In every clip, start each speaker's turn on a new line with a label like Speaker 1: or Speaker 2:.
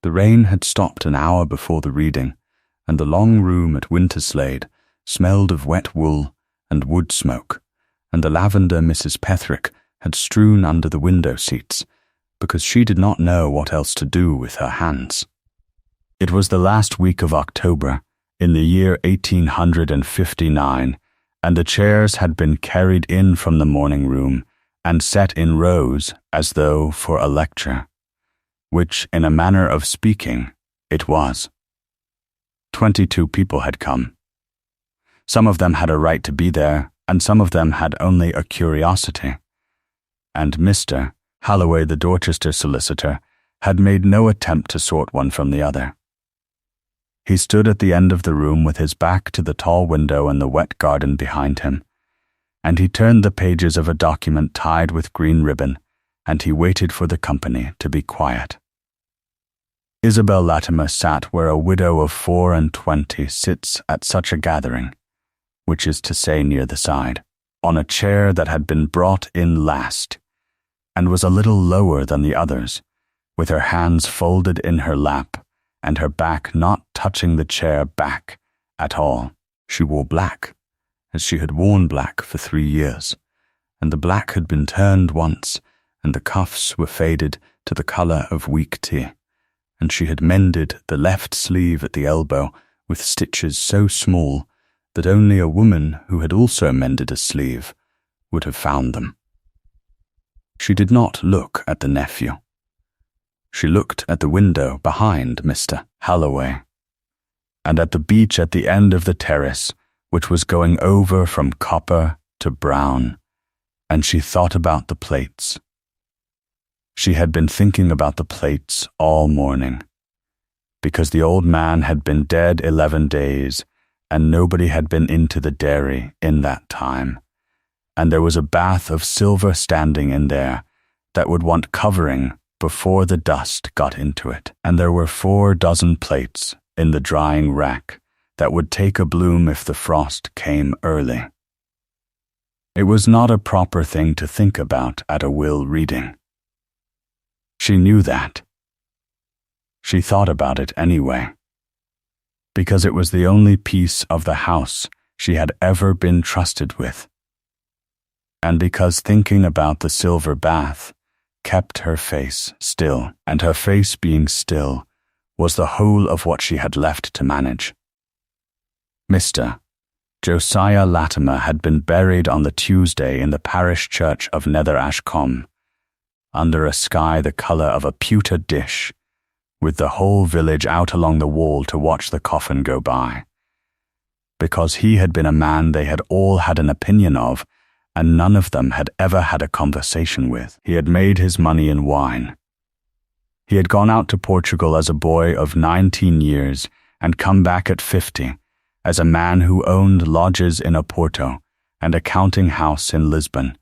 Speaker 1: The rain had stopped an hour before the reading, and the long room at Winterslade smelled of wet wool and wood smoke, and the lavender Mrs. Petherick had strewn under the window seats, because she did not know what else to do with her hands. It was the last week of October, in the year 1859, and the chairs had been carried in from the morning room and set in rows as though for a lecture, which, in a manner of speaking, it was. 22 people had come. Some of them had a right to be there, and some of them had only a curiosity. And Mr. Holloway, the Dorchester solicitor, had made no attempt to sort one from the other. He stood at the end of the room with his back to the tall window and the wet garden behind him, and he turned the pages of a document tied with green ribbon, and he waited for the company to be quiet. Isabel Latimer sat where a widow of 24 sits at such a gathering, which is to say near the side, on a chair that had been brought in last, and was a little lower than the others, with her hands folded in her lap, and her back not touching the chair back at all. She wore black, as she had worn black for 3 years, and the black had been turned once, and the cuffs were faded to the colour of weak tea, and she had mended the left sleeve at the elbow with stitches so small that only a woman who had also mended a sleeve would have found them. She did not look at the nephew. She looked at the window behind Mr. Holloway, and at the beech at the end of the terrace, which was going over from copper to brown, and she thought about the plates. She had been thinking about the plates all morning, because the old man had been dead 11 days, and nobody had been into the dairy in that time, and there was a bath of silver standing in there that would want covering before the dust got into it, and there were 4 dozen plates in the drying rack that would take a bloom if the frost came early. It was not a proper thing to think about at a will reading. She knew that. She thought about it anyway, because it was the only piece of the house she had ever been trusted with, and because thinking about the silver bath kept her face still, and her face being still was the whole of what she had left to manage. Mr. Josiah Latimer had been buried on the Tuesday in the parish church of Nether Ashcombe, under a sky the colour of a pewter dish, with the whole village out along the wall to watch the coffin go by, because he had been a man they had all had an opinion of, and none of them had ever had a conversation with. He had made his money in wine. He had gone out to Portugal as a boy of 19 years and come back at 50 as a man who owned lodges in Oporto and a counting house in Lisbon,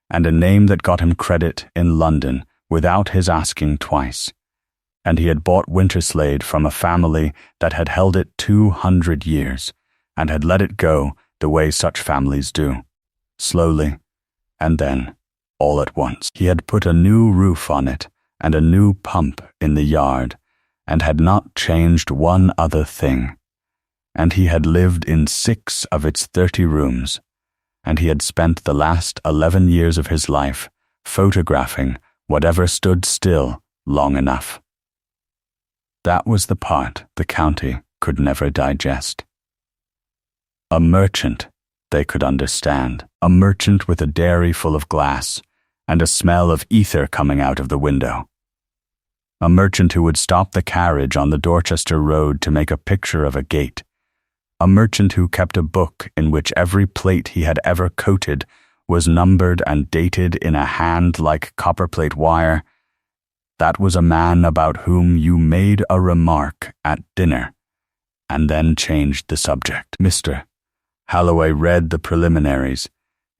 Speaker 1: and a name that got him credit in London without his asking twice. And he had bought Winterslade from a family that had held it 200 years and had let it go the way such families do. Slowly, and then, all at once. He had put a new roof on it and a new pump in the yard, and had not changed one other thing. And he had lived in 6 of its 30 rooms, and he had spent the last 11 years of his life photographing whatever stood still long enough. That was the part the county could never digest. A merchant they could understand, a merchant with a dairy full of glass and a smell of ether coming out of the window. A merchant who would stop the carriage on the Dorchester road to make a picture of a gate. A merchant who kept a book in which every plate he had ever coated was numbered and dated in a hand like copperplate wire. That was a man about whom you made a remark at dinner and then changed the subject. Mr. Holloway read the preliminaries.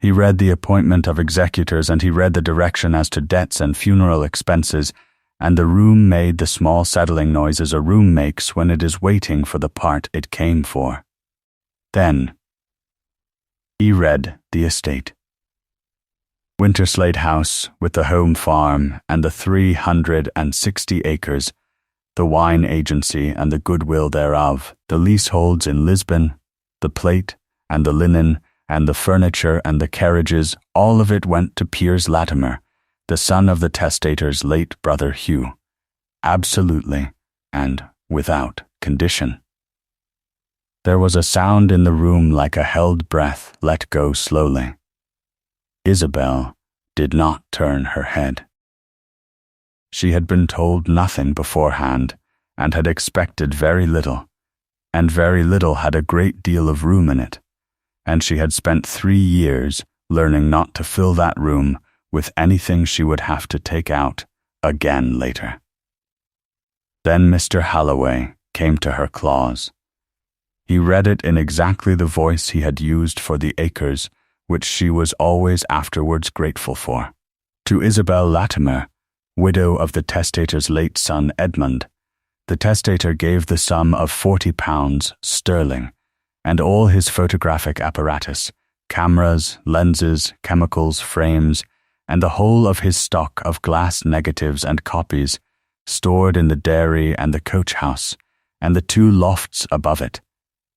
Speaker 1: He read the appointment of executors, and he read the direction as to debts and funeral expenses, and the room made the small settling noises a room makes when it is waiting for the part it came for. Then he read the estate. Winterslade House, with the home farm and the 360 acres, the wine agency and the goodwill thereof, the leaseholds in Lisbon, the plate and the linen and the furniture and the carriages, all of it went to Piers Latimer, the son of the testator's late brother Hugh, absolutely and without condition. There was a sound in the room like a held breath let go slowly. Isabel did not turn her head. She had been told nothing beforehand, and had expected very little, and very little had a great deal of room in it, and she had spent 3 years learning not to fill that room with anything she would have to take out again later. Then Mr. Halloway came to her clause. He read it in exactly the voice he had used for the acres, which she was always afterwards grateful for. To Isabel Latimer, widow of the testator's late son Edmund, the testator gave the sum of £40 sterling, and all his photographic apparatus, cameras, lenses, chemicals, frames, and the whole of his stock of glass negatives and copies, stored in the dairy and the coach-house, and the 2 lofts above it,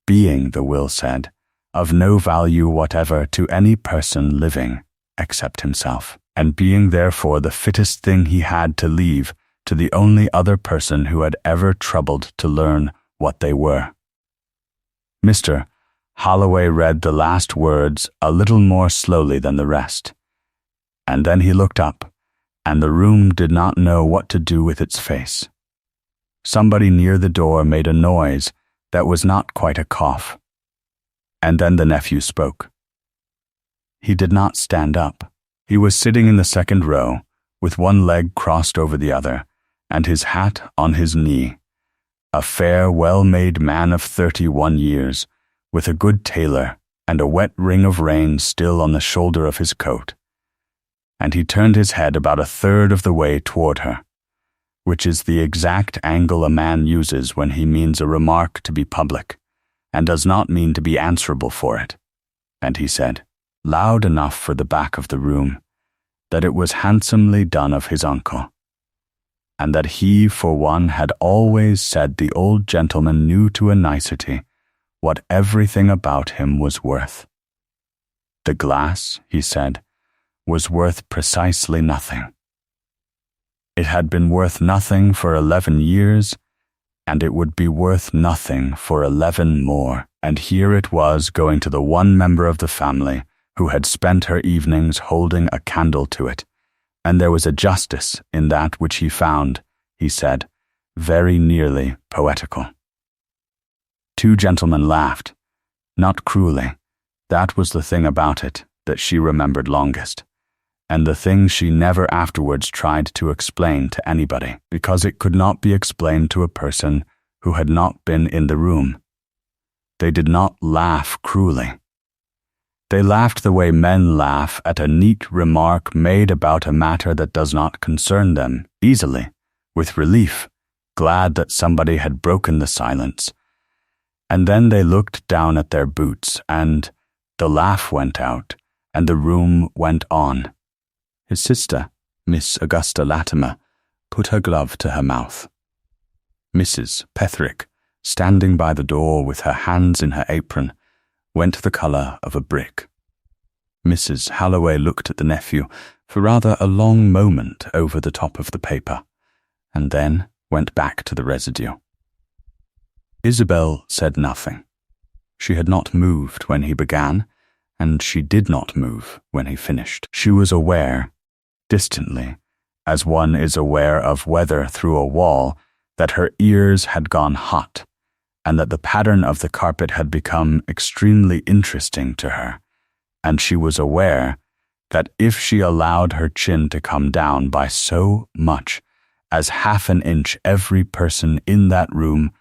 Speaker 1: being, the will said, of no value whatever to any person living except himself, and being therefore the fittest thing he had to leave to the only other person who had ever troubled to learn what they were. Mr. Halloway read the last words a little more slowly than the rest, and then he looked up, and the room did not know what to do with its face. Somebody near the door made a noise that was not quite a cough, and then the nephew spoke. He did not stand up. He was sitting in the second row, with one leg crossed over the other, and his hat on his knee, a fair, well-made man of 31 years, with a good tailor and a wet ring of rain still on the shoulder of his coat. And he turned his head about 1/3 of the way toward her, which is the exact angle a man uses when he means a remark to be public, and does not mean to be answerable for it. And he said, loud enough for the back of the room, that it was handsomely done of his uncle, and that he, for one, had always said the old gentleman knew to a nicety what everything about him was worth. The glass, he said, was worth precisely nothing. It had been worth nothing for 11 years, and it would be worth nothing for 11 more, and here it was going to the one member of the family who had spent her evenings holding a candle to it, and there was a justice in that which he found, he said, very nearly poetical. 2 gentlemen laughed, not cruelly. That was the thing about it that she remembered longest, and the thing she never afterwards tried to explain to anybody, because it could not be explained to a person who had not been in the room. They did not laugh cruelly. They laughed the way men laugh at a neat remark made about a matter that does not concern them, easily, with relief, glad that somebody had broken the silence. And then they looked down at their boots, and the laugh went out, and the room went on. His sister, Miss Augusta Latimer, put her glove to her mouth. Mrs. Petherick, standing by the door with her hands in her apron, went the colour of a brick. Mrs. Halloway looked at the nephew for rather a long moment over the top of the paper, and then went back to the residue. Isabel said nothing. She had not moved when he began, and she did not move when he finished. She was aware, distantly, as one is aware of weather through a wall, that her ears had gone hot, and that the pattern of the carpet had become extremely interesting to her, and she was aware that if she allowed her chin to come down by so much as 1/2 inch, every person in that room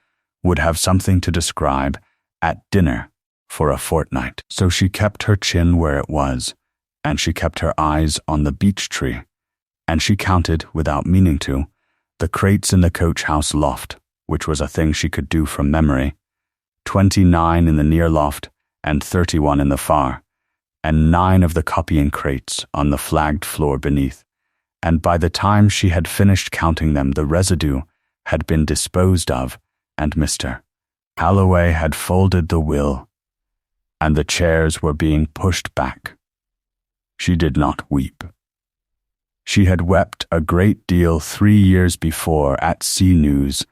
Speaker 1: would have something to describe at dinner for a fortnight. So she kept her chin where it was, and she kept her eyes on the beech tree, and she counted, without meaning to, the crates in the coach-house loft, which was a thing she could do from memory, 29 in the near loft and 31 in the far, and 9 of the copying crates on the flagged floor beneath, and by the time she had finished counting them, the residue had been disposed of, and Mr. Holloway had folded the will, and the chairs were being pushed back. She did not weep. She had wept a great deal 3 years before at Sea News,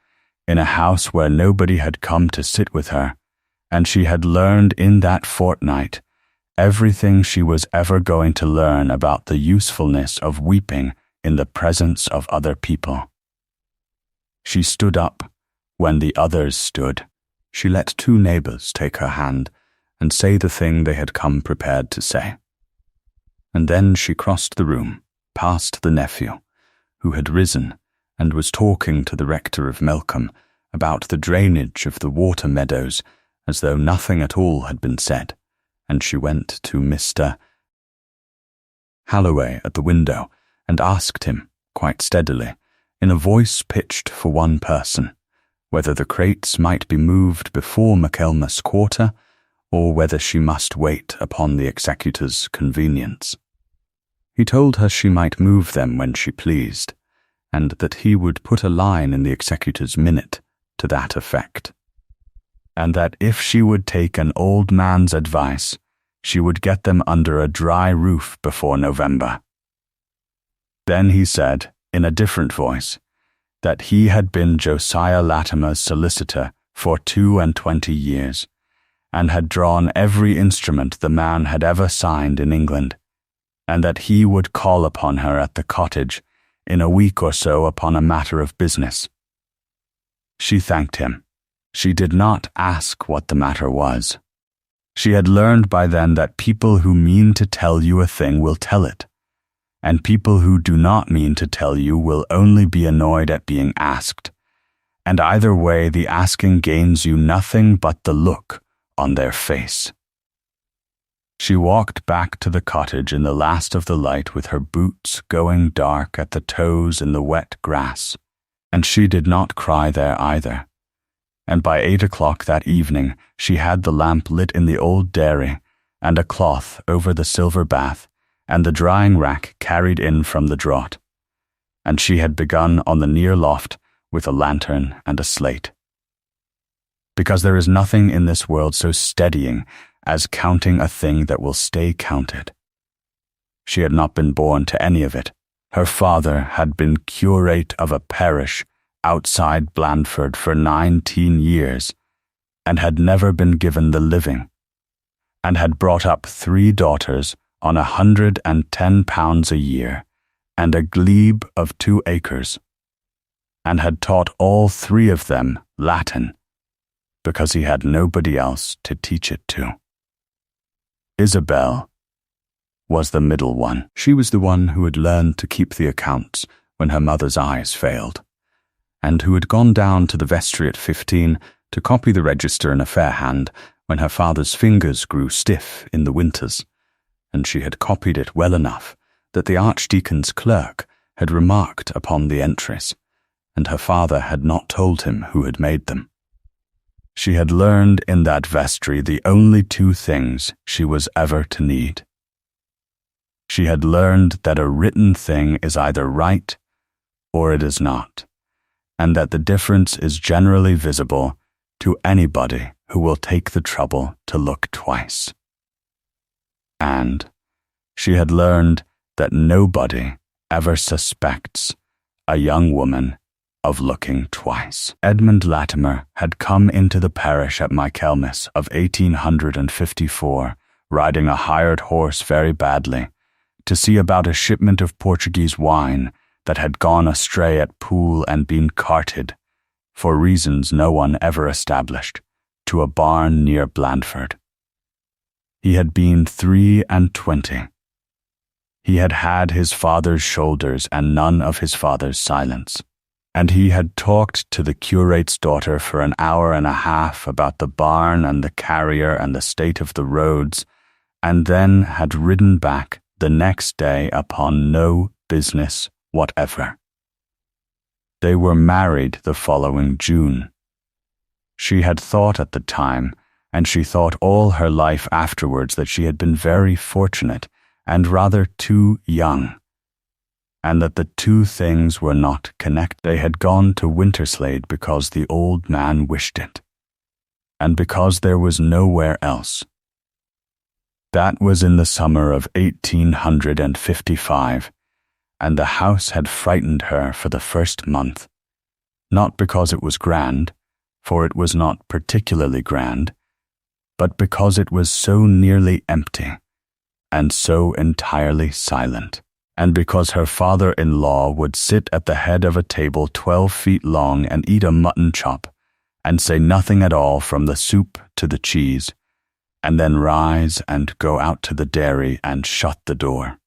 Speaker 1: in a house where nobody had come to sit with her, and she had learned in that fortnight everything she was ever going to learn about the usefulness of weeping in the presence of other people. She stood up when the others stood. She let 2 neighbors take her hand and say the thing they had come prepared to say. And then she crossed the room, past the nephew, who had risen and was talking to the rector of Melcombe about the drainage of the water meadows as though nothing at all had been said, and she went to Mr. Holloway at the window and asked him, quite steadily, in a voice pitched for one person, whether the crates might be moved before Michaelmas Quarter, or whether she must wait upon the executor's convenience. He told her she might move them when she pleased, and that he would put a line in the executor's minute to that effect, and that if she would take an old man's advice, she would get them under a dry roof before November. Then he said, in a different voice, that he had been Josiah Latimer's solicitor for 22 years, and had drawn every instrument the man had ever signed in England, and that he would call upon her at the cottage in a week or so upon a matter of business. She thanked him. She did not ask what the matter was. She had learned by then that people who mean to tell you a thing will tell it, and people who do not mean to tell you will only be annoyed at being asked, and either way the asking gains you nothing but the look on their face. She walked back to the cottage in the last of the light with her boots going dark at the toes in the wet grass, and she did not cry there either. And by 8 o'clock that evening she had the lamp lit in the old dairy, and a cloth over the silver bath, and the drying rack carried in from the draught. And she had begun on the near loft with a lantern and a slate. Because there is nothing in this world so steadying as counting a thing that will stay counted. She had not been born to any of it. Her father had been curate of a parish outside Blandford for 19 years, and had never been given the living, and had brought up 3 daughters on £110 a year, and a glebe of 2 acres, and had taught all 3 of them Latin, because he had nobody else to teach it to. Isabel was the middle one. She was the one who had learned to keep the accounts when her mother's eyes failed, and who had gone down to the vestry at 15 to copy the register in a fair hand when her father's fingers grew stiff in the winters, and she had copied it well enough that the archdeacon's clerk had remarked upon the entries, and her father had not told him who had made them. She had learned in that vestry the only 2 things she was ever to need. She had learned that a written thing is either right or it is not, and that the difference is generally visible to anybody who will take the trouble to look twice. And she had learned that nobody ever suspects a young woman of looking twice. Edmund Latimer had come into the parish at Michaelmas of 1854, riding a hired horse very badly, to see about a shipment of Portuguese wine that had gone astray at Poole and been carted, for reasons no one ever established, to a barn near Blandford. He had been 23. He had had his father's shoulders and none of his father's silence, and he had talked to the curate's daughter for an hour and a half about the barn and the carrier and the state of the roads, and then had ridden back the next day upon no business whatever. They were married the following June. She had thought at the time, and she thought all her life afterwards, that she had been very fortunate and rather too young. and that the two things were not connected. They had gone to Winterslade because the old man wished it, and because there was nowhere else. That was in the summer of 1855, and the house had frightened her for the first month, not because it was grand, for it was not particularly grand, but because it was so nearly empty, and so entirely silent, and because her father-in-law would sit at the head of a table 12 feet long and eat a mutton chop, and say nothing at all from the soup to the cheese, and then rise and go out to the dairy and shut the door.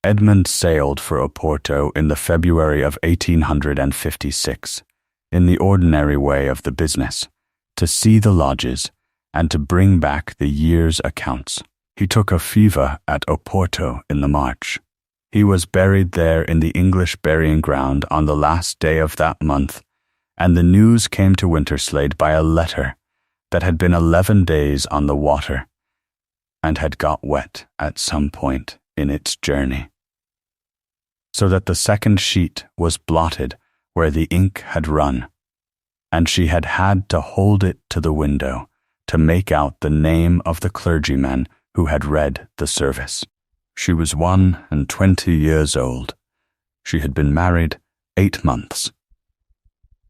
Speaker 1: Edmund sailed for Oporto in the February of 1856, in the ordinary way of the business, to see the lodges and to bring back the year's accounts. He took a fever at Oporto in the March. He was buried there in the English burying ground on the last day of that month, and the news came to Winterslade by a letter that had been 11 days on the water and had got wet at some point in its journey, so that the second sheet was blotted where the ink had run, and she had had to hold it to the window to make out the name of the clergyman who had read the service. She was 21 years old. She had been married 8 months.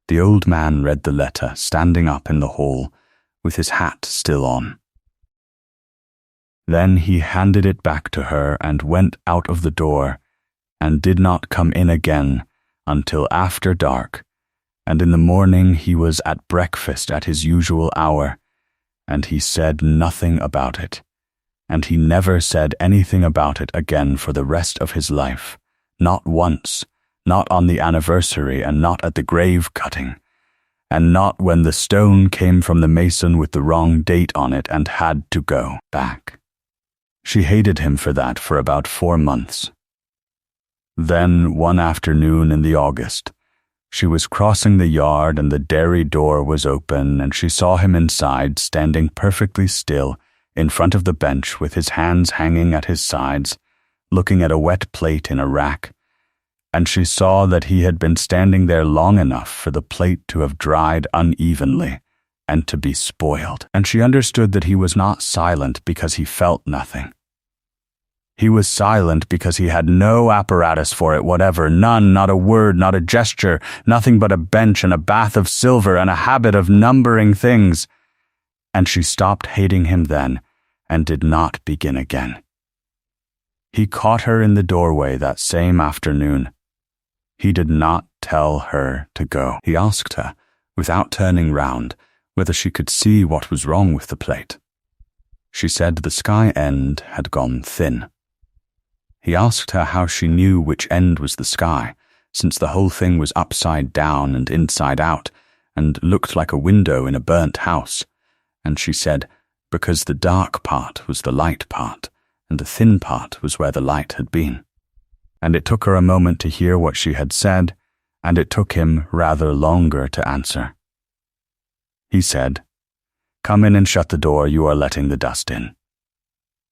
Speaker 1: The old man read the letter standing up in the hall with his hat still on. Then he handed it back to her and went out of the door and did not come in again until after dark, and in the morning he was at breakfast at his usual hour, and he said nothing about it, and he never said anything about it again for the rest of his life, not once, not on the anniversary and not at the grave cutting, and not when the stone came from the mason with the wrong date on it and had to go back. She hated him for that for about 4 months. Then, one afternoon in the August, she was crossing the yard and the dairy door was open, and she saw him inside, standing perfectly still in front of the bench with his hands hanging at his sides, looking at a wet plate in a rack, and she saw that he had been standing there long enough for the plate to have dried unevenly and to be spoiled, and she understood that he was not silent because he felt nothing. He was silent because he had no apparatus for it whatever, none, not a word, not a gesture, nothing but a bench and a bath of silver and a habit of numbering things. And she stopped hating him then and did not begin again. He caught her in the doorway that same afternoon. He did not tell her to go. He asked her, without turning round, whether she could see what was wrong with the plate. She said the sky end had gone thin. He asked her how she knew which end was the sky, since the whole thing was upside down and inside out, and looked like a window in a burnt house, and she said, because the dark part was the light part, and the thin part was where the light had been. And it took her a moment to hear what she had said, and it took him rather longer to answer. He said, "Come in and shut the door, you are letting the dust in."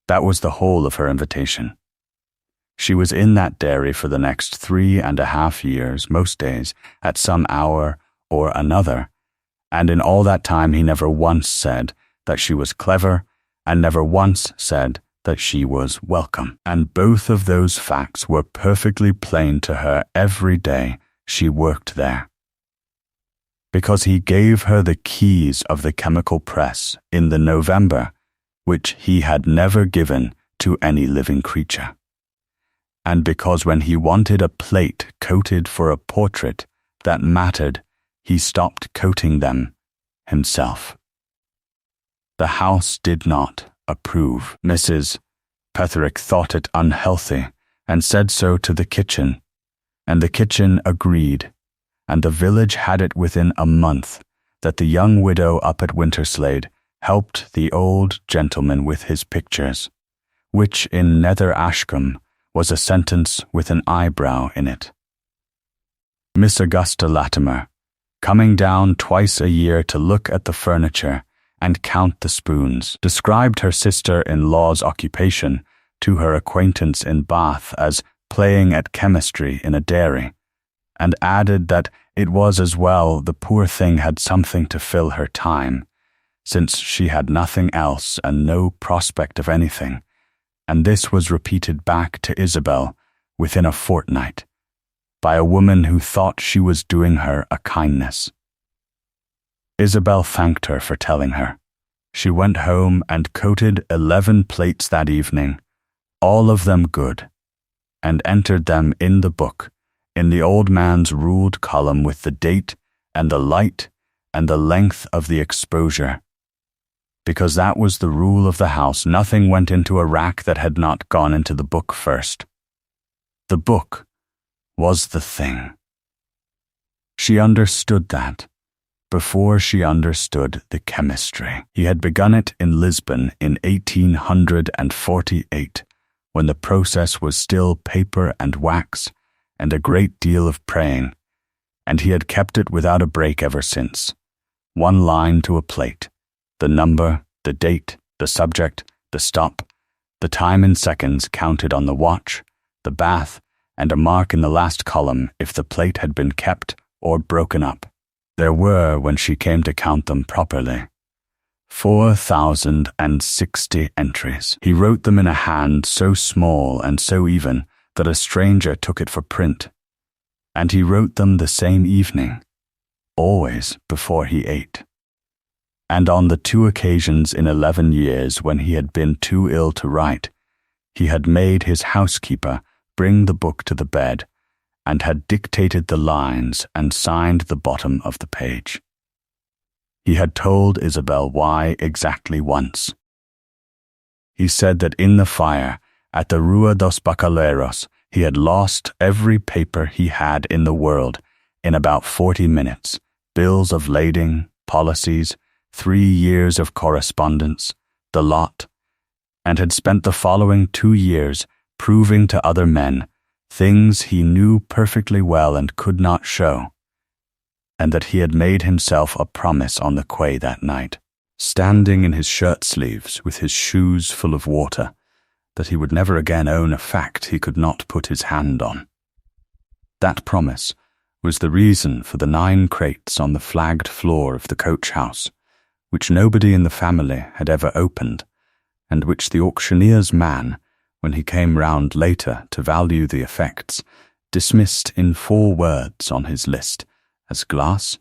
Speaker 1: That was the whole of her invitation. She was in that dairy for the next 3.5 years, most days, at some hour or another, and in all that time he never once said that she was clever, and never once said that she was welcome. And both of those facts were perfectly plain to her every day she worked there. Because he gave her the keys of the chemical press in the November, which he had never given to any living creature. And because when he wanted a plate coated for a portrait that mattered, he stopped coating them himself. The house did not approve. Mrs. Petherick thought it unhealthy and said so to the kitchen, and the kitchen agreed, and the village had it within a month that the young widow up at Winterslade helped the old gentleman with his pictures, which in Nether Ashcombe was a sentence with an eyebrow in it. Miss Augusta Latimer, coming down twice a year to look at the furniture and count the spoons, described her sister-in-law's occupation to her acquaintance in Bath as playing at chemistry in a dairy, and added that it was as well the poor thing had something to fill her time, since she had nothing else and no prospect of anything, and this was repeated back to Isabel within a fortnight, by a woman who thought she was doing her a kindness. Isabel thanked her for telling her. She went home and coated 11 plates that evening, all of them good, and entered them in the book, in the old man's ruled column with the date and the light and the length of the exposure. Because that was the rule of the house, nothing went into a rack that had not gone into the book first. The book was the thing. She understood that before she understood the chemistry. He had begun it in Lisbon in 1848, when the process was still paper and wax and a great deal of praying, and he had kept it without a break ever since. One line to a plate, the number, the date, the subject, the stop, the time in seconds counted on the watch, the bath, and a mark in the last column if the plate had been kept or broken up. There were, when she came to count them properly, 4,060 entries. He wrote them in a hand so small and so even that a stranger took it for print. And he wrote them the same evening, always before he ate. And on the 2 occasions in 11 years when he had been too ill to write, he had made his housekeeper bring the book to the bed and had dictated the lines and signed the bottom of the page. He had told Isabel why exactly once. He said that in the fire at the Rua dos Bacalhauros he had lost every paper he had in the world in about 40 minutes, bills of lading, policies, 3 years of correspondence, the lot, and had spent the following 2 years proving to other men things he knew perfectly well and could not show, and that he had made himself a promise on the quay that night, standing in his shirt sleeves with his shoes full of water, that he would never again own a fact he could not put his hand on. That promise was the reason for the 9 crates on the flagged floor of the coach house, which nobody in the family had ever opened, and which the auctioneer's man, when he came round later to value the effects, dismissed in 4 words on his list as glass,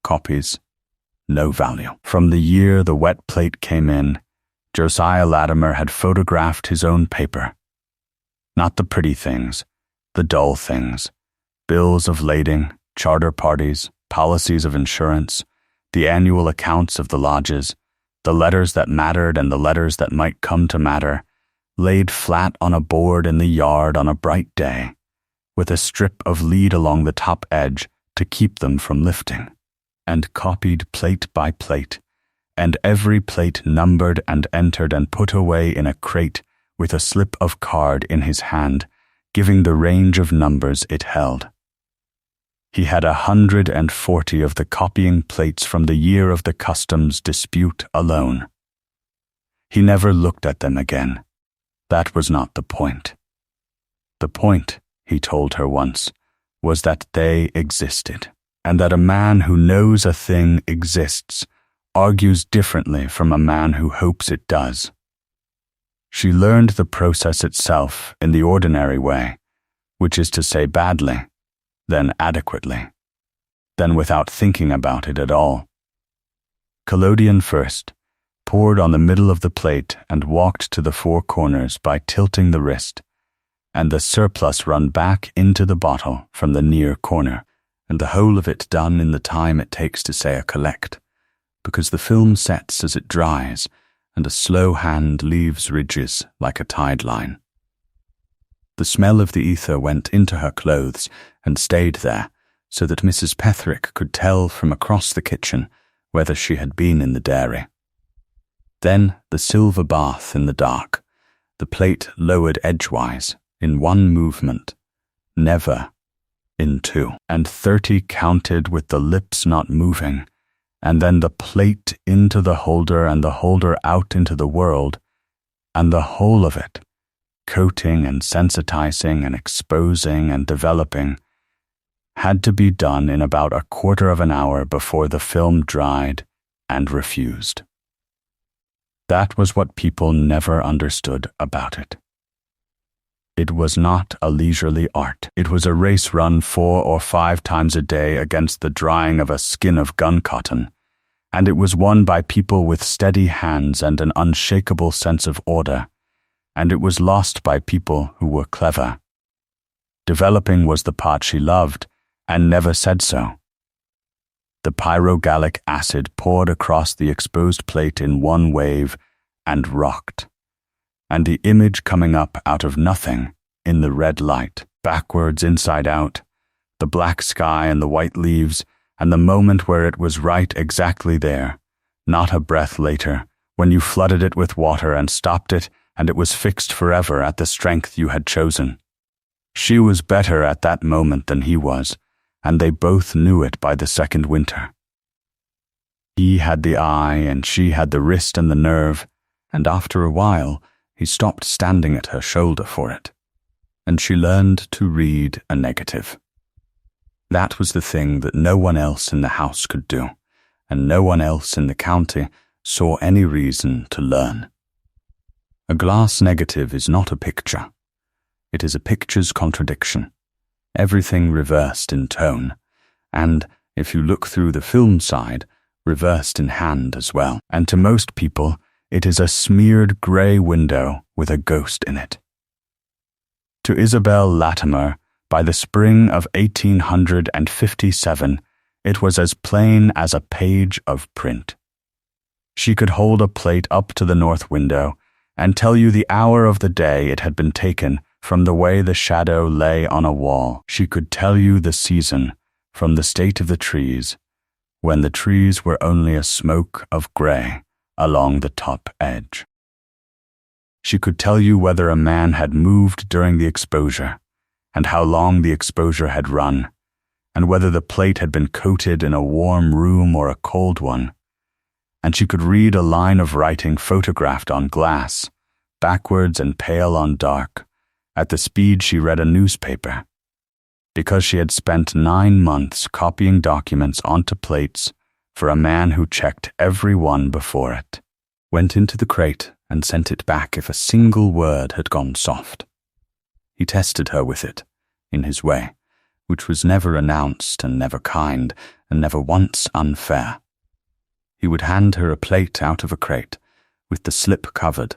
Speaker 1: copies, no value. From the year the wet plate came in, Josiah Latimer had photographed his own paper. Not the pretty things, the dull things, bills of lading, charter parties, policies of insurance, the annual accounts of the lodges, the letters that mattered and the letters that might come to matter, laid flat on a board in the yard on a bright day, with a strip of lead along the top edge to keep them from lifting, and copied plate by plate, and every plate numbered and entered and put away in a crate with a slip of card in his hand, giving the range of numbers it held. He had 140 of the copying plates from the year of the customs dispute alone. He never looked at them again. That was not the point. The point, he told her once, was that they existed, and that a man who knows a thing exists argues differently from a man who hopes it does. She learned the process itself in the ordinary way, which is to say badly, then adequately, then without thinking about it at all. Collodion first, poured on the middle of the plate and walked to the 4 corners by tilting the wrist, and the surplus run back into the bottle from the near corner, and the whole of it done in the time it takes to say a collect, because the film sets as it dries, and a slow hand leaves ridges like a tide line. The smell of the ether went into her clothes and stayed there, so that Mrs. Petherick could tell from across the kitchen whether she had been in the dairy. Then the silver bath in the dark, the plate lowered edgewise, in 1 movement, never in 2, and 30 counted with the lips not moving, and then the plate into the holder and the holder out into the world, and the whole of it, coating and sensitizing and exposing and developing, had to be done in about a quarter of an hour before the film dried and refused. That was what people never understood about it. It was not a leisurely art. It was a race run 4 or 5 times a day against the drying of a skin of gun cotton, and it was won by people with steady hands and an unshakable sense of order, and it was lost by people who were clever. Developing was the part she loved, and never said so. The pyrogallic acid poured across the exposed plate in one wave and rocked, and the image coming up out of nothing in the red light, backwards inside out, the black sky and the white leaves, and the moment where it was right exactly there, not a breath later, when you flooded it with water and stopped it, and it was fixed forever at the strength you had chosen. She was better at that moment than he was, and they both knew it by the second winter. He had the eye and she had the wrist and the nerve, and after a while he stopped standing at her shoulder for it, and she learned to read a negative. That was the thing that no one else in the house could do, and no one else in the county saw any reason to learn. A glass negative is not a picture. It is a picture's contradiction, everything reversed in tone, and, if you look through the film side, reversed in hand as well. And to most people, it is a smeared grey window with a ghost in it. To Isabel Latimer, by the spring of 1857, it was as plain as a page of print. She could hold a plate up to the north window and tell you the hour of the day it had been taken from the way the shadow lay on a wall. She could tell you the season from the state of the trees, when the trees were only a smoke of grey along the top edge. She could tell you whether a man had moved during the exposure, and how long the exposure had run, and whether the plate had been coated in a warm room or a cold one. And she could read a line of writing photographed on glass, backwards and pale on dark, at the speed she read a newspaper, because she had spent 9 months copying documents onto plates for a man who checked every one before it, went into the crate and sent it back if a single word had gone soft. He tested her with it, in his way, which was never announced and never kind and never once unfair. He would hand her a plate out of a crate, with the slip covered,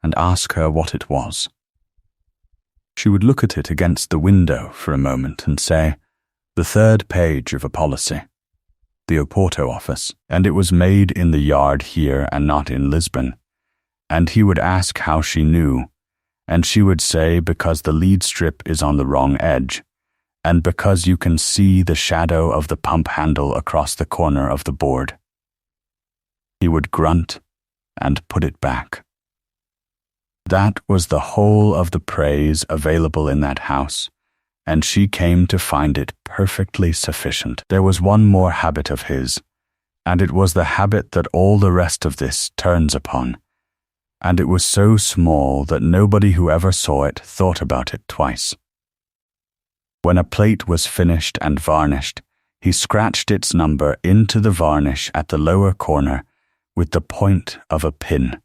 Speaker 1: and ask her what it was. She would look at it against the window for a moment and say, "The 3rd page of a policy, the Oporto office, and it was made in the yard here and not in Lisbon." And he would ask how she knew, and she would say because the lead strip is on the wrong edge, and because you can see the shadow of the pump handle across the corner of the board. He would grunt and put it back. That was the whole of the praise available in that house, and she came to find it perfectly sufficient. There was one more habit of his, and it was the habit that all the rest of this turns upon, and it was so small that nobody who ever saw it thought about it twice. When a plate was finished and varnished, he scratched its number into the varnish at the lower corner with the point of a pin,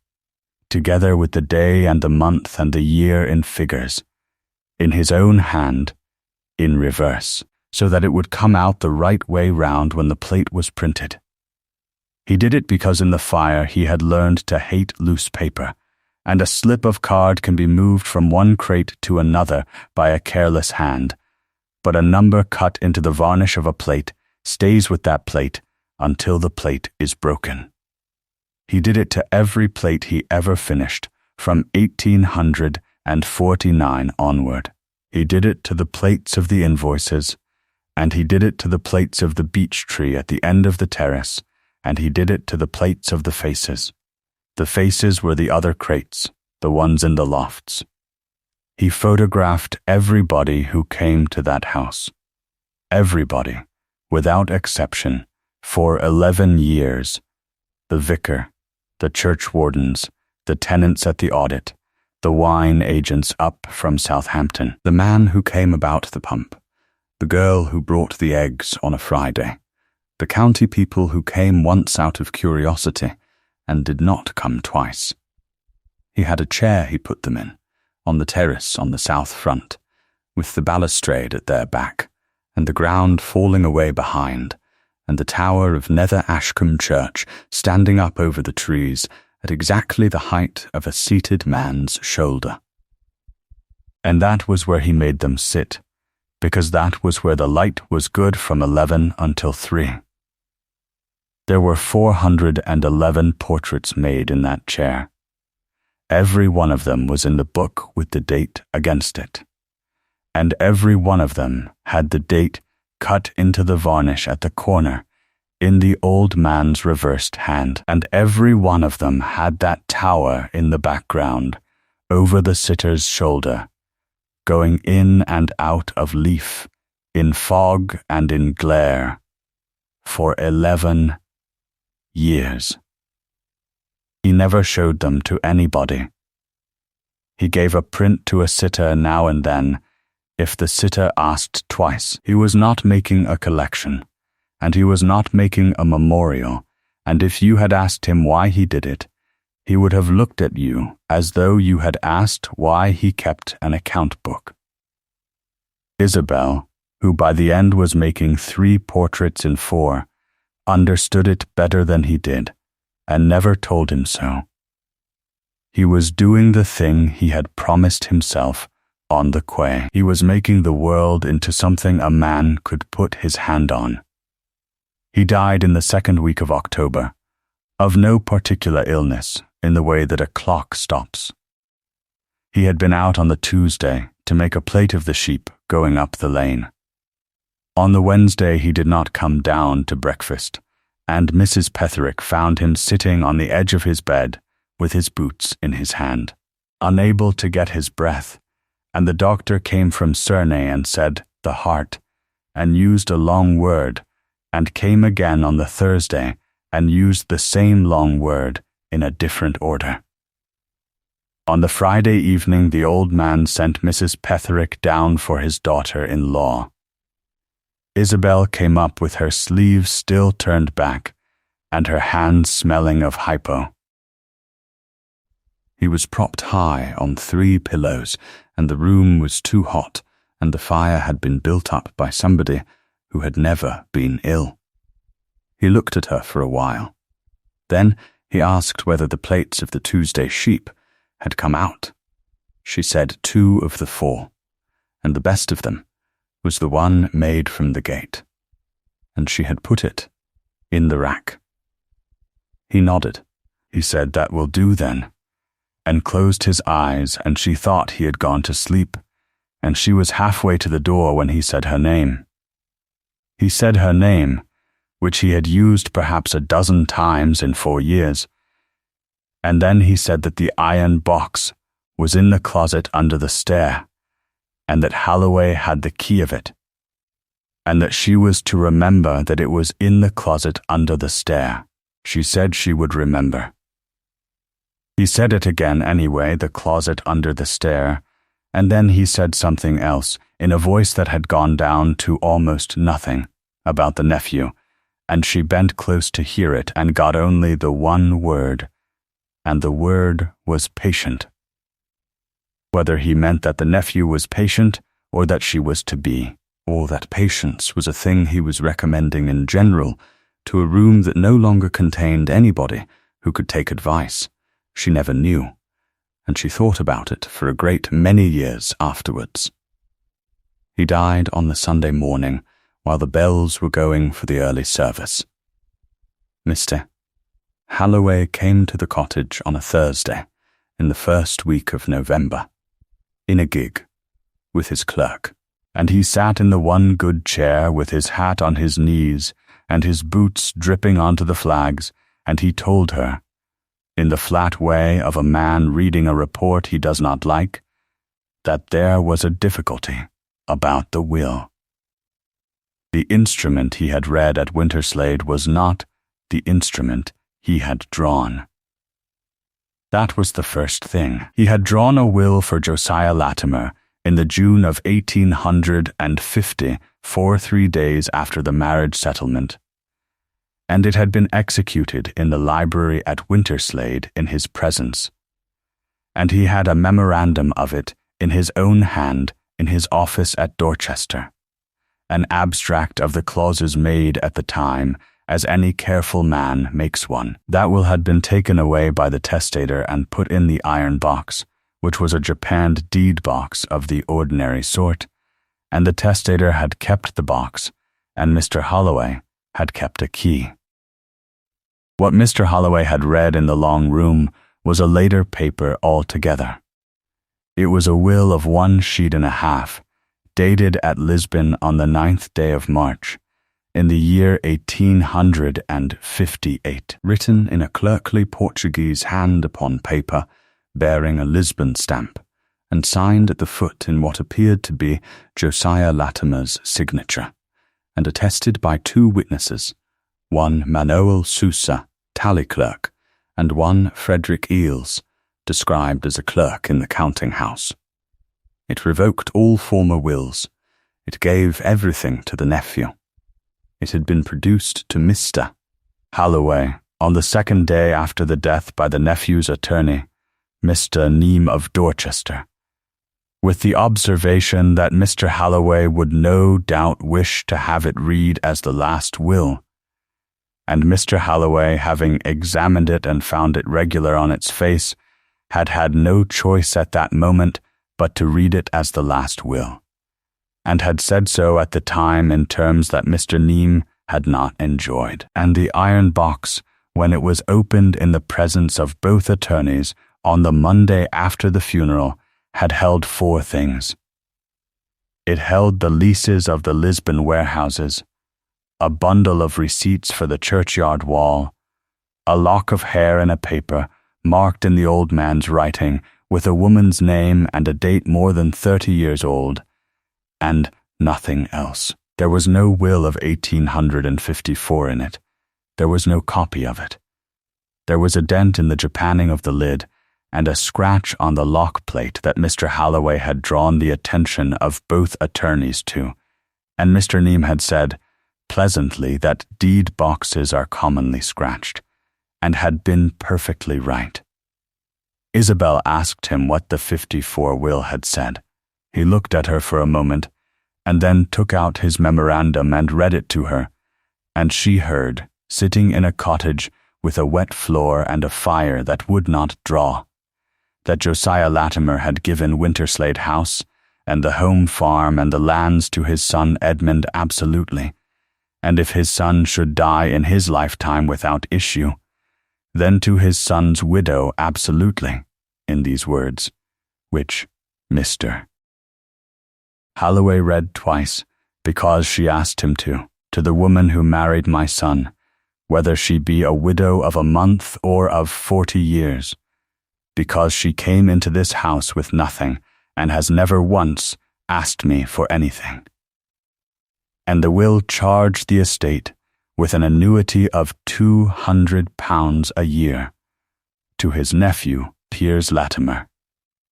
Speaker 1: together with the day and the month and the year in figures, in his own hand, in reverse, so that it would come out the right way round when the plate was printed. He did it because in the fire he had learned to hate loose paper, and a slip of card can be moved from one crate to another by a careless hand, but a number cut into the varnish of a plate stays with that plate until the plate is broken. He did it to every plate he ever finished, from 1849 onward. He did it to the plates of the invoices, and he did it to the plates of the beech tree at the end of the terrace, and he did it to the plates of the faces. The faces were the other crates, the ones in the lofts. He photographed everybody who came to that house. Everybody, without exception, for 11 years. The vicar, the churchwardens, the tenants at the audit, the wine agents up from Southampton, the man who came about the pump, the girl who brought the eggs on a Friday, the county people who came once out of curiosity and did not come twice. He had a chair he put them in, on the terrace on the south front, with the balustrade at their back, and the ground falling away behind, and the tower of Nether Ashcombe Church standing up over the trees at exactly the height of a seated man's shoulder. And that was where he made them sit, because that was where the light was good from 11 until 3. There were 411 portraits made in that chair. Every one of them was in the book with the date against it. And every one of them had the date cut into the varnish at the corner in the old man's reversed hand, and every one of them had that tower in the background over the sitter's shoulder, going in and out of leaf, in fog and in glare, for 11 years. He never showed them to anybody. He gave a print to a sitter now and then, if the sitter asked twice. He was not making a collection, and he was not making a memorial, and if you had asked him why he did it, he would have looked at you as though you had asked why he kept an account book. Isabel, who by the end was making 3 portraits in 4, understood it better than he did, and never told him so. He was doing the thing he had promised himself on the quay. He was making the world into something a man could put his hand on. He died in the 2nd week of October, of no particular illness in the way that a clock stops. He had been out on the Tuesday to make a plate of the sheep going up the lane. On the Wednesday he did not come down to breakfast, and Mrs. Petherick found him sitting on the edge of his bed with his boots in his hand, unable to get his breath, and the doctor came from Cernay and said, "The heart," and used a long word, and came again on the Thursday and used the same long word in a different order. On the Friday evening the old man sent Mrs. Petherick down for his daughter-in-law. Isabel came up with her sleeves still turned back, and her hands smelling of hypo. He was propped high on 3 pillows, and the room was too hot, and the fire had been built up by somebody who had never been ill. He looked at her for a while. Then he asked whether the plates of the Tuesday sheep had come out. She said 2 of the 4, and the best of them was the one made from the gate, and she had put it in the rack. He nodded. He said, "That will do then," and closed his eyes, and she thought he had gone to sleep, and she was halfway to the door when he said her name. He said her name, which he had used perhaps a dozen times in 4 years, and then he said that the iron box was in the closet under the stair, and that Holloway had the key of it, and that she was to remember that it was in the closet under the stair. She said she would remember. He said it again anyway, the closet under the stair, and then he said something else, in a voice that had gone down to almost nothing, about the nephew, and she bent close to hear it and got only the one word, and the word was patient. Whether he meant that the nephew was patient, or that she was to be, or that patience was a thing he was recommending in general to a room that no longer contained anybody who could take advice, she never knew, and she thought about it for a great many years afterwards. He died on the Sunday morning while the bells were going for the early service. Mr. Holloway came to the cottage on a Thursday in the 1st week of November, in a gig, with his clerk, and he sat in the one good chair with his hat on his knees and his boots dripping onto the flags, and he told her, in the flat way of a man reading a report he does not like, that there was a difficulty about the will. The instrument he had read at Winterslade was not the instrument he had drawn. That was the first thing. He had drawn a will for Josiah Latimer in the June of 1850, 3 days after the marriage settlement, and it had been executed in the library at Winterslade in his presence, and he had a memorandum of it in his own hand in his office at Dorchester, an abstract of the clauses made at the time, as any careful man makes one. That will had been taken away by the testator and put in the iron box, which was a japanned deed box of the ordinary sort, and the testator had kept the box, and Mr. Holloway had kept a key. What Mr. Holloway had read in the long room was a later paper altogether. It was a will of 1 sheet and a half, dated at Lisbon on the 9th day of March, in the year 1858, written in a clerkly Portuguese hand upon paper, bearing a Lisbon stamp, and signed at the foot in what appeared to be Josiah Latimer's signature, and attested by 2 witnesses, one Manuel Sousa, tally clerk, and one Frederick Eales, described as a clerk in the counting house. It revoked all former wills. It gave everything to the nephew. It had been produced to Mr. Holloway on the 2nd day after the death by the nephew's attorney, Mr. Neame of Dorchester, with the observation that Mr. Holloway would no doubt wish to have it read as the last will, and Mr. Holloway, having examined it and found it regular on its face, had had no choice at that moment but to read it as the last will, and had said so at the time in terms that Mr. Neame had not enjoyed. And the iron box, when it was opened in the presence of both attorneys on the Monday after the funeral, had held 4 things. It held the leases of the Lisbon warehouses, a bundle of receipts for the churchyard wall, a lock of hair in a paper marked in the old man's writing with a woman's name and a date more than 30 years old, and nothing else. There was no will of 1854 in it. There was no copy of it. There was a dent in the japanning of the lid, and a scratch on the lock plate that Mr. Holloway had drawn the attention of both attorneys to, and Mr. Neame had said pleasantly that deed boxes are commonly scratched, and had been perfectly right. Isabel asked him what the 54 will had said. He looked at her for a moment, and then took out his memorandum and read it to her, and she heard, sitting in a cottage with a wet floor and a fire that would not draw, that Josiah Latimer had given Winterslade House and the home farm and the lands to his son Edmund absolutely, and if his son should die in his lifetime without issue, then to his son's widow absolutely, in these words, which Mr. Holloway read twice, because she asked him to the woman who married my son, whether she be a widow of a month or of 40 years, because she came into this house with nothing, and has never once asked me for anything. And the will charged the estate with an annuity of £200 a year to his nephew, Piers Latimer,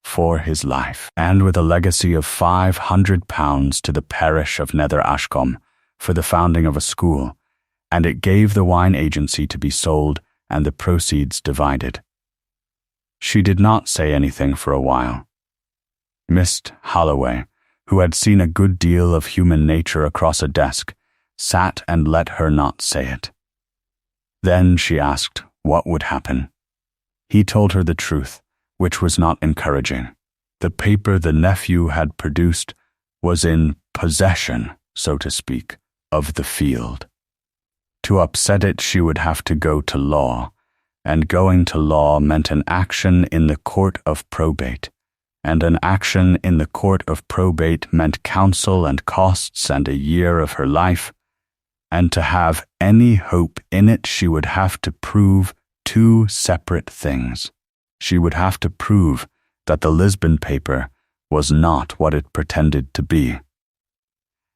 Speaker 1: for his life, and with a legacy of £500 to the parish of Nether Ashcombe for the founding of a school, and it gave the wine agency to be sold and the proceeds divided. She did not say anything for a while. Miss Holloway, who had seen a good deal of human nature across a desk, sat and let her not say it. Then she asked what would happen. He told her the truth, which was not encouraging. The paper the nephew had produced was in possession, so to speak, of the field. To upset it, she would have to go to law, and going to law meant an action in the court of probate, and an action in the court of probate meant counsel and costs and a year of her life, and to have any hope in it she would have to prove 2 separate things. She would have to prove that the Lisbon paper was not what it pretended to be,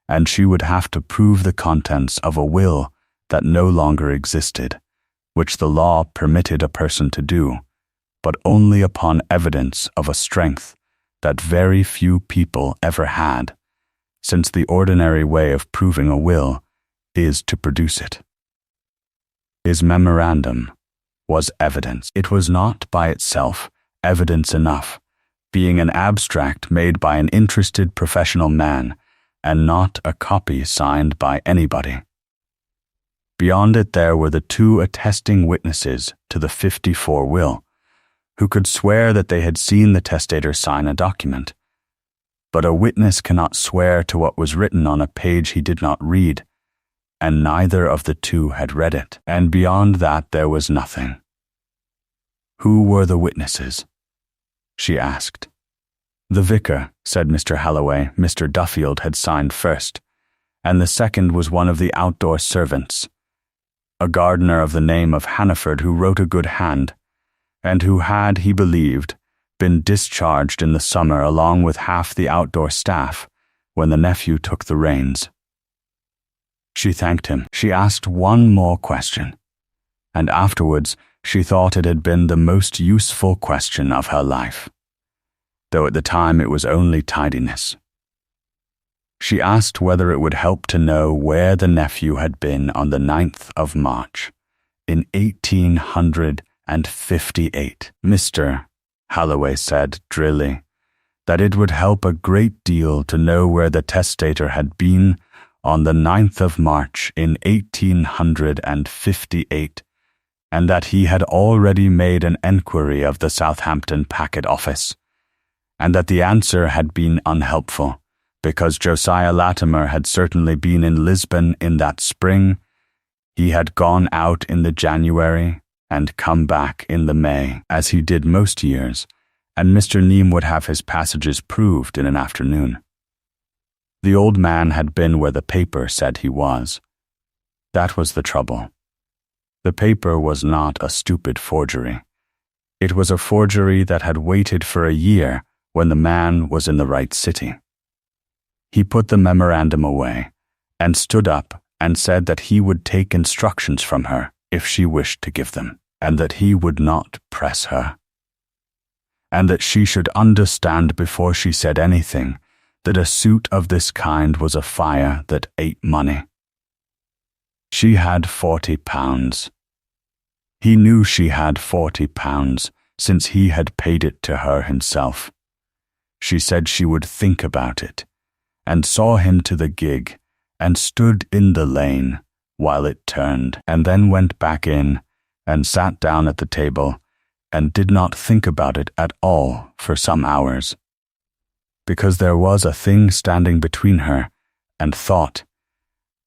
Speaker 1: and she would have to prove the contents of a will that no longer existed, which the law permitted a person to do, but only upon evidence of a strength that very few people ever had, since the ordinary way of proving a will is to produce it. His memorandum was evidence. It was not by itself evidence enough, being an abstract made by an interested professional man and not a copy signed by anybody. Beyond it there were the 2 attesting witnesses to the 54 will, who could swear that they had seen the testator sign a document. But a witness cannot swear to what was written on a page he did not read, and neither of the 2 had read it, and beyond that there was nothing. Who were the witnesses? She asked. The vicar, said Mr. Halloway. Mr. Duffield had signed first, and the second was one of the outdoor servants, a gardener of the name of Hannaford who wrote a good hand, and who had, he believed, been discharged in the summer along with half the outdoor staff when the nephew took the reins. She thanked him. She asked one more question, and afterwards she thought it had been the most useful question of her life, though at the time it was only tidiness. She asked whether it would help to know where the nephew had been on the 9th of March in 1858. Mr. Halloway said drily that it would help a great deal to know where the testator had been on the 9th of March in 1858, and that he had already made an enquiry of the Southampton packet office, and that the answer had been unhelpful, because Josiah Latimer had certainly been in Lisbon in that spring. He had gone out in the January and come back in the May, as he did most years, and Mr. Neame would have his passages proved in an afternoon. The old man had been where the paper said he was. That was the trouble. The paper was not a stupid forgery. It was a forgery that had waited for a year when the man was in the right city. He put the memorandum away and stood up and said that he would take instructions from her if she wished to give them, and that he would not press her, and that she should understand before she said anything that a suit of this kind was a fire that ate money. She had £40. He knew she had £40, since he had paid it to her himself. She said she would think about it, and saw him to the gig, and stood in the lane while it turned, and then went back in, and sat down at the table, and did not think about it at all for some hours, because there was a thing standing between her and thought,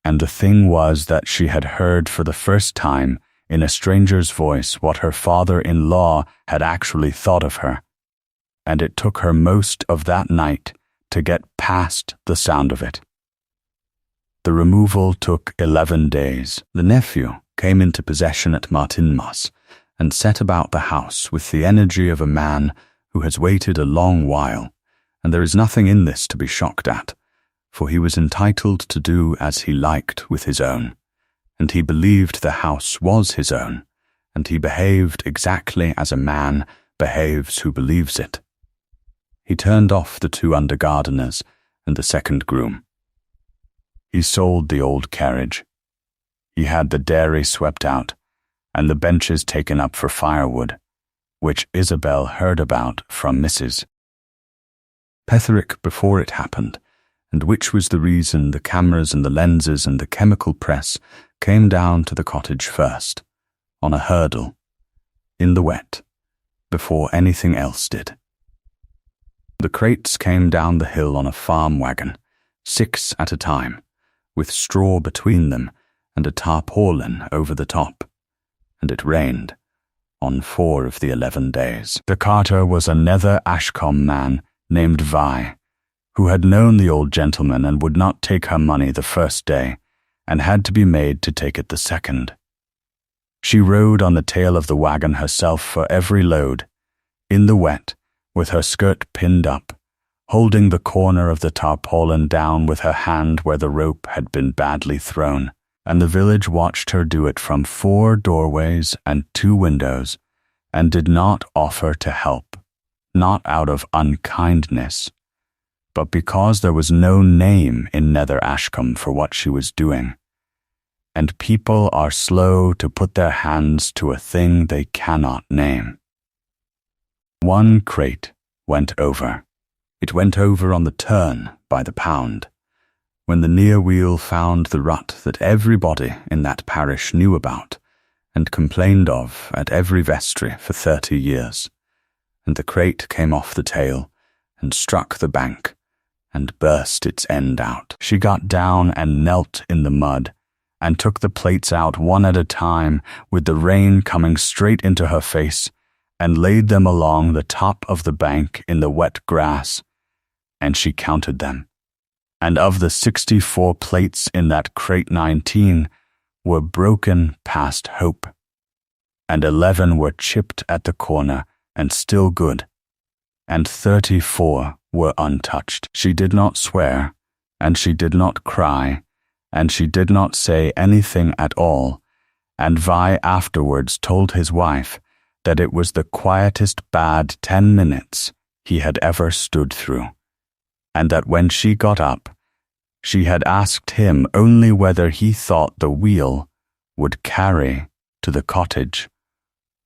Speaker 1: and the thing was that she had heard for the first time in a stranger's voice what her father-in-law had actually thought of her, and it took her most of that night to get past the sound of it. The removal took 11 days. The nephew came into possession at Martinmas and set about the house with the energy of a man who has waited a long while, and there is nothing in this to be shocked at, for he was entitled to do as he liked with his own, and he believed the house was his own, and he behaved exactly as a man behaves who believes it. He turned off the 2 under-gardeners and the second groom. He sold the old carriage. He had the dairy swept out, and the benches taken up for firewood, which Isabel heard about from Mrs. Petherick before it happened, and which was the reason the cameras and the lenses and the chemical press came down to the cottage first, on a hurdle, in the wet, before anything else did. The crates came down the hill on a farm wagon, 6 at a time, with straw between them and a tarpaulin over the top, and it rained on 4 of the 11 days. The carter was a Nether Ashcombe man named Vi, who had known the old gentleman and would not take her money the first day, and had to be made to take it the second. She rode on the tail of the wagon herself for every load, in the wet, with her skirt pinned up, holding the corner of the tarpaulin down with her hand where the rope had been badly thrown, and the village watched her do it from 4 doorways and 2 windows, and did not offer to help, not out of unkindness, but because there was no name in Nether Ashcombe for what she was doing, and people are slow to put their hands to a thing they cannot name. One crate went over. It went over on the turn by the pound, when the near wheel found the rut that everybody in that parish knew about and complained of at every vestry for 30 years, and the crate came off the tail and struck the bank and burst its end out. She got down and knelt in the mud and took the plates out one at a time with the rain coming straight into her face, and laid them along the top of the bank in the wet grass, and she counted them. And of the 64 plates in that crate 19 were broken past hope, and 11 were chipped at the corner and still good, and 34 were untouched. She did not swear, and she did not cry, and she did not say anything at all, and Vi afterwards told his wife that it was the quietest bad 10 minutes he had ever stood through, and that when she got up, she had asked him only whether he thought the wheel would carry to the cottage,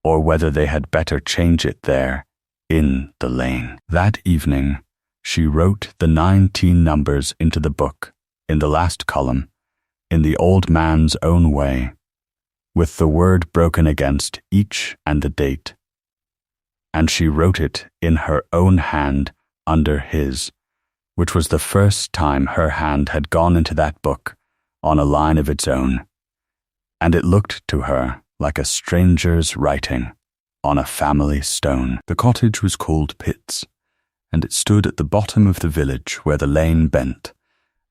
Speaker 1: or whether they had better change it there in the lane. That evening, she wrote the 19 numbers into the book, in the last column, in the old man's own way, with the word broken against each and the date. And she wrote it in her own hand under his, which was the first time her hand had gone into that book on a line of its own, and it looked to her like a stranger's writing on a family stone. The cottage was called Pitt's, and it stood at the bottom of the village where the lane bent,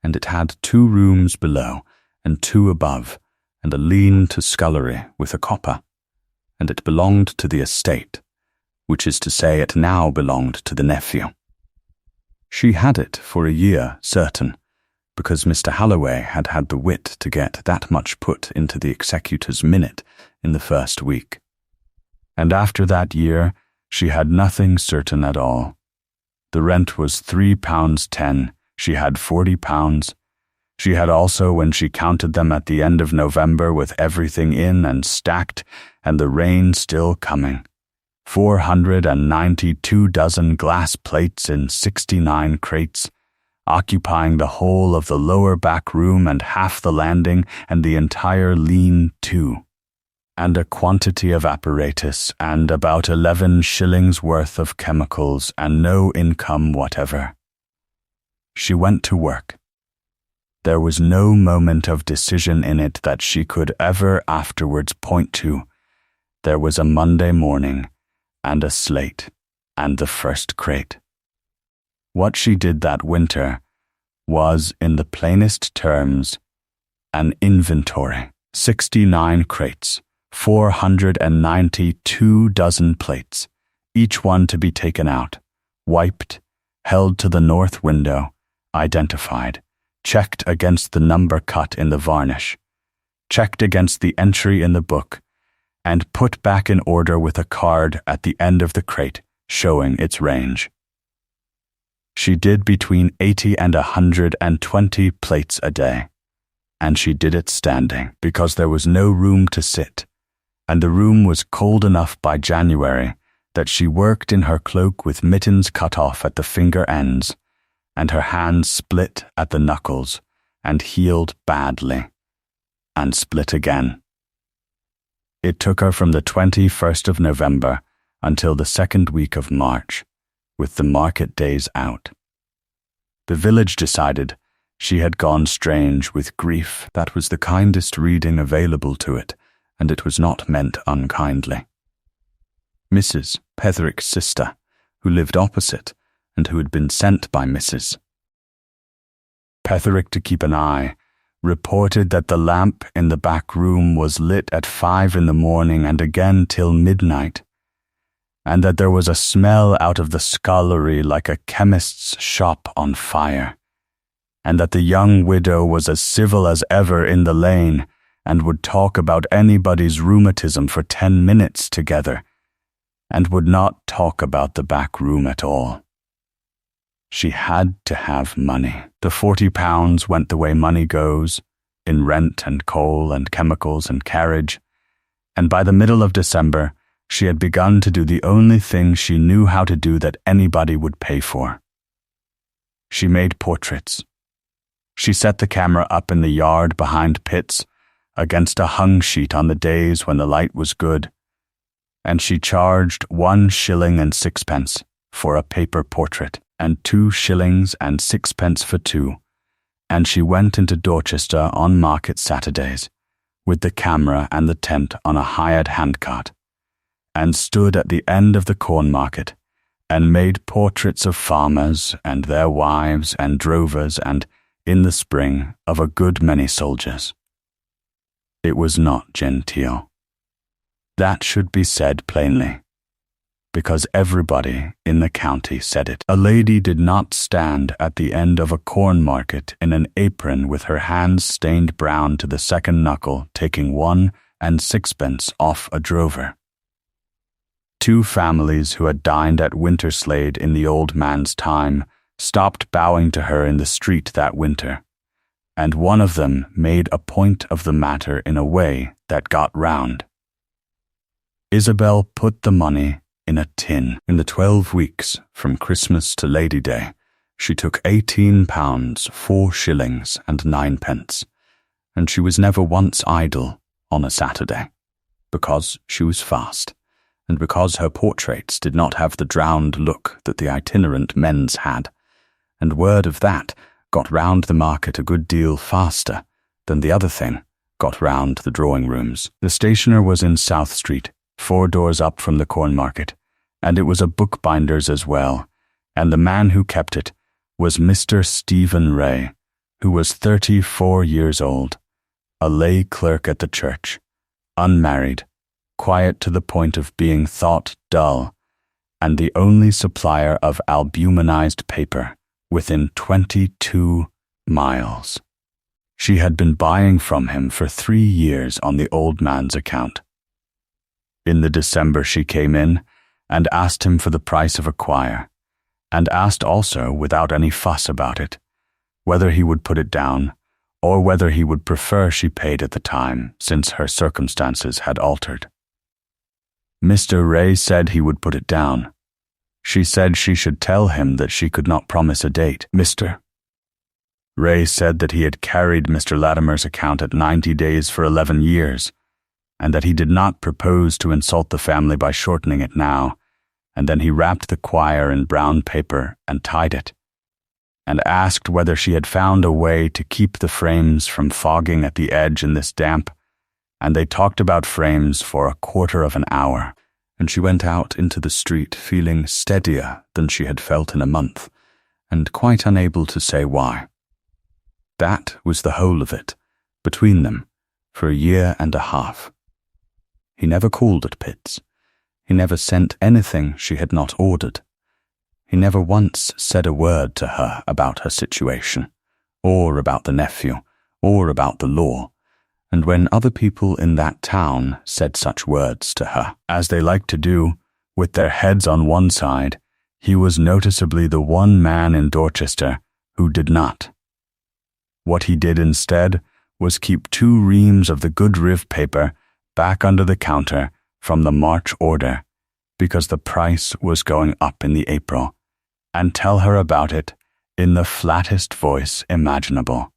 Speaker 1: and it had 2 rooms below and 2 above, and a lean-to scullery with a copper, and it belonged to the estate, which is to say it now belonged to the nephew. She had it for a year certain, because Mr. Halloway had had the wit to get that much put into the executor's minute in the first week. And after that year, she had nothing certain at all. The rent was £3.10, she had £40. She had also, when she counted them at the end of November with everything in and stacked, and the rain still coming, 492 dozen glass plates in 69 crates, occupying the whole of the lower back room and half the landing and the entire lean-to, and a quantity of apparatus and about 11 shillings worth of chemicals and no income whatever. She went to work. There was no moment of decision in it that she could ever afterwards point to. There was a Monday morning, and a slate, and the first crate. What she did that winter was, in the plainest terms, an inventory. 69 crates, 492 dozen plates, each one to be taken out, wiped, held to the north window, identified, checked against the number cut in the varnish, checked against the entry in the book, and put back in order with a card at the end of the crate showing its range. She did between 80 and 120 plates a day, and she did it standing, because there was no room to sit, and the room was cold enough by January that she worked in her cloak with mittens cut off at the finger ends, and her hands split at the knuckles, and healed badly, and split again. It took her from the 21st of November until the 2nd week of March, with the market days out. The village decided she had gone strange with grief. That was the kindest reading available to it, and it was not meant unkindly. Mrs. Petherick's sister, who lived opposite, and who had been sent by Mrs. Petherick to keep an eye, reported that the lamp in the back room was lit at 5 in the morning and again till midnight, and that there was a smell out of the scullery like a chemist's shop on fire, and that the young widow was as civil as ever in the lane, and would talk about anybody's rheumatism for 10 minutes together, and would not talk about the back room at all. She had to have money. The £40 went the way money goes, in rent and coal and chemicals and carriage, and by the middle of December, she had begun to do the only thing she knew how to do that anybody would pay for. She made portraits. She set the camera up in the yard behind Pitt's, against a hung sheet on the days when the light was good, and she charged 1 shilling and 6 for a paper portrait, and 2 shillings and 6 for 2, and she went into Dorchester on market Saturdays, with the camera and the tent on a hired handcart, and stood at the end of the corn market, and made portraits of farmers and their wives and drovers and, in the spring, of a good many soldiers. It was not genteel. That should be said plainly, because everybody in the county said it. A lady did not stand at the end of a corn market in an apron with her hands stained brown to the second knuckle, taking 1 and 6 off a drover. 2 families who had dined at Winterslade in the old man's time stopped bowing to her in the street that winter, and one of them made a point of the matter in a way that got round. Isabel put the money in a tin. In the 12 weeks from Christmas to Lady Day, she took £18, 4 shillings and 9 and she was never once idle on a Saturday, because she was fast, and because her portraits did not have the drowned look that the itinerant men's had, and word of that got round the market a good deal faster than the other thing got round the drawing-rooms. The stationer was in South Street, 4 doors up from the corn market, and it was a bookbinder's as well, and the man who kept it was Mr. Stephen Ray, who was 34 years old, a lay clerk at the church, unmarried, quiet to the point of being thought dull, and the only supplier of albuminized paper within 22 miles. She had been buying from him for 3 years on the old man's account. In the December she came in and asked him for the price of a quire, and asked also, without any fuss about it, whether he would put it down, or whether he would prefer she paid at the time, since her circumstances had altered. Mr. Ray said he would put it down. She said she should tell him that she could not promise a date. Mr. Ray said that he had carried Mr. Latimer's account at 90 days for 11 years, and that he did not propose to insult the family by shortening it now, and then he wrapped the quire in brown paper and tied it, and asked whether she had found a way to keep the frames from fogging at the edge in this damp, and they talked about frames for a quarter of an hour, and she went out into the street feeling steadier than she had felt in a month, and quite unable to say why. That was the whole of it, between them, for a year and a half. He never called at Pitt's. He never sent anything she had not ordered. He never once said a word to her about her situation, or about the nephew, or about the law, and when other people in that town said such words to her, as they liked to do, with their heads on one side, he was noticeably the one man in Dorchester who did not. What he did instead was keep 2 reams of the good riv paper back under the counter from the March order, because the price was going up in the April, and tell her about it in the flattest voice imaginable,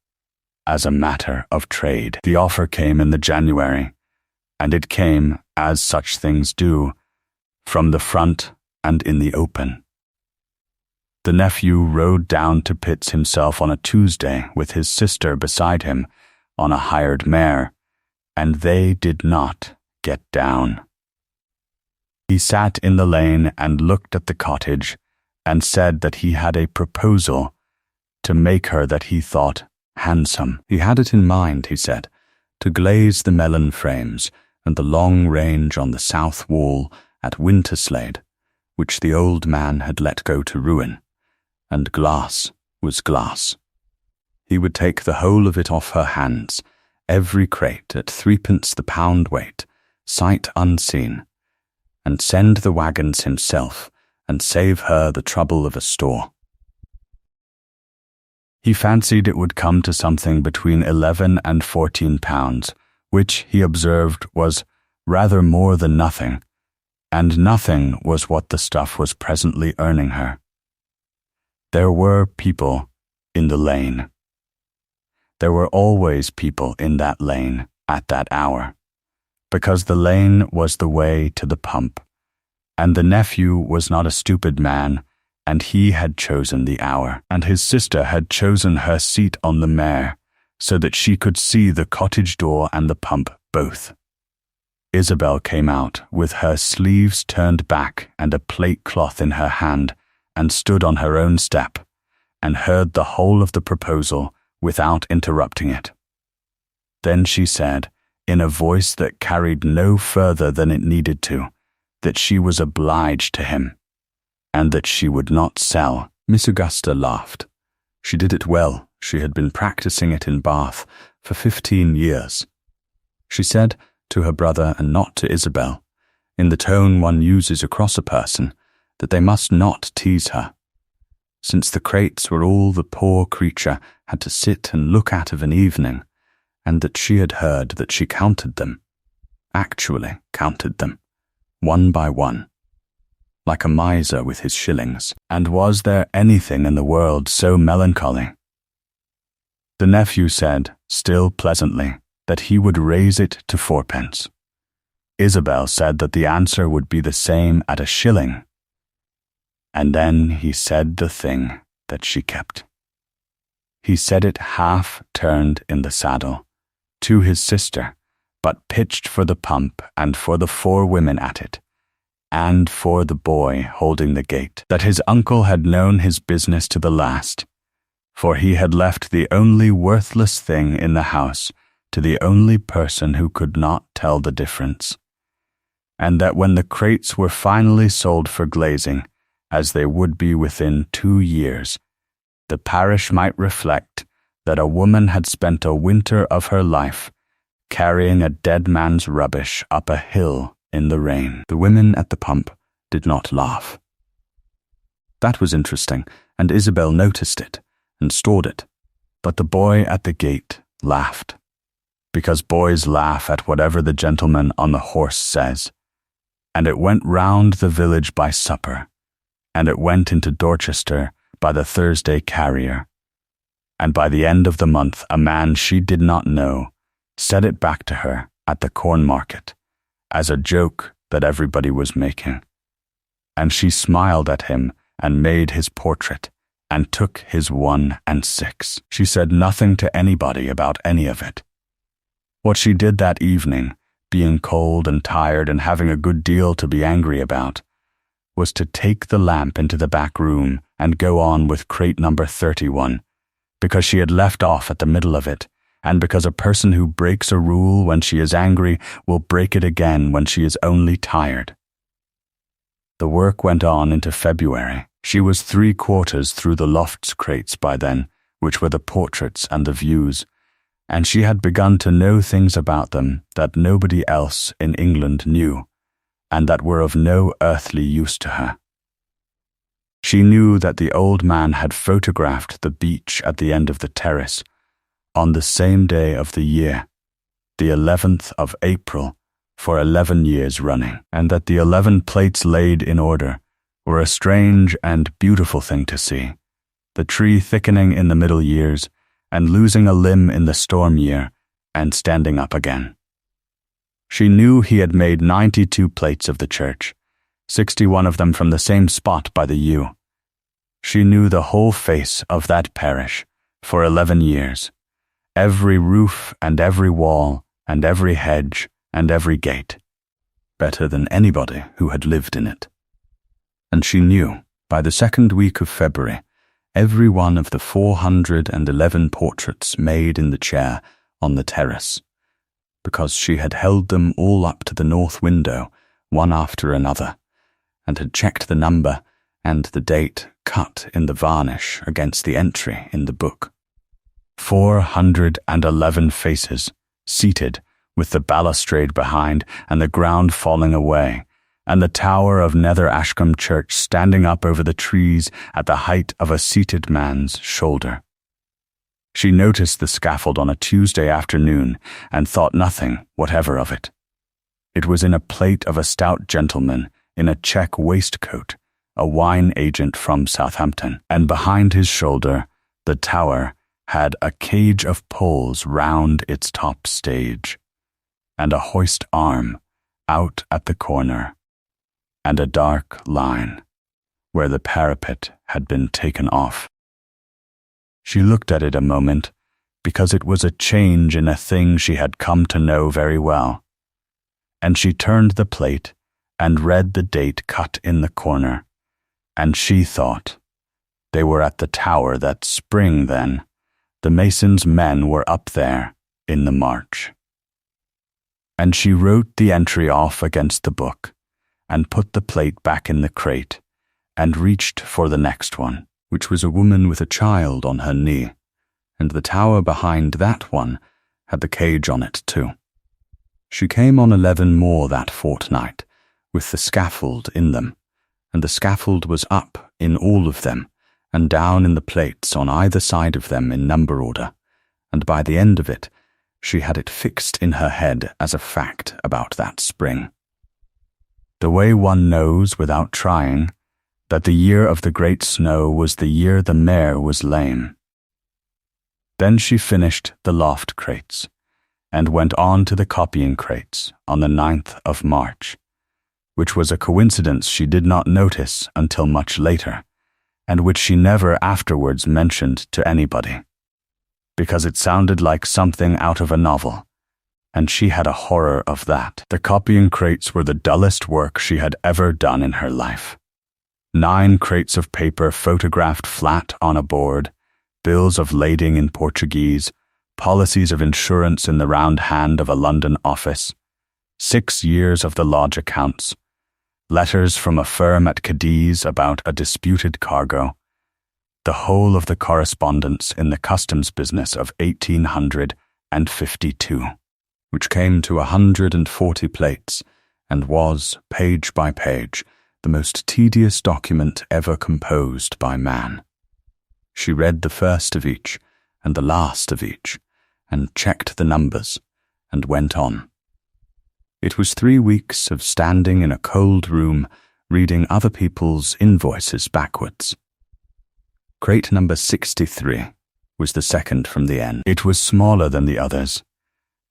Speaker 1: as a matter of trade. The offer came in the January, and it came, as such things do, from the front and in the open. The nephew rode down to Pitt's himself on a Tuesday with his sister beside him on a hired mare, and they did not get down. He sat in the lane and looked at the cottage and said that he had a proposal to make her that he thought handsome. He had it in mind, he said, to glaze the melon frames and the long range on the south wall at Winterslade, which the old man had let go to ruin, and glass was glass. He would take the whole of it off her hands, every crate at 3 the pound weight, sight unseen, and send the wagons himself and save her the trouble of a store. He fancied it would come to something between 11 and 14 pounds, which, he observed, was rather more than nothing, and nothing was what the stuff was presently earning her. There were people in the lane. There were always people in that lane at that hour, because the lane was the way to the pump, and the nephew was not a stupid man, and he had chosen the hour, and his sister had chosen her seat on the mare, so that she could see the cottage door and the pump both. Isabel came out with her sleeves turned back and a plate cloth in her hand, and stood on her own step, and heard the whole of the proposal without interrupting it. Then she said, in a voice that carried no further than it needed to, that she was obliged to him, and that she would not sell. Miss Augusta laughed. She did it well. She had been practicing it in Bath for 15 years. She said to her brother, and not to Isabel, in the tone one uses across a person, that they must not tease her, since the crates were all the poor creature had to sit and look at of an evening, and that she had heard that she counted them, actually counted them, one by one, like a miser with his shillings. And was there anything in the world so melancholy? The nephew said, still pleasantly, that he would raise it to 4p. Isabel said that the answer would be the same at 1 shilling. And then he said the thing that she kept. He said it half turned in the saddle, to his sister, but pitched for the pump and for the 4 women at it, and for the boy holding the gate, that his uncle had known his business to the last, for he had left the only worthless thing in the house to the only person who could not tell the difference, and that when the crates were finally sold for glazing, as they would be within 2 years, the parish might reflect that a woman had spent a winter of her life carrying a dead man's rubbish up a hill in the rain. The women at the pump did not laugh. That was interesting, and Isabel noticed it and stored it, but the boy at the gate laughed, because boys laugh at whatever the gentleman on the horse says, and it went round the village by supper, and it went into Dorchester by the Thursday carrier, and by the end of the month a man she did not know said it back to her at the corn market as a joke that everybody was making, and she smiled at him and made his portrait and took his 1 and 6. She said nothing to anybody about any of it. What she did that evening, being cold and tired and having a good deal to be angry about, was to take the lamp into the back room and go on with crate number 31, because she had left off at the middle of it, and because a person who breaks a rule when she is angry will break it again when she is only tired. The work went on into February. She was 3/4 through the lofts crates by then, which were the portraits and the views, and she had begun to know things about them that nobody else in England knew, and that were of no earthly use to her. She knew that the old man had photographed the beech at the end of the terrace on the same day of the year, the 11th of April, for 11 years running, and that the 11 plates laid in order were a strange and beautiful thing to see, the tree thickening in the middle years and losing a limb in the storm year and standing up again. She knew he had made 92 plates of the church, 61 of them from the same spot by the yew. She knew the whole face of that parish for 11 years, every roof and every wall and every hedge and every gate, better than anybody who had lived in it. And she knew, by the 2nd week of February, every one of the 411 portraits made in the chair on the terrace, because she had held them all up to the north window, one after another, and had checked the number and the date cut in the varnish against the entry in the book. 411 faces, seated, with the balustrade behind and the ground falling away, and the tower of Nether Ashcombe Church standing up over the trees at the height of a seated man's shoulder. She noticed the scaffold on a Tuesday afternoon and thought nothing whatever of it. It was in a plate of a stout gentleman in a check waistcoat, a wine agent from Southampton, and behind his shoulder the tower had a cage of poles round its top stage, and a hoist arm out at the corner, and a dark line where the parapet had been taken off. She looked at it a moment, because it was a change in a thing she had come to know very well, and she turned the plate and read the date cut in the corner, and she thought, they were at the tower that spring then. The mason's men were up there in the march. And she wrote the entry off against the book, and put the plate back in the crate, and reached for the next one, which was a woman with a child on her knee, and the tower behind that one had the cage on it too. She came on 11 more that fortnight, with the scaffold in them, and the scaffold was up in all of them, and down in the plates on either side of them in number order, and by the end of it, she had it fixed in her head as a fact about that spring. The way one knows without trying that the year of the great snow was the year the mare was lame. Then she finished the loft crates, and went on to the copying crates on the 9th of March, which was a coincidence she did not notice until much later, and which she never afterwards mentioned to anybody, because it sounded like something out of a novel, and she had a horror of that. The copying crates were the dullest work she had ever done in her life. 9 crates of paper photographed flat on a board, bills of lading in Portuguese, policies of insurance in the round hand of a London office, 6 years of the lodge accounts, letters from a firm at Cadiz about a disputed cargo, the whole of the correspondence in the customs business of 1852, which came to 140 plates, and was, page by page, the most tedious document ever composed by man. She read the first of each, and the last of each, and checked the numbers, and went on. It was 3 weeks of standing in a cold room, reading other people's invoices backwards. Crate number 63 was the second from the end. It was smaller than the others,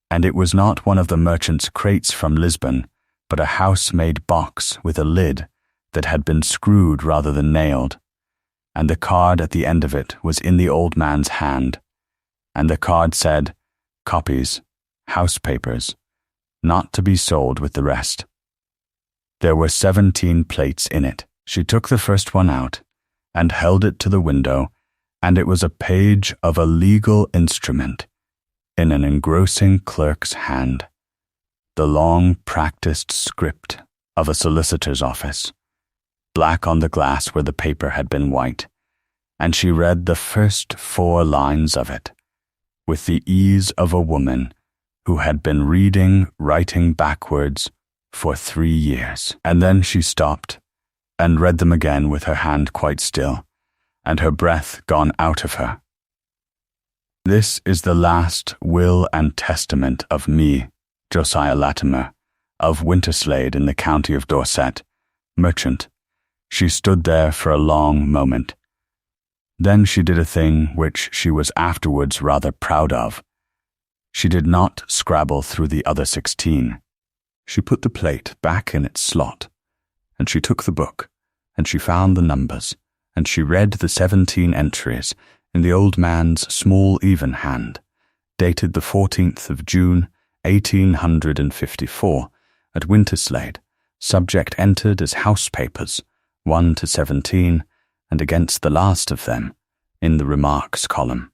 Speaker 1: and it was not one of the merchant's crates from Lisbon, but a house-made box with a lid that had been screwed rather than nailed, and the card at the end of it was in the old man's hand, and the card said, "Copies, house papers, not to be sold with the rest." There were 17 plates in it. She took the first one out and held it to the window, and it was a page of a legal instrument in an engrossing clerk's hand, the long practiced script of a solicitor's office, black on the glass where the paper had been white, and she read the first 4 lines of it with the ease of a woman who had been writing backwards for 3 years. And then she stopped and read them again with her hand quite still, and her breath gone out of her. "This is the last will and testament of me, Josiah Latimer, of Winterslade in the county of Dorset, merchant." She stood there for a long moment. Then she did a thing which she was afterwards rather proud of. She did not scrabble through the other 16. She put the plate back in its slot, and she took the book, and she found the numbers, and she read the 17 entries in the old man's small even hand, dated the 14th of June, 1854, at Winterslade, subject entered as house papers, 1 to 17, and against the last of them, in the remarks column,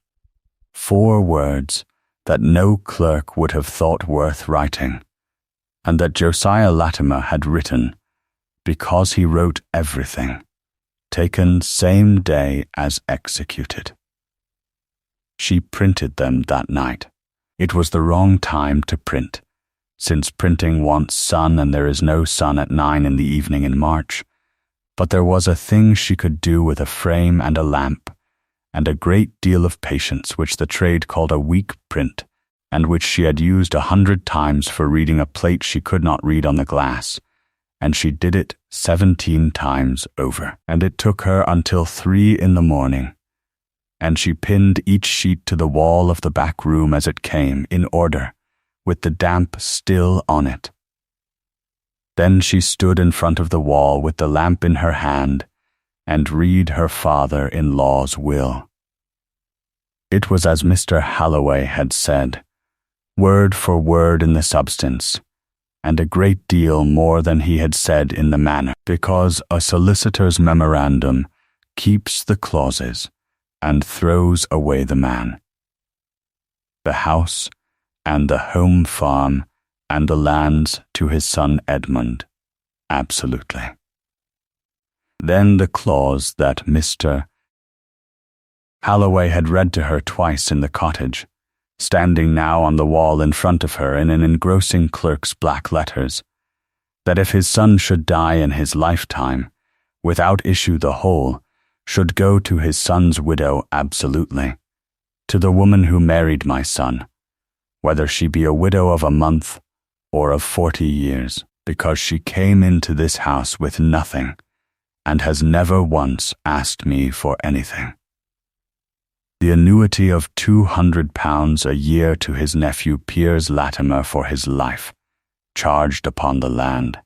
Speaker 1: 4 words that no clerk would have thought worth writing, and that Josiah Latimer had written, because he wrote everything, taken same day as executed. She printed them that night. It was the wrong time to print, since printing wants sun and there is no sun at 9 in the evening in March. But there was a thing she could do with a frame and a lamp, and a great deal of patience which the trade called a weak print, and which she had used 100 times for reading a plate she could not read on the glass, and she did it 17 times over, and it took her until 3 in the morning, and she pinned each sheet to the wall of the back room as it came, in order, with the damp still on it. Then she stood in front of the wall with the lamp in her hand, and read her father-in-law's will. It was as Mr. Halloway had said, word for word in the substance, and a great deal more than he had said in the manner, because a solicitor's memorandum keeps the clauses and throws away the man. The house and the home farm and the lands to his son Edmund, absolutely. Then the clause that Mr. Halloway had read to her twice in the cottage, standing now on the wall in front of her in an engrossing clerk's black letters, that if his son should die in his lifetime, without issue the whole, should go to his son's widow absolutely, to the woman who married my son, whether she be a widow of a month or of 40 years, because she came into this house with nothing, and has never once asked me for anything. The annuity of £200 a year to his nephew Piers Latimer for his life, charged upon the land.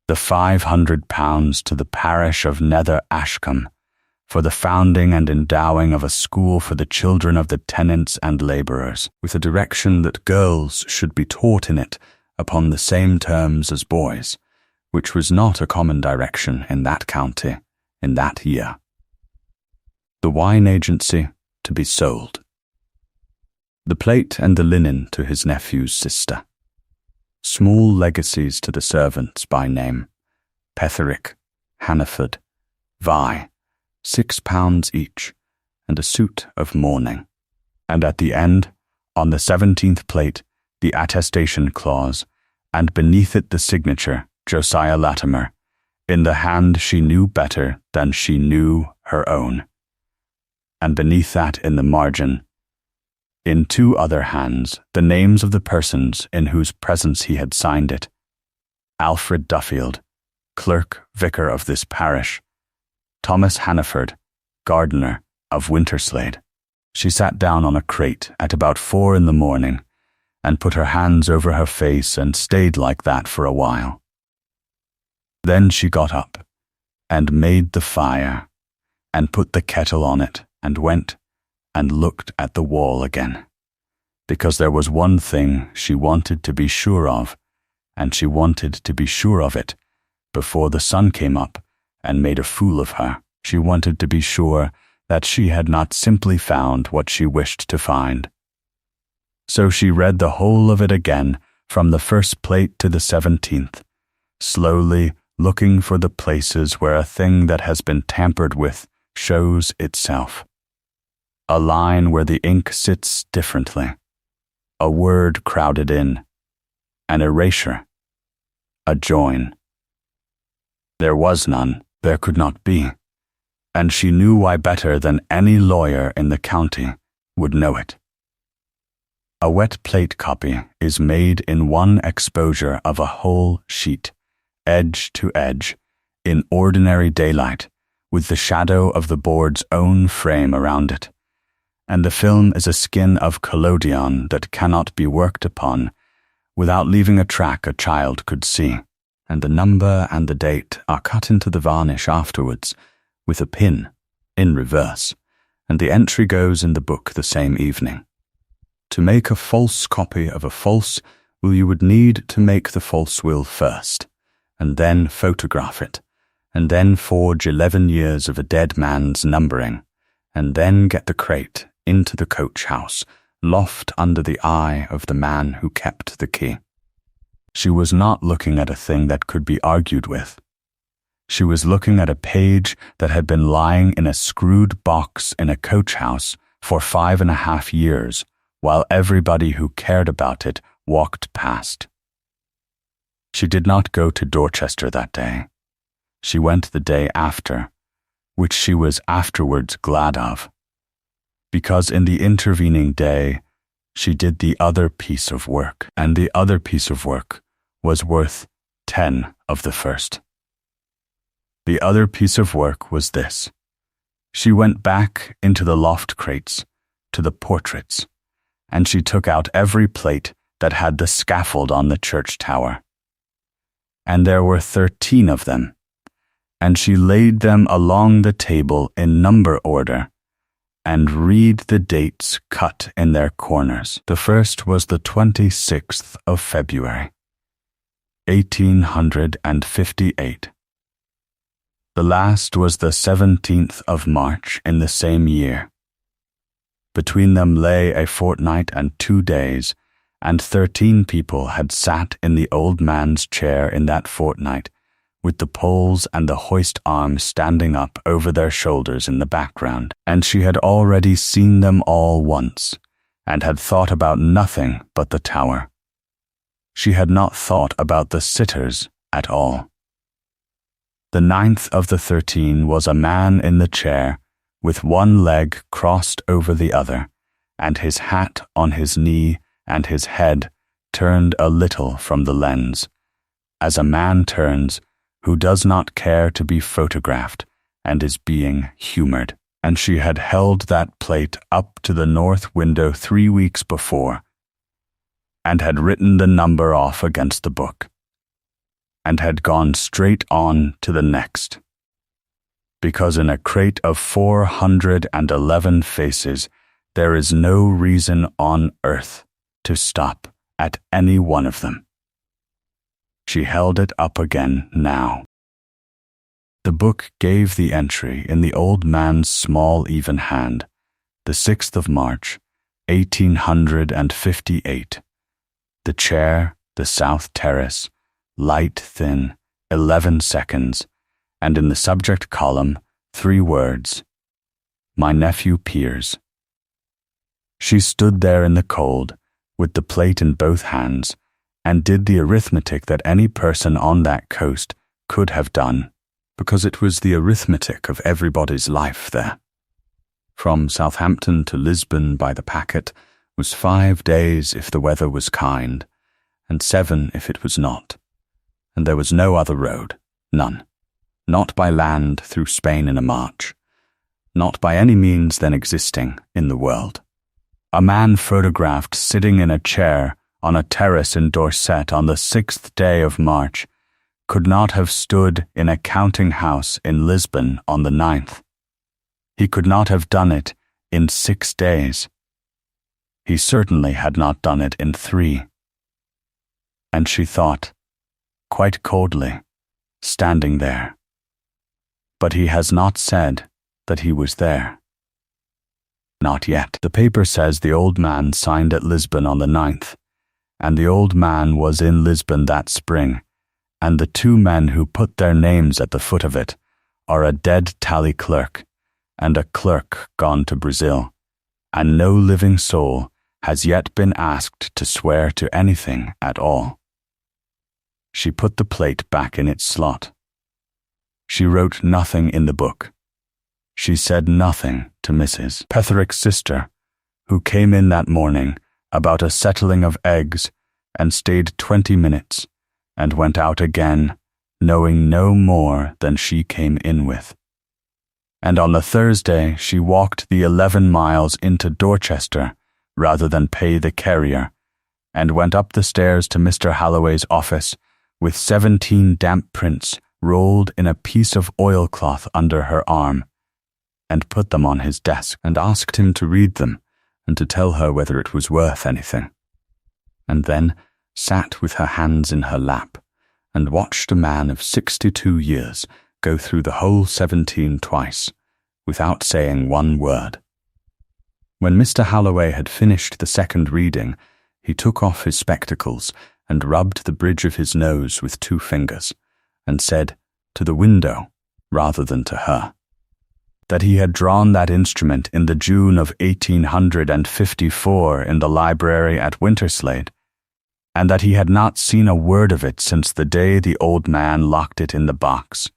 Speaker 1: The £500 to the parish of Nether Ashcombe, for the founding and endowing of a school for the children of the tenants and labourers, with a direction that girls should be taught in it upon the same terms as boys, which was not a common direction in that county in that year. The wine agency to be sold. The plate and the linen to his nephew's sister. Small legacies to the servants by name, Petherick, Hannaford, Vi, £6 each, and a suit of mourning. And at the end, on the 17th plate, the attestation clause, and beneath it the signature, Josiah Latimer, in the hand she knew better than she knew her own. And beneath that in the margin, in 2 other hands, the names of the persons in whose presence he had signed it: Alfred Duffield, clerk vicar of this parish; Thomas Hannaford, gardener of Winterslade. She sat down on a crate at about 4 in the morning, and put her hands over her face and stayed like that for a while. Then she got up, and made the fire, and put the kettle on it, and went and looked at the wall again, because there was one thing she wanted to be sure of, and she wanted to be sure of it before the sun came up and made a fool of her. She wanted to be sure that she had not simply found what she wished to find. So she read the whole of it again from the first plate to the 17th, slowly looking for the places where a thing that has been tampered with shows itself. A line where the ink sits differently, a word crowded in, an erasure, a join. There was none, there could not be, and she knew why better than any lawyer in the county would know it. A wet plate copy is made in one exposure of a whole sheet, edge to edge, in ordinary daylight, with the shadow of the board's own frame around it, and the film is a skin of collodion that cannot be worked upon without leaving a track a child could see, and the number and the date are cut into the varnish afterwards with a pin, in reverse, and the entry goes in the book the same evening. To make a false copy of a false will, you would need to make the false will first, and then photograph it, and then forge 11 years of a dead man's numbering, and then get the crate into the coach house, loft under the eye of the man who kept the key. She was not looking at a thing that could be argued with. She was looking at a page that had been lying in a screwed box in a coach house for 5.5 years, while everybody who cared about it walked past. She did not go to Dorchester that day. She went the day after, which she was afterwards glad of, because in the intervening day she did the other piece of work, and the other piece of work was worth 10 of the first. The other piece of work was this. She went back into the loft crates to the portraits, and she took out every plate that had the scaffold on the church tower. And there were 13 of them, and she laid them along the table in number order, and read the dates cut in their corners. The first was the 26th of February, 1858. The last was the 17th of March in the same year. Between them lay a fortnight and 2 days, and 13 people had sat in the old man's chair in that fortnight, with the poles and the hoist arms standing up over their shoulders in the background, and she had already seen them all once, and had thought about nothing but the tower. She had not thought about the sitters at all. The 9th of the 13 was a man in the chair, with one leg crossed over the other, and his hat on his knee and his head turned a little from the lens, as a man turns who does not care to be photographed and is being humoured. And she had held that plate up to the north window 3 weeks before, and had written the number off against the book, and had gone straight on to the next, because in a crate of 411 faces there is no reason on earth to stop at any one of them. She held it up again now. The book gave the entry in the old man's small even hand, the 6th of March, 1858. The chair, the south terrace, light thin, 11 seconds, and in the subject column, 3 words, "My nephew Piers." She stood there in the cold, with the plate in both hands, and did the arithmetic that any person on that coast could have done, because it was the arithmetic of everybody's life there. From Southampton to Lisbon by the packet was 5 days if the weather was kind, and 7 if it was not. And there was no other road, none. Not by land through Spain in a march, not by any means then existing in the world. A man photographed sitting in a chair on a terrace in Dorset on the 6th day of March could not have stood in a counting house in Lisbon on the 9th. He could not have done it in 6 days. He certainly had not done it in 3. And she thought, quite coldly, standing there, but he has not said that he was there. Not yet. The paper says the old man signed at Lisbon on the 9th, and the old man was in Lisbon that spring, and the 2 men who put their names at the foot of it are a dead tally clerk and a clerk gone to Brazil, and no living soul has yet been asked to swear to anything at all. She put the plate back in its slot. She wrote nothing in the book. She said nothing to Mrs. Petherick's sister, who came in that morning about a settling of eggs and stayed 20 minutes and went out again, knowing no more than she came in with. And on the Thursday she walked the 11 miles into Dorchester rather than pay the carrier, and went up the stairs to Mr. Halloway's office with 17 damp prints rolled in a piece of oilcloth under her arm, and put them on his desk, and asked him to read them and to tell her whether it was worth anything, and then sat with her hands in her lap and watched a man of 62 years go through the whole 17 twice, without saying one word. When Mr. Halloway had finished the second reading, he took off his spectacles and rubbed the bridge of his nose with 2 fingers, and said, to the window rather than to her, that he had drawn that instrument in the June of 1854 in the library at Winterslade, and that he had not seen a word of it since the day the old man locked it in the box,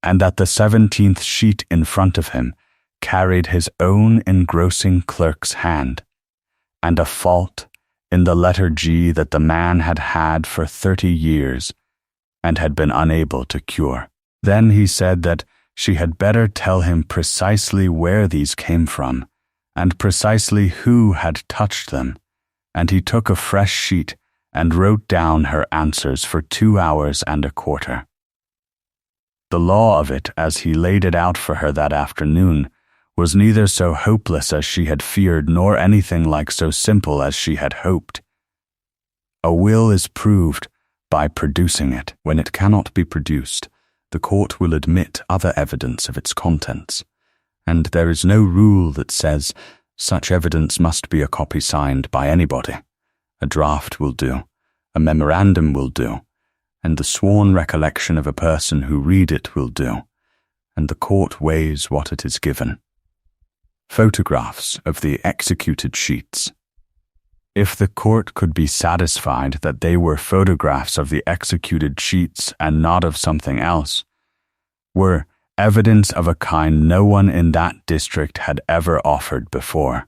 Speaker 1: and that the 17th sheet in front of him carried his own engrossing clerk's hand, and a fault in the letter G that the man had had for 30 years and had been unable to cure. Then he said that she had better tell him precisely where these came from, and precisely who had touched them, and he took a fresh sheet and wrote down her answers for 2 hours and a quarter. The law of it, as he laid it out for her that afternoon, was neither so hopeless as she had feared nor anything like so simple as she had hoped. A will is proved by producing it. When it cannot be produced, the court will admit other evidence of its contents, and there is no rule that says such evidence must be a copy signed by anybody. A draft will do, a memorandum will do, and the sworn recollection of a person who read it will do, and the court weighs what it is given. Photographs of the executed sheets. If the court could be satisfied that they were photographs of the executed sheets and not of something else, were evidence of a kind no one in that district had ever offered before,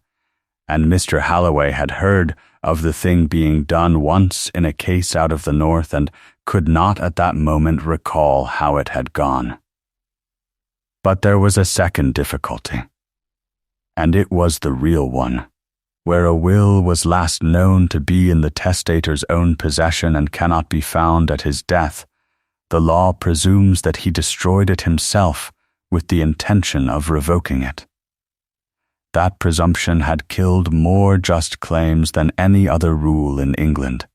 Speaker 1: and Mr. Halloway had heard of the thing being done once in a case out of the north and could not at that moment recall how it had gone. But there was a second difficulty, and it was the real one. Where a will was last known to be in the testator's own possession and cannot be found at his death, the law presumes that he destroyed it himself with the intention of revoking it. That presumption had killed more just claims than any other rule in England.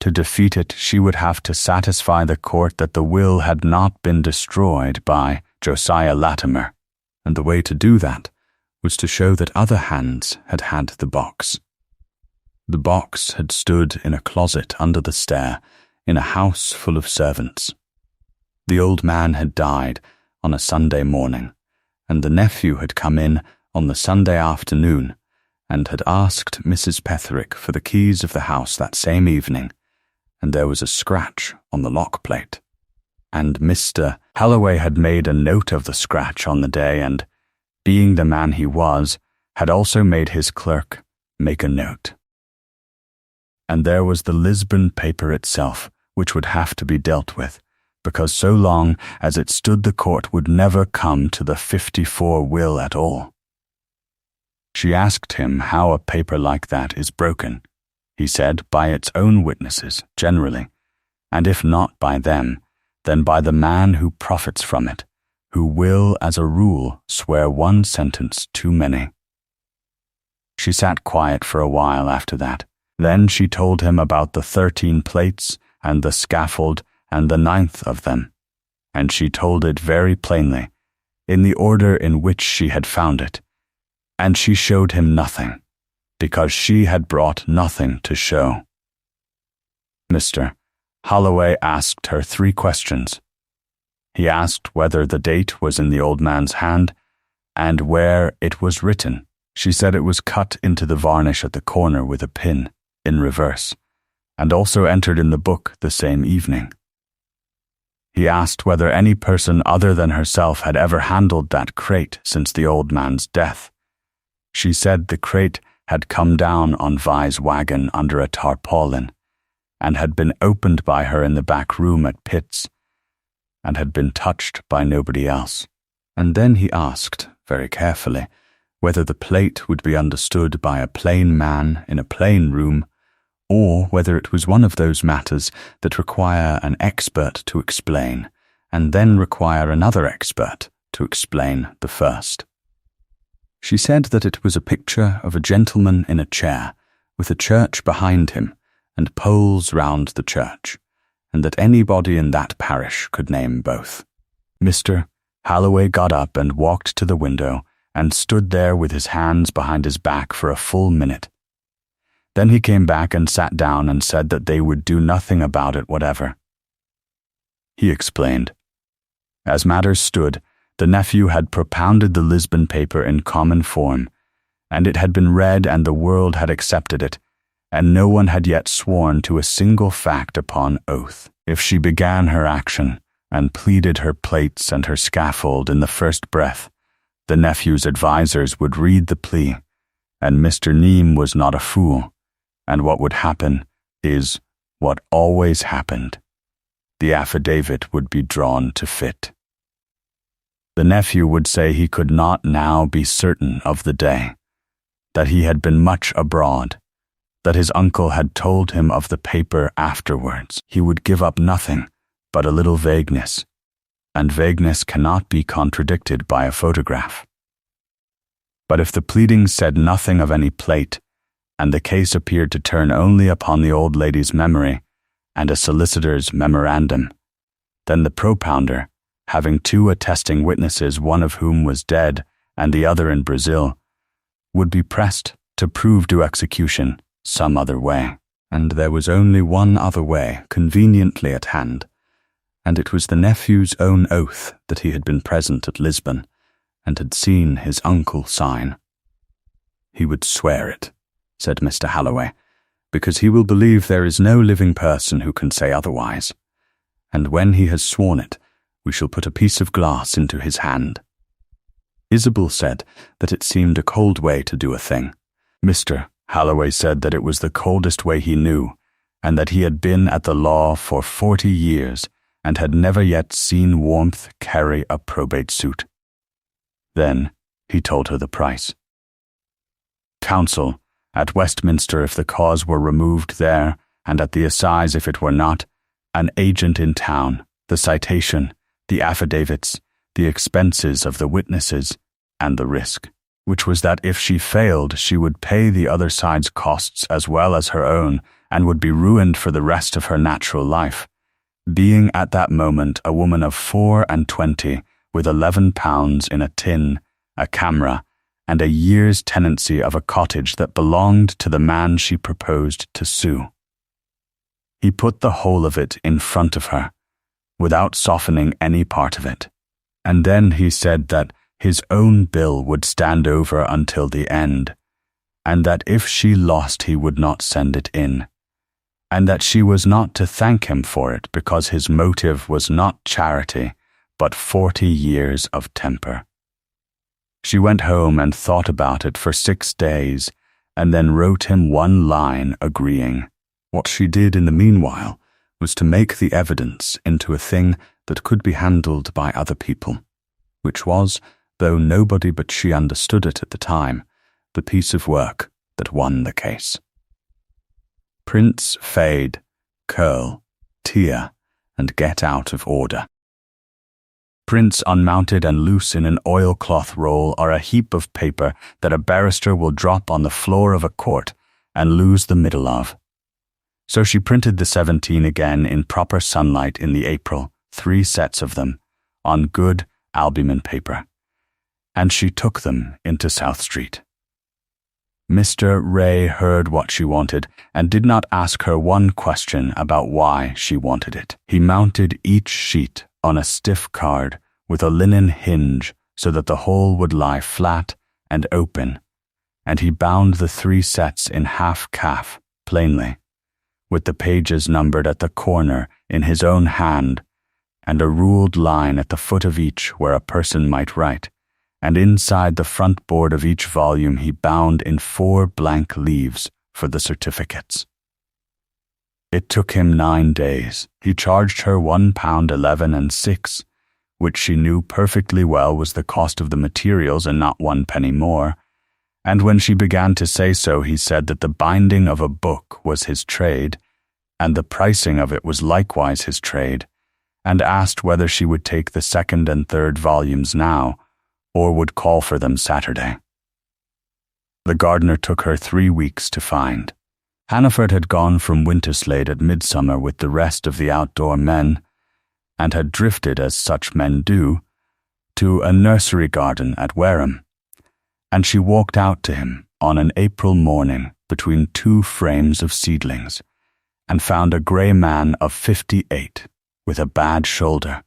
Speaker 1: To defeat it, she would have to satisfy the court that the will had not been destroyed by Josiah Latimer, and the way to do that was to show that other hands had had the box. The box had stood in a closet under the stair in a house full of servants. The old man had died on a Sunday morning, and the nephew had come in on the Sunday afternoon and had asked Mrs. Petherick for the keys of the house that same evening, and there was a scratch on the lock plate. And Mr. Halloway had made a note of the scratch on the day and, being the man he was, had also made his clerk make a note. And there was the Lisbon paper itself, which would have to be dealt with, because so long as it stood the court would never come to the 54 will at all. She asked him how a paper like that is broken. He said, by its own witnesses, generally, and if not by them, then by the man who profits from it, who will, as a rule, swear one sentence too many. She sat quiet for a while after that. Then she told him about the 13 plates and the scaffold and the 9th of them, and she told it very plainly, in the order in which she had found it, and she showed him nothing, because she had brought nothing to show. Mr. Holloway asked her 3 questions. He asked whether the date was in the old man's hand, and where it was written. She said it was cut into the varnish at the corner with a pin, in reverse, and also entered in the book the same evening. He asked whether any person other than herself had ever handled that crate since the old man's death. She said the crate had come down on Vi's wagon under a tarpaulin, and had been opened by her in the back room at Pitt's, and had been touched by nobody else. And then he asked, very carefully, whether the plate would be understood by a plain man in a plain room, or whether it was one of those matters that require an expert to explain, and then require another expert to explain the first. She said that it was a picture of a gentleman in a chair, with a church behind him, and poles round the church, and that anybody in that parish could name both. Mr. Halloway got up and walked to the window, and stood there with his hands behind his back for a full minute. Then he came back and sat down and said that they would do nothing about it whatever. He explained. As matters stood, the nephew had propounded the Lisbon paper in common form, and it had been read and the world had accepted it, and no one had yet sworn to a single fact upon oath. If she began her action, and pleaded her plates and her scaffold in the first breath, the nephew's advisers would read the plea, and Mr. Neame was not a fool, and what would happen is what always happened. The affidavit would be drawn to fit. The nephew would say he could not now be certain of the day, that he had been much abroad, that his uncle had told him of the paper afterwards. He would give up nothing but a little vagueness, and vagueness cannot be contradicted by a photograph. But if the pleadings said nothing of any plate, and the case appeared to turn only upon the old lady's memory and a solicitor's memorandum, then the propounder, having two attesting witnesses, one of whom was dead and the other in Brazil, would be pressed to prove to execution some other way. And there was only one other way conveniently at hand, and it was the nephew's own oath that he had been present at Lisbon and had seen his uncle sign. He would swear it, said Mr. Halloway, because he will believe there is no living person who can say otherwise, and when he has sworn it, we shall put a piece of glass into his hand. Isabel said that it seemed a cold way to do a thing. Mr. Halloway said that it was the coldest way he knew, and that he had been at the law for 40 years and had never yet seen warmth carry a probate suit. Then he told her the price. Counsel at Westminster if the cause were removed there, and at the assize if it were not, an agent in town, the citation, the affidavits, the expenses of the witnesses, and the risk, which was that if she failed, she would pay the other side's costs as well as her own, and would be ruined for the rest of her natural life, being at that moment a woman of 24, with £11 in a tin, a camera, and a year's tenancy of a cottage that belonged to the man she proposed to sue. He put the whole of it in front of her, without softening any part of it, and then he said that his own bill would stand over until the end, and that if she lost he would not send it in, and that she was not to thank him for it because his motive was not charity, but 40 years of temper. She went home and thought about it for 6 days, and then wrote him one line agreeing. What she did in the meanwhile was to make the evidence into a thing that could be handled by other people, which was, though nobody but she understood it at the time, the piece of work that won the case. Prints fade, curl, tear, and get out of order. Prints unmounted and loose in an oilcloth roll are a heap of paper that a barrister will drop on the floor of a court and lose the middle of. So she printed the 17 again in proper sunlight in the April, 3 sets of them, on good albumen paper, and she took them into South Street. Mr. Ray heard what she wanted and did not ask her one question about why she wanted it. He mounted each sheet on a stiff card with a linen hinge so that the whole would lie flat and open, and he bound the 3 sets in half-calf, plainly, with the pages numbered at the corner in his own hand, and a ruled line at the foot of each where a person might write, and inside the front board of each volume he bound in 4 blank leaves for the certificates. It took him 9 days. He charged her £1.11 6, which she knew perfectly well was the cost of the materials and not 1 penny more, and when she began to say so he said that the binding of a book was his trade, and the pricing of it was likewise his trade, and asked whether she would take the 2nd and 3rd volumes now, or would call for them Saturday. The gardener took her 3 weeks to find. Hannaford had gone from Winterslade at midsummer with the rest of the outdoor men, and had drifted, as such men do, to a nursery garden at Wareham, and she walked out to him on an April morning between 2 frames of seedlings, and found a grey man of 58 with a bad shoulder,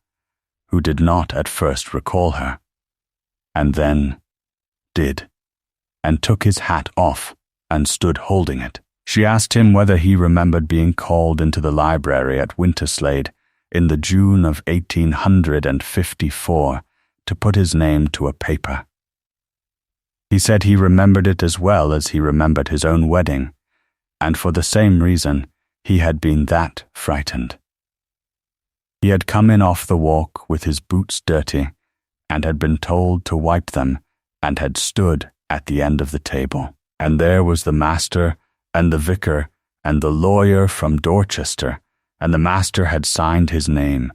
Speaker 1: who did not at first recall her, and then did, and took his hat off and stood holding it. She asked him whether he remembered being called into the library at Winterslade in the June of 1854 to put his name to a paper. He said he remembered it as well as he remembered his own wedding, and for the same reason he had been that frightened. He had come in off the walk with his boots dirty, and had been told to wipe them, and had stood at the end of the table. And there was the master and the vicar and the lawyer from Dorchester, and the master had signed his name,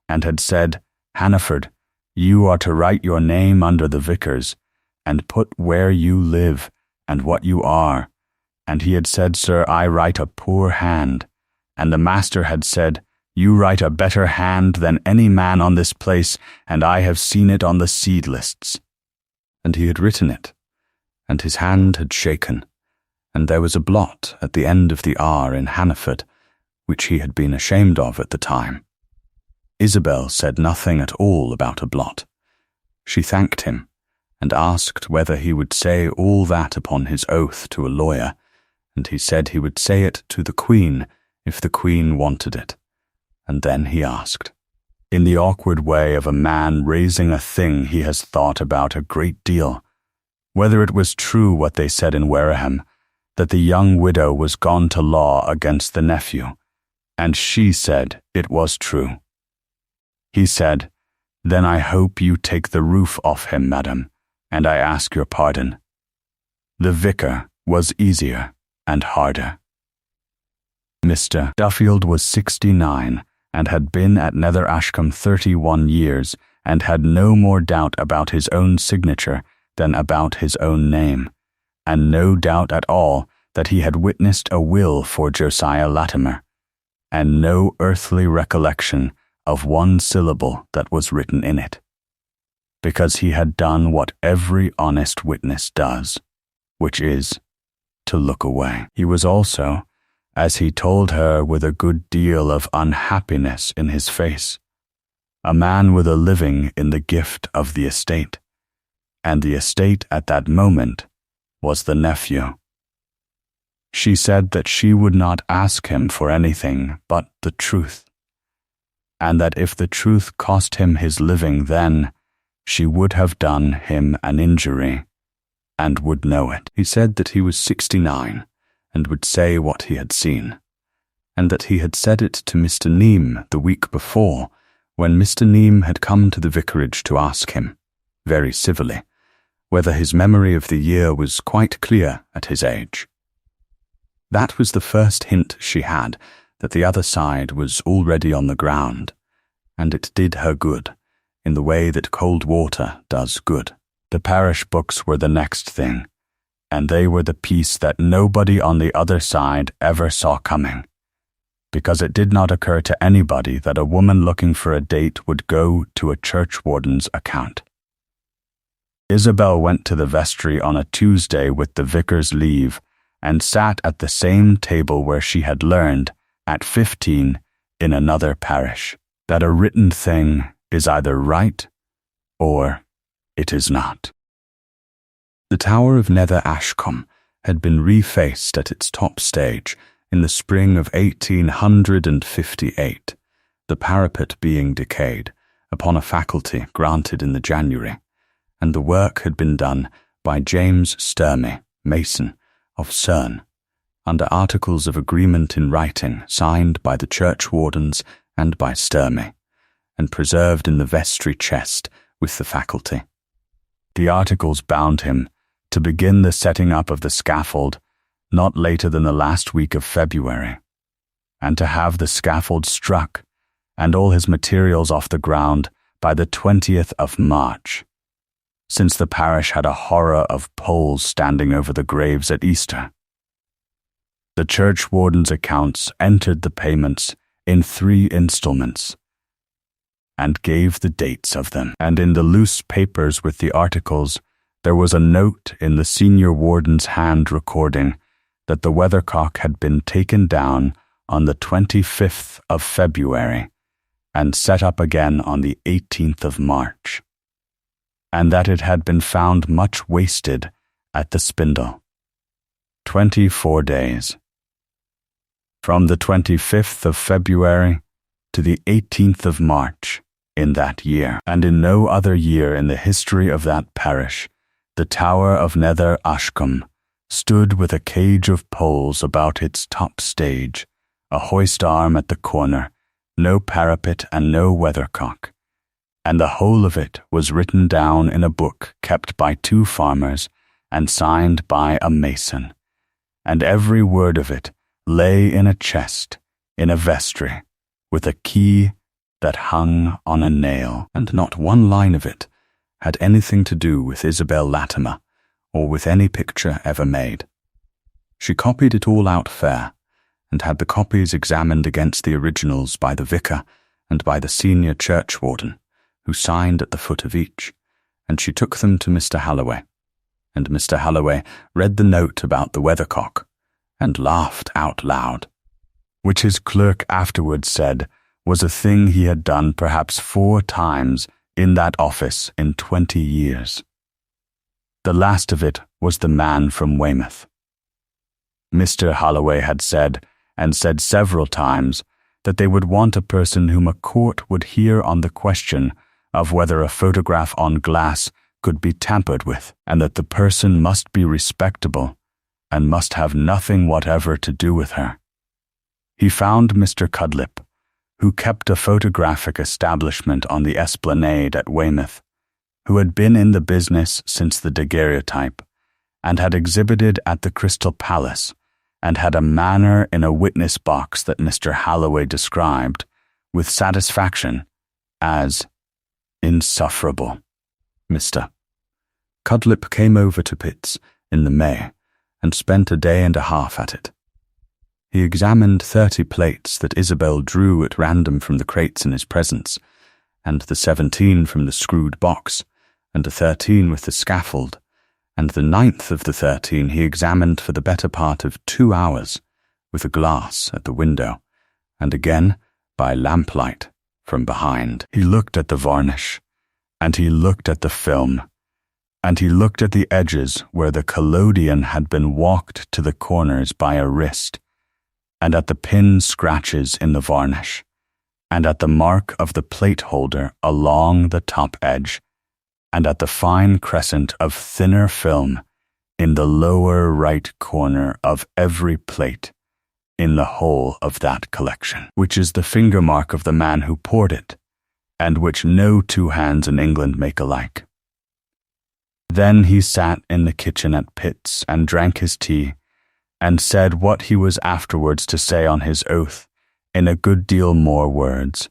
Speaker 1: and had said, "Hannaford, you are to write your name under the vicar's, and put where you live and what you are." And he had said, "Sir, I write a poor hand." And the master had said, "You write a better hand than any man on this place, and I have seen it on the seed lists." And he had written it, and his hand had shaken, and there was a blot at the end of the R in Hannaford, which he had been ashamed of at the time. Isabel said nothing at all about a blot. She thanked him, and asked whether he would say all that upon his oath to a lawyer, and he said he would say it to the Queen if the Queen wanted it. And then he asked, in the awkward way of a man raising a thing he has thought about a great deal, whether it was true what they said in Wareham, that the young widow was gone to law against the nephew, and she said it was true. He said, "Then I hope you take the roof off him, madam, and I ask your pardon." The vicar was easier and harder. Mr. Duffield was 69, and had been at Nether Ashcombe 31 years, and had no more doubt about his own signature than about his own name, and no doubt at all that he had witnessed a will for Josiah Latimer, and no earthly recollection of one syllable that was written in it, because he had done what every honest witness does, which is to look away. He was also, as he told her with a good deal of unhappiness in his face, a man with a living in the gift of the estate, and the estate at that moment was the nephew. She said that she would not ask him for anything but the truth, and that if the truth cost him his living then, she would have done him an injury, and would know it. He said that he was 69, and would say what he had seen, and that he had said it to Mr. Neame the week before, when Mr. Neame had come to the vicarage to ask him, very civilly, whether his memory of the year was quite clear at his age. That was the first hint she had that the other side was already on the ground, and it did her good, in the way that cold water does good. The parish books were the next thing, and they were the piece that nobody on the other side ever saw coming, because it did not occur to anybody that a woman looking for a date would go to a churchwarden's account. Isabel went to the vestry on a Tuesday with the vicar's leave, and sat at the same table where she had learned, at 15, in another parish, that a written thing is either right or it is not. The tower of Nether Ashcombe had been refaced at its top stage in the spring of 1858, the parapet being decayed, upon a faculty granted in the January, and the work had been done by James Sturmey, mason, of Cerne, under articles of agreement in writing signed by the churchwardens and by Sturmey, and preserved in the vestry chest with the faculty. The articles bound him to begin the setting up of the scaffold not later than the last week of February, and to have the scaffold struck and all his materials off the ground by the 20th of March, since the parish had a horror of poles standing over the graves at Easter. The churchwarden's accounts entered the payments in 3 instalments, and gave the dates of them, and in the loose papers with the articles there was a note in the senior warden's hand recording that the weathercock had been taken down on the 25th of February and set up again on the 18th of March, and that it had been found much wasted at the spindle. 24 days from the 25th of February to the 18th of March in that year, and in no other year in the history of that parish, the tower of Nether Ashcombe stood with a cage of poles about its top stage, a hoist arm at the corner, no parapet and no weathercock, and the whole of it was written down in a book kept by 2 farmers and signed by a mason, and every word of it lay in a chest in a vestry with a key that hung on a nail, and not one line of it had anything to do with Isabel Latimer or with any picture ever made. She copied it all out fair, and had the copies examined against the originals by the vicar and by the senior churchwarden, who signed at the foot of each, and she took them to Mr. Halloway, and Mr. Halloway read the note about the weathercock, and laughed out loud, which his clerk afterwards said was a thing he had done perhaps 4 times in that office in 20 years. The last of it was the man from Weymouth. Mr. Halloway had said, and said several times, that they would want a person whom a court would hear on the question of whether a photograph on glass could be tampered with, and that the person must be respectable and must have nothing whatever to do with her. He found Mr. Cudlip, who kept a photographic establishment on the Esplanade at Weymouth, who had been in the business since the daguerreotype, and had exhibited at the Crystal Palace, and had a manner in a witness box that Mr. Halloway described, with satisfaction, as insufferable. Mr. Cudlip came over to Pitt's in the May, and spent a day and a half at it. He examined 30 plates that Isabel drew at random from the crates in his presence, and the 17 from the screwed box, and the 13 with the scaffold, and the 9th of the 13 he examined for the better part of 2 hours, with a glass at the window, and again by lamplight from behind. He looked at the varnish, and he looked at the film, and he looked at the edges where the collodion had been walked to the corners by a wrist, and at the pin scratches in the varnish, and at the mark of the plate holder along the top edge, and at the fine crescent of thinner film in the lower right corner of every plate in the whole of that collection, which is the finger mark of the man who poured it, and which no 2 hands in England make alike. Then he sat in the kitchen at Pitt's and drank his tea, and said what he was afterwards to say on his oath, in a good deal more words,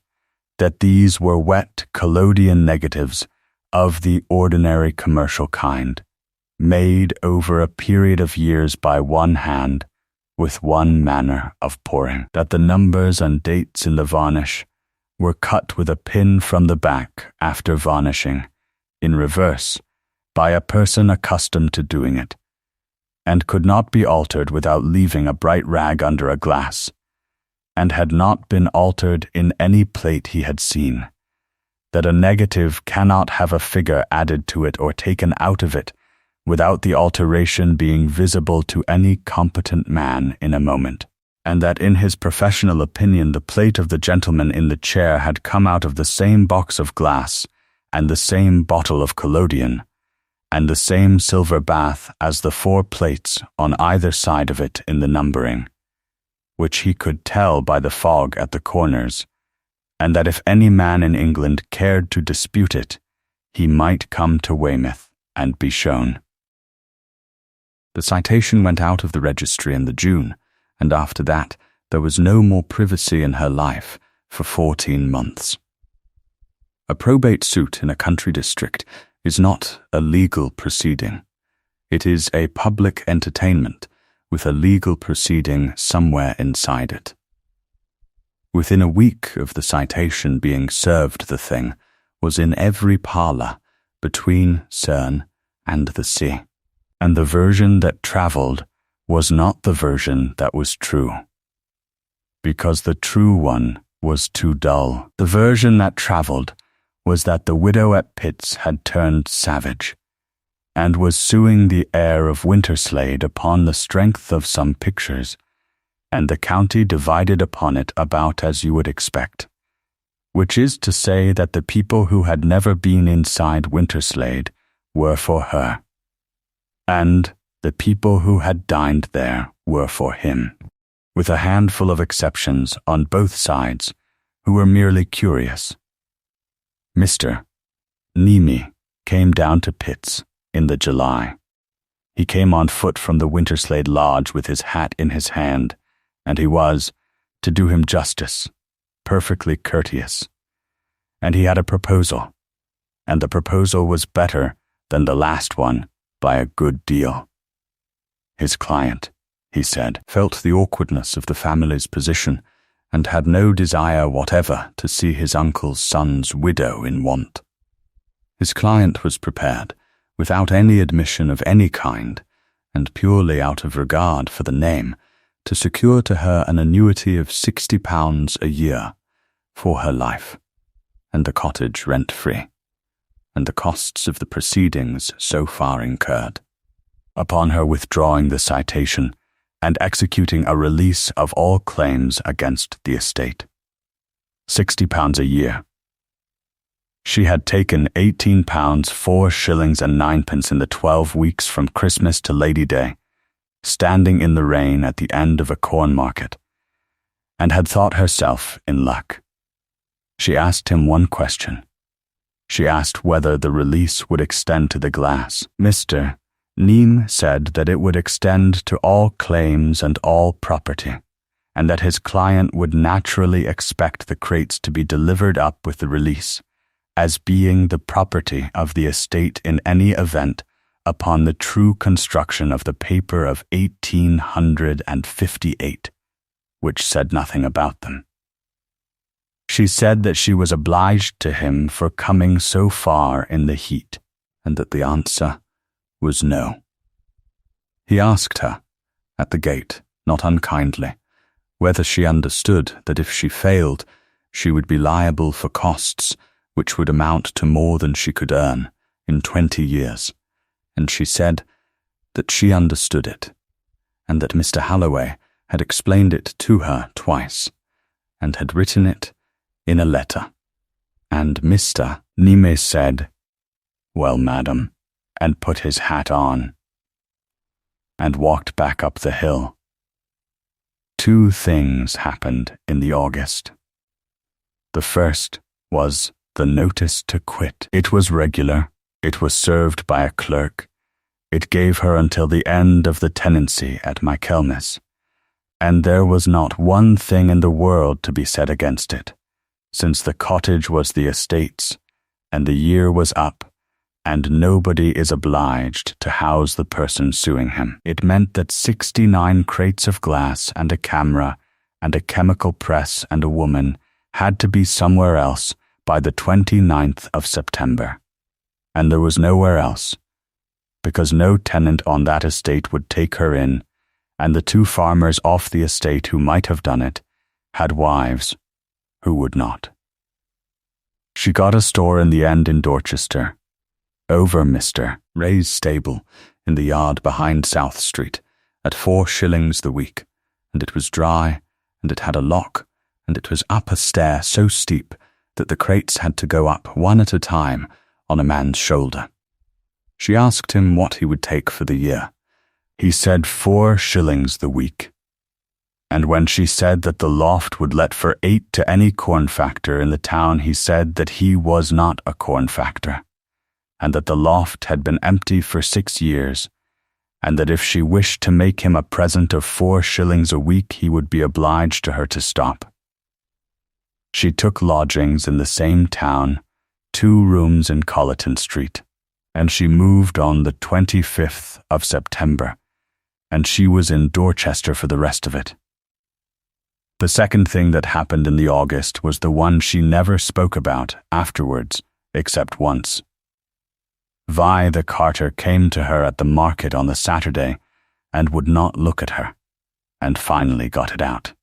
Speaker 1: that these were wet collodion negatives of the ordinary commercial kind, made over a period of years by one hand, with one manner of pouring, that the numbers and dates in the varnish were cut with a pin from the back after varnishing, in reverse, by a person accustomed to doing it, and could not be altered without leaving a bright rag under a glass, and had not been altered in any plate he had seen, that a negative cannot have a figure added to it or taken out of it without the alteration being visible to any competent man in a moment, and that in his professional opinion the plate of the gentleman in the chair had come out of the same box of glass and the same bottle of collodion, and the same silver bath as the 4 plates on either side of it in the numbering, which he could tell by the fog at the corners, and that if any man in England cared to dispute it, he might come to Weymouth and be shown. The citation went out of the registry in the June, and after that there was no more privacy in her life for 14 months. A probate suit in a country district is not a legal proceeding. It is a public entertainment with a legal proceeding somewhere inside it. Within a week of the citation being served, the thing was in every parlour between Cerne and the sea, and the version that travelled was not the version that was true, because the true one was too dull. The version that travelled was that the widow at Pitt's had turned savage, and was suing the heir of Winterslade upon the strength of some pictures, and the county divided upon it about as you would expect, which is to say that the people who had never been inside Winterslade were for her, and the people who had dined there were for him, with a handful of exceptions on both sides who were merely curious. Mr. Nemi came down to Pitt's in the July. He came on foot from the Winterslade Lodge with his hat in his hand, and he was, to do him justice, perfectly courteous. And he had a proposal, and the proposal was better than the last one by a good deal. His client, he said, felt the awkwardness of the family's position and had no desire whatever to see his uncle's son's widow in want. His client was prepared, without any admission of any kind, and purely out of regard for the name, to secure to her an annuity of £60 a year for her life, and the cottage rent-free, and the costs of the proceedings so far incurred. Upon her withdrawing the citation, and executing a release of all claims against the estate. £60 a year. She had taken £18 4 shillings and 9pence in the 12 weeks from Christmas to Lady Day, standing in the rain at the end of a corn market, and had thought herself in luck. She asked him one question. She asked whether the release would extend to the glass. Mr. Neame said that it would extend to all claims and all property, and that his client would naturally expect the crates to be delivered up with the release, as being the property of the estate in any event upon the true construction of the paper of 1858, which said nothing about them. She said that she was obliged to him for coming so far in the heat, and that the answer was no. He asked her, at the gate, not unkindly, whether she understood that if she failed, she would be liable for costs which would amount to more than she could earn in 20 years, and she said that she understood it, and that Mr. Halloway had explained it to her twice, and had written it in a letter. And Mr. Neame said, "Well, madam," and put his hat on, and walked back up the hill. 2 things happened in the August. The first was the notice to quit. It was regular. It was served by a clerk. It gave her until the end of the tenancy at Michaelmas, and there was not one thing in the world to be said against it, since the cottage was the estate's, and the year was up, and nobody is obliged to house the person suing him. It meant that 69 crates of glass and a camera and a chemical press and a woman had to be somewhere else by the 29th of September, and there was nowhere else, because no tenant on that estate would take her in, and the 2 farmers off the estate who might have done it had wives who would not. She got a store in the end in Dorchester, over Mr. Ray's stable, in the yard behind South Street, at 4 shillings the week, and it was dry, and it had a lock, and it was up a stair so steep that the crates had to go up one at a time on a man's shoulder. She asked him what he would take for the year. He said 4 shillings the week. And when she said that the loft would let for 8 to any corn factor in the town, he said that he was not a corn factor, and that the loft had been empty for 6 years, and that if she wished to make him a present of 4 shillings a week, he would be obliged to her to stop. She took lodgings in the same town, 2 rooms in Colleton Street, and she moved on the 25th of September, and she was in Dorchester for the rest of it. The second thing that happened in the August was the one she never spoke about afterwards, except once. Vi the carter came to her at the market on the Saturday and would not look at her, and finally got it out.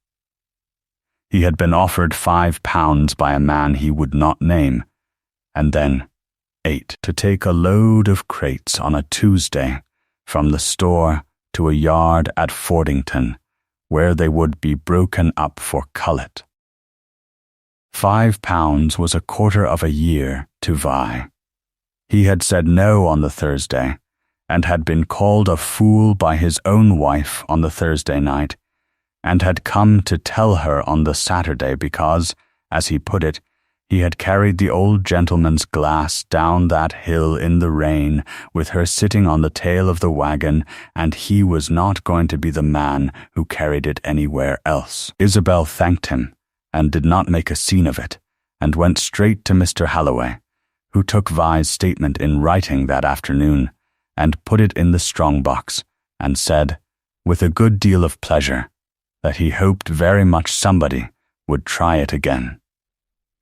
Speaker 1: He had been offered £5 by a man he would not name, and then 8 to take a load of crates on a Tuesday from the store to a yard at Fordington, where they would be broken up for cullet. £5 was a quarter of a year to Vi. He had said no on the Thursday, and had been called a fool by his own wife on the Thursday night, and had come to tell her on the Saturday because, as he put it, he had carried the old gentleman's glass down that hill in the rain, with her sitting on the tail of the wagon, and he was not going to be the man who carried it anywhere else. Isabel thanked him, and did not make a scene of it, and went straight to Mr. Halloway, who took Vi's statement in writing that afternoon, and put it in the strong-box, and said, with a good deal of pleasure, that he hoped very much somebody would try it again.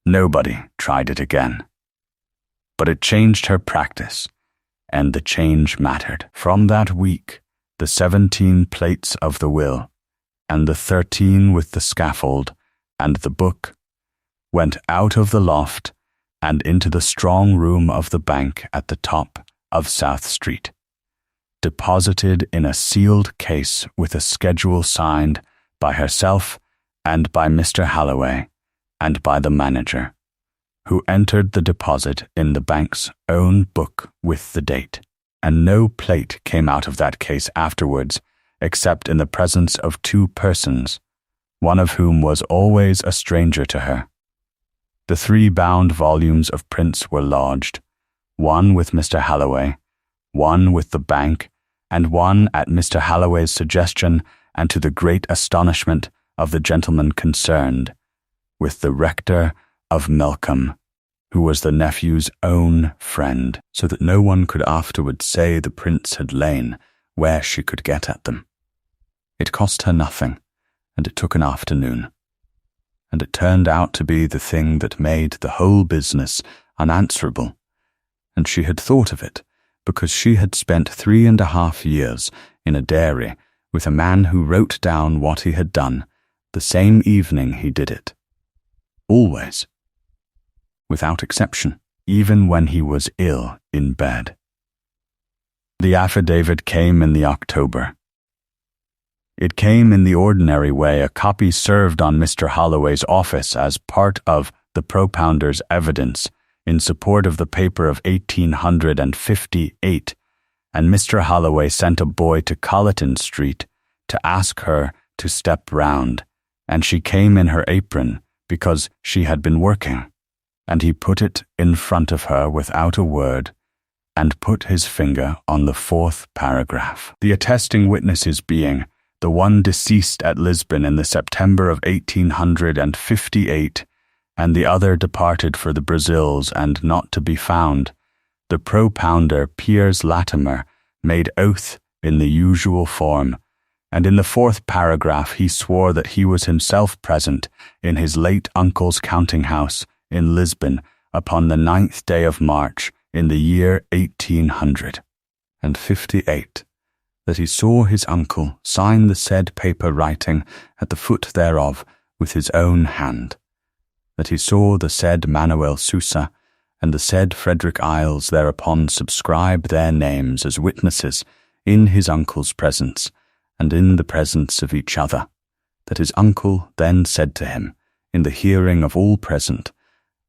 Speaker 1: Nobody tried it again. But it changed her practice, and the change mattered. From that week, the 17 plates of the will, and the 13 with the scaffold, and the book, went out of the loft and into the strong room of the bank at the top of South Street, deposited in a sealed case with a schedule signed by herself and by Mr. Halloway and by the manager, who entered the deposit in the bank's own book with the date, and no plate came out of that case afterwards except in the presence of 2 persons, one of whom was always a stranger to her. The 3 bound volumes of prints were lodged, one with Mr. Halloway, one with the bank, and one at Mr. Halloway's suggestion and to the great astonishment of the gentleman concerned, with the rector of Melcombe, who was the nephew's own friend, so that no one could afterwards say the prints had lain where she could get at them. It cost her nothing, and it took an afternoon, and it turned out to be the thing that made the whole business unanswerable, and she had thought of it because she had spent 3.5 years in a dairy with a man who wrote down what he had done the same evening he did it. Always. Without exception, even when he was ill in bed. The affidavit came in the October. It came in the ordinary way, a copy served on Mr. Holloway's office as part of the propounder's evidence in support of the paper of 1858, and Mr. Holloway sent a boy to Colleton Street to ask her to step round, and she came in her apron because she had been working, and he put it in front of her without a word, and put his finger on the 4th paragraph. The attesting witnesses being the one deceased at Lisbon in the September of 1858, and the other departed for the Brazils and not to be found, the propounder Piers Latimer made oath in the usual form, and in the 4th paragraph he swore that he was himself present in his late uncle's counting-house in Lisbon upon the 9th day of March in the year 1858, that he saw his uncle sign the said paper writing at the foot thereof with his own hand, that he saw the said Manuel Sousa and the said Frederick Isles thereupon subscribe their names as witnesses in his uncle's presence and in the presence of each other, that his uncle then said to him, in the hearing of all present,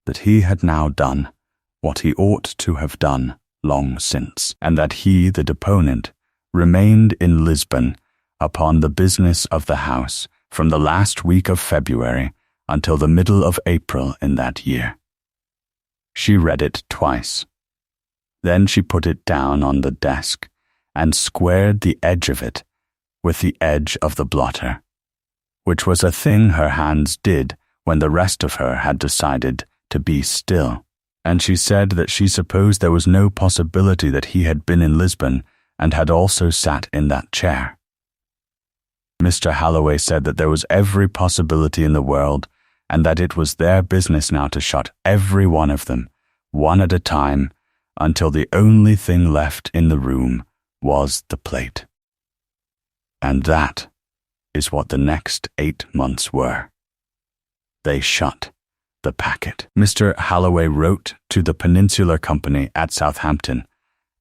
Speaker 1: that he had now done what he ought to have done long since, and that he, the deponent, remained in Lisbon upon the business of the house from the last week of February until the middle of April in that year. She read it twice. Then she put it down on the desk and squared the edge of it with the edge of the blotter, which was a thing her hands did when the rest of her had decided to be still. And she said that she supposed there was no possibility that he had been in Lisbon and had also sat in that chair. Mr. Halloway said that there was every possibility in the world, and that it was their business now to shut every one of them, one at a time, until the only thing left in the room was the plate. And that is what the next 8 months were. They shut the packet. Mr. Halloway wrote to the Peninsular Company at Southampton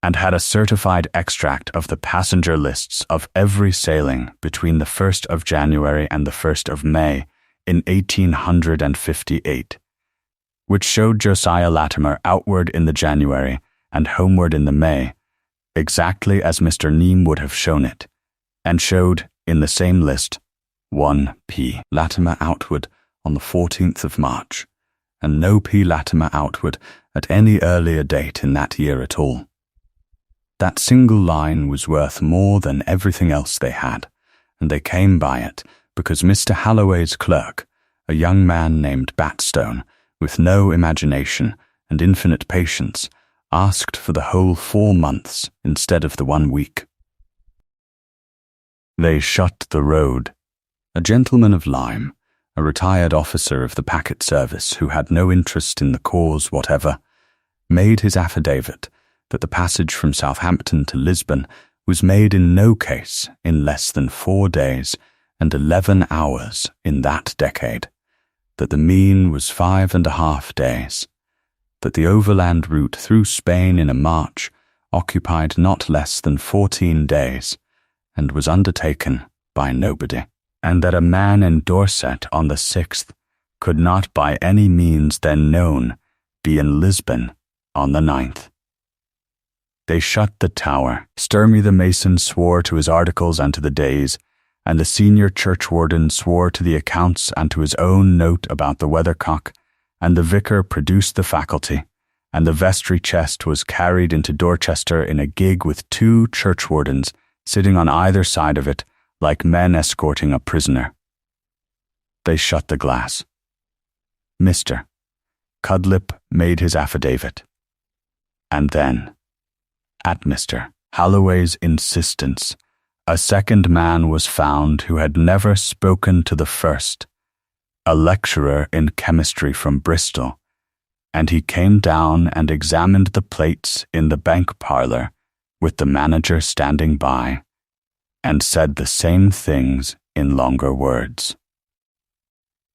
Speaker 1: and had a certified extract of the passenger lists of every sailing between the 1st of January and the 1st of May in 1858, which showed Josiah Latimer outward in the January and homeward in the May, exactly as Mr. Neame would have shown it, and showed, in the same list, 1 P. Latimer outward on the 14th of March, and no P. Latimer outward at any earlier date in that year at all. That single line was worth more than everything else they had, and they came by it because Mr. Halloway's clerk, a young man named Batstone, with no imagination and infinite patience, asked for the whole 4 months instead of the 1 week. They shut the road. A gentleman of Lyme, a retired officer of the packet service who had no interest in the cause whatever, made his affidavit that the passage from Southampton to Lisbon was made in no case in less than 4 days and 11 hours in that decade, that the mean was 5.5 days, that the overland route through Spain in a march occupied not less than 14 days and was undertaken by nobody, and that a man in Dorset on the 6th could not by any means then known be in Lisbon on the 9th. They shut the tower. Sturmy the mason swore to his articles and to the days, and the senior churchwarden swore to the accounts and to his own note about the weathercock, and the vicar produced the faculty, and the vestry chest was carried into Dorchester in a gig with 2 churchwardens sitting on either side of it, like men escorting a prisoner. They shut the glass. Mr. Cudlip made his affidavit. And then, at Mr. Halloway's insistence, a second man was found who had never spoken to the first, a lecturer in chemistry from Bristol, and he came down and examined the plates in the bank parlour with the manager standing by, and said the same things in longer words.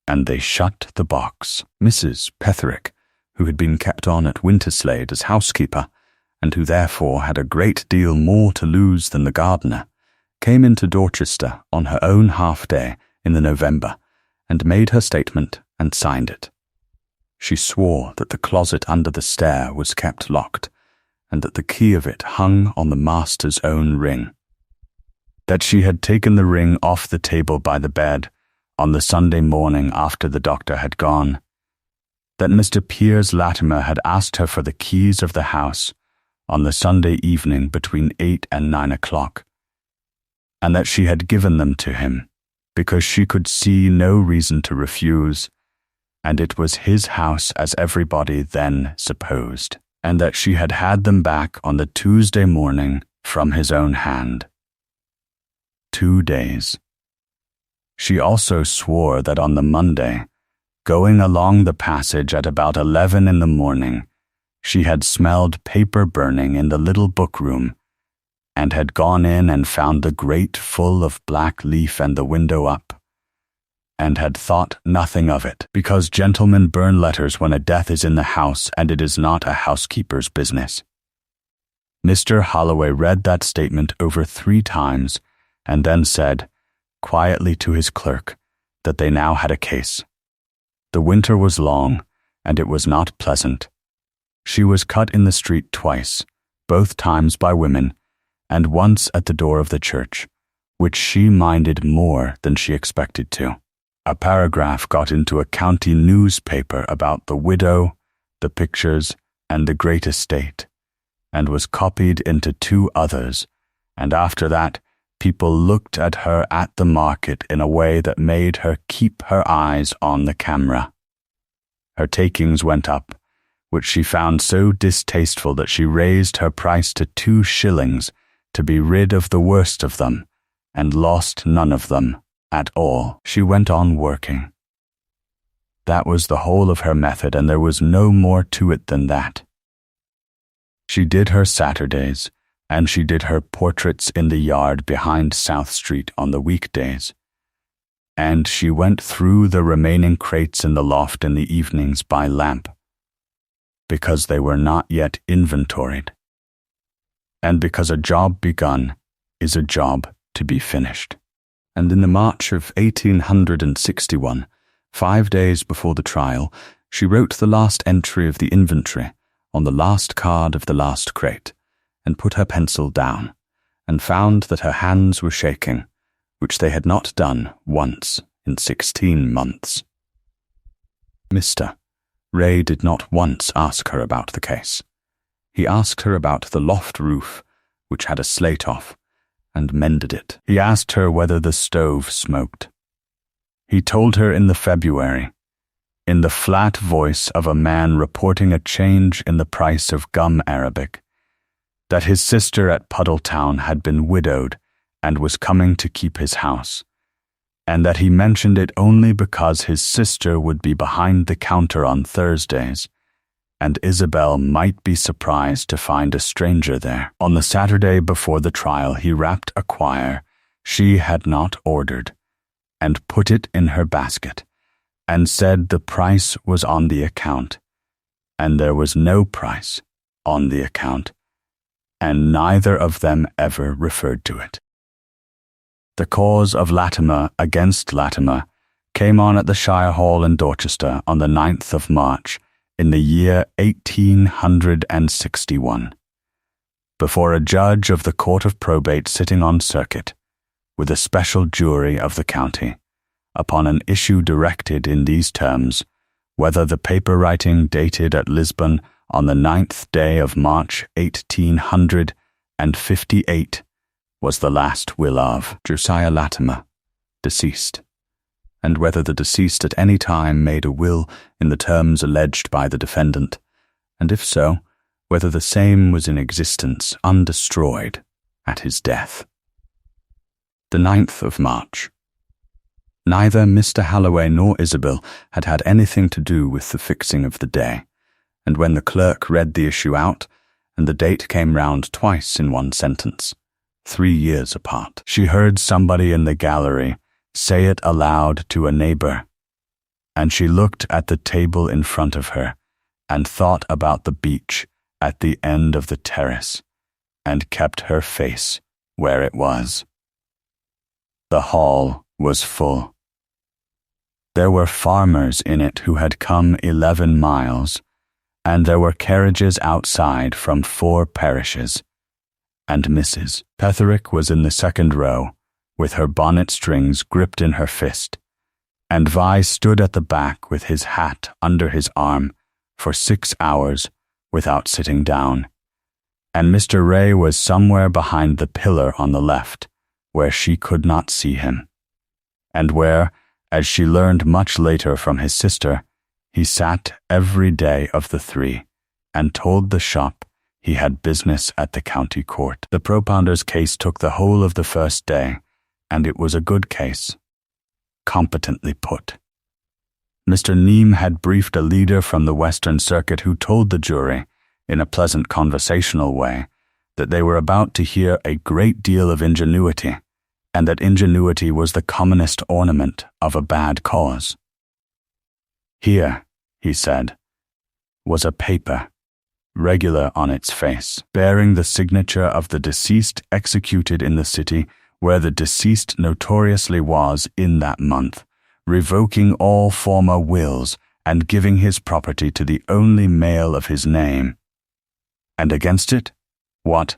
Speaker 1: And they shut the box. Mrs. Petherick, who had been kept on at Winterslade as housekeeper, and who therefore had a great deal more to lose than the gardener, came into Dorchester on her own half-day in the November, and made her statement and signed it. She swore that the closet under the stair was kept locked, and that the key of it hung on the master's own ring. That she had taken the ring off the table by the bed on the Sunday morning after the doctor had gone. That Mr. Piers Latimer had asked her for the keys of the house on the Sunday evening between 8 and 9 o'clock, and that she had given them to him because she could see no reason to refuse, and it was his house as everybody then supposed, and that she had had them back on the Tuesday morning from his own hand. 2 days. She also swore that on the Monday, going along the passage at about 11 in the morning, she had smelled paper burning in the little book-room, and had gone in and found the grate full of black leaf and the window up, and had thought nothing of it, because gentlemen burn letters when a death is in the house, and it is not a housekeeper's business. Mr. Holloway read that statement over 3 times, and then said, quietly to his clerk, that they now had a case. The winter was long, and it was not pleasant. She was cut in the street twice, both times by women, and once at the door of the church, which she minded more than she expected to. A paragraph got into a county newspaper about the widow, the pictures, and the great estate, and was copied into 2 others, and after that people looked at her at the market in a way that made her keep her eyes on the camera. Her takings went up, which she found so distasteful that she raised her price to 2 shillings to be rid of the worst of them, and lost none of them at all. She went on working. That was the whole of her method, and there was no more to it than that. She did her Saturdays, and she did her portraits in the yard behind South Street on the weekdays, and she went through the remaining crates in the loft in the evenings by lamp, because they were not yet inventoried. and because a job begun is a job to be finished. And in the March of 1861, 5 days before the trial, she wrote the last entry of the inventory on the last card of the last crate, and put her pencil down, and found that her hands were shaking, which they had not done once in 16 months. Mr. Ray did not once ask her about the case. He asked her about the loft roof, which had a slate off, and mended it. He asked her whether the stove smoked. He told her in the February, in the flat voice of a man reporting a change in the price of gum arabic, that his sister at Puddletown had been widowed and was coming to keep his house, and that he mentioned it only because his sister would be behind the counter on Thursdays, and Isabel might be surprised to find a stranger there. On the Saturday before the trial, he wrapped a quire she had not ordered, and put it in her basket, and said the price was on the account, and there was no price on the account, and neither of them ever referred to it. The cause of Latimer against Latimer came on at the Shire Hall in Dorchester on the 9th of March in the year 1861, before a judge of the Court of Probate sitting on circuit, with a special jury of the county, upon an issue directed in these terms, whether the paper writing dated at Lisbon on the 9th day of March 1858 was the last will of Josiah Latimer, deceased, and whether the deceased at any time made a will in the terms alleged by the defendant, and if so, whether the same was in existence undestroyed at his death. The 9th of March. Neither Mr. Halloway nor Isabel had had anything to do with the fixing of the day, and when the clerk read the issue out, and the date came round twice in one sentence, 3 years apart, she heard somebody in the gallery say it aloud to a neighbor, and she looked at the table in front of her, and thought about the beach at the end of the terrace, and kept her face where it was. The hall was full. There were farmers in it who had come 11 miles, and there were carriages outside from 4 parishes, and Mrs. Petherick was in the second row, with her bonnet strings gripped in her fist, and Vi stood at the back with his hat under his arm for 6 hours without sitting down, and Mr. Ray was somewhere behind the pillar on the left, where she could not see him, and where, as she learned much later from his sister, he sat every day of the 3, and told the shop he had business at the county court. The propounder's case took the whole of the first day, and it was a good case, competently put. Mr. Neame had briefed a leader from the Western Circuit who told the jury, in a pleasant conversational way, that they were about to hear a great deal of ingenuity, and that ingenuity was the commonest ornament of a bad cause. Here, he said, was a paper, regular on its face, bearing the signature of the deceased executed in the city where the deceased notoriously was in that month, revoking all former wills and giving his property to the only male of his name. And against it, what?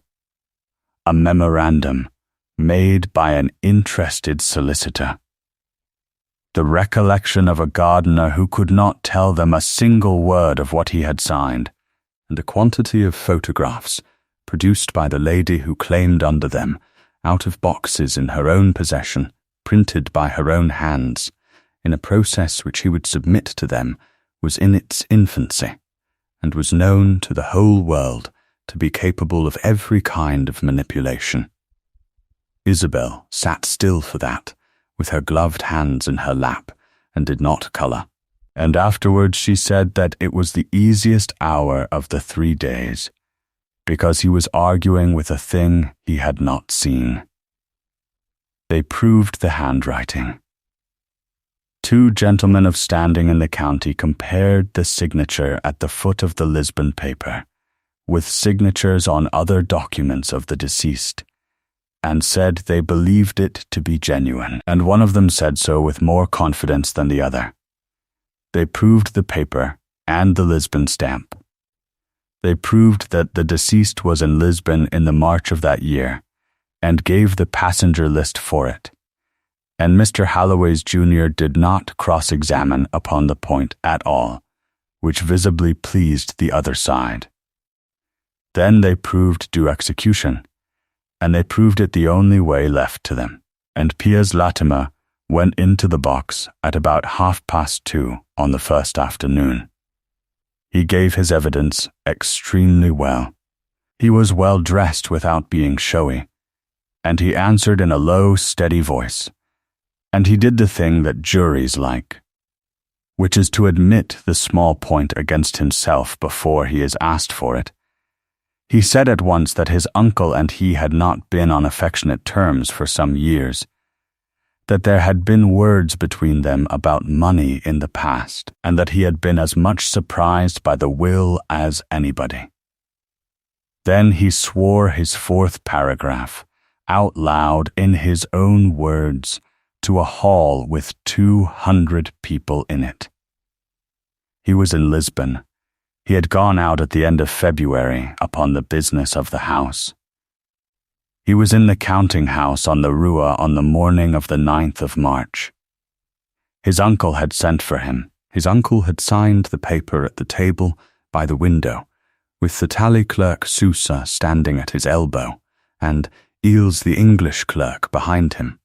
Speaker 1: A memorandum made by an interested solicitor. The recollection of a gardener who could not tell them a single word of what he had signed, and a quantity of photographs produced by the lady who claimed under them, out of boxes in her own possession, printed by her own hands, in a process which he would submit to them, was in its infancy, and was known to the whole world to be capable of every kind of manipulation. Isabel sat still for that, with her gloved hands in her lap, and did not colour, and afterwards she said that it was the easiest hour of the 3 days, because he was arguing with a thing he had not seen. They proved the handwriting. 2 gentlemen of standing in the county compared the signature at the foot of the Lisbon paper, with signatures on other documents of the deceased, and said they believed it to be genuine, and one of them said so with more confidence than the other. They proved the paper and the Lisbon stamp. They proved that the deceased was in Lisbon in the March of that year, and gave the passenger list for it. And Mr. Halloway's Jr. did not cross-examine upon the point at all, which visibly pleased the other side. Then they proved due execution, and they proved it the only way left to them, and Piers Latimer went into the box at about 2:30 on the first afternoon. He gave his evidence extremely well. He was well dressed without being showy, and he answered in a low, steady voice, and he did the thing that juries like, which is to admit the small point against himself before he is asked for it. He said at once that his uncle and he had not been on affectionate terms for some years, that there had been words between them about money in the past, and that he had been as much surprised by the will as anybody. Then he swore his fourth paragraph, out loud in his own words, to a hall with 200 people in it. He was in Lisbon. He had gone out at the end of February upon the business of the house. He was in the counting house on the Rua on the morning of the 9th of March. His uncle had sent for him. His uncle had signed the paper at the table by the window, with the tally clerk Sousa standing at his elbow, and Eels the English clerk behind him,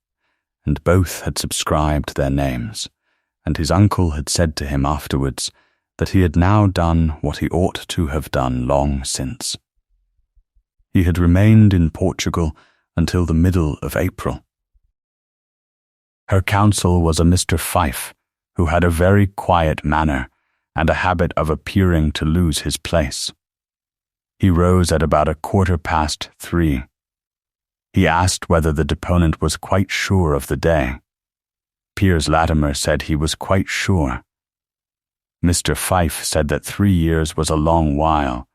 Speaker 1: and both had subscribed their names, and his uncle had said to him afterwards that he had now done what he ought to have done long since. He had remained in Portugal until the middle of April. Her counsel was a Mr. Fife, who had a very quiet manner and a habit of appearing to lose his place. He rose at about 3:15. He asked whether the deponent was quite sure of the day. Piers Latimer said he was quite sure. Mr. Fife said that 3 years was a long while,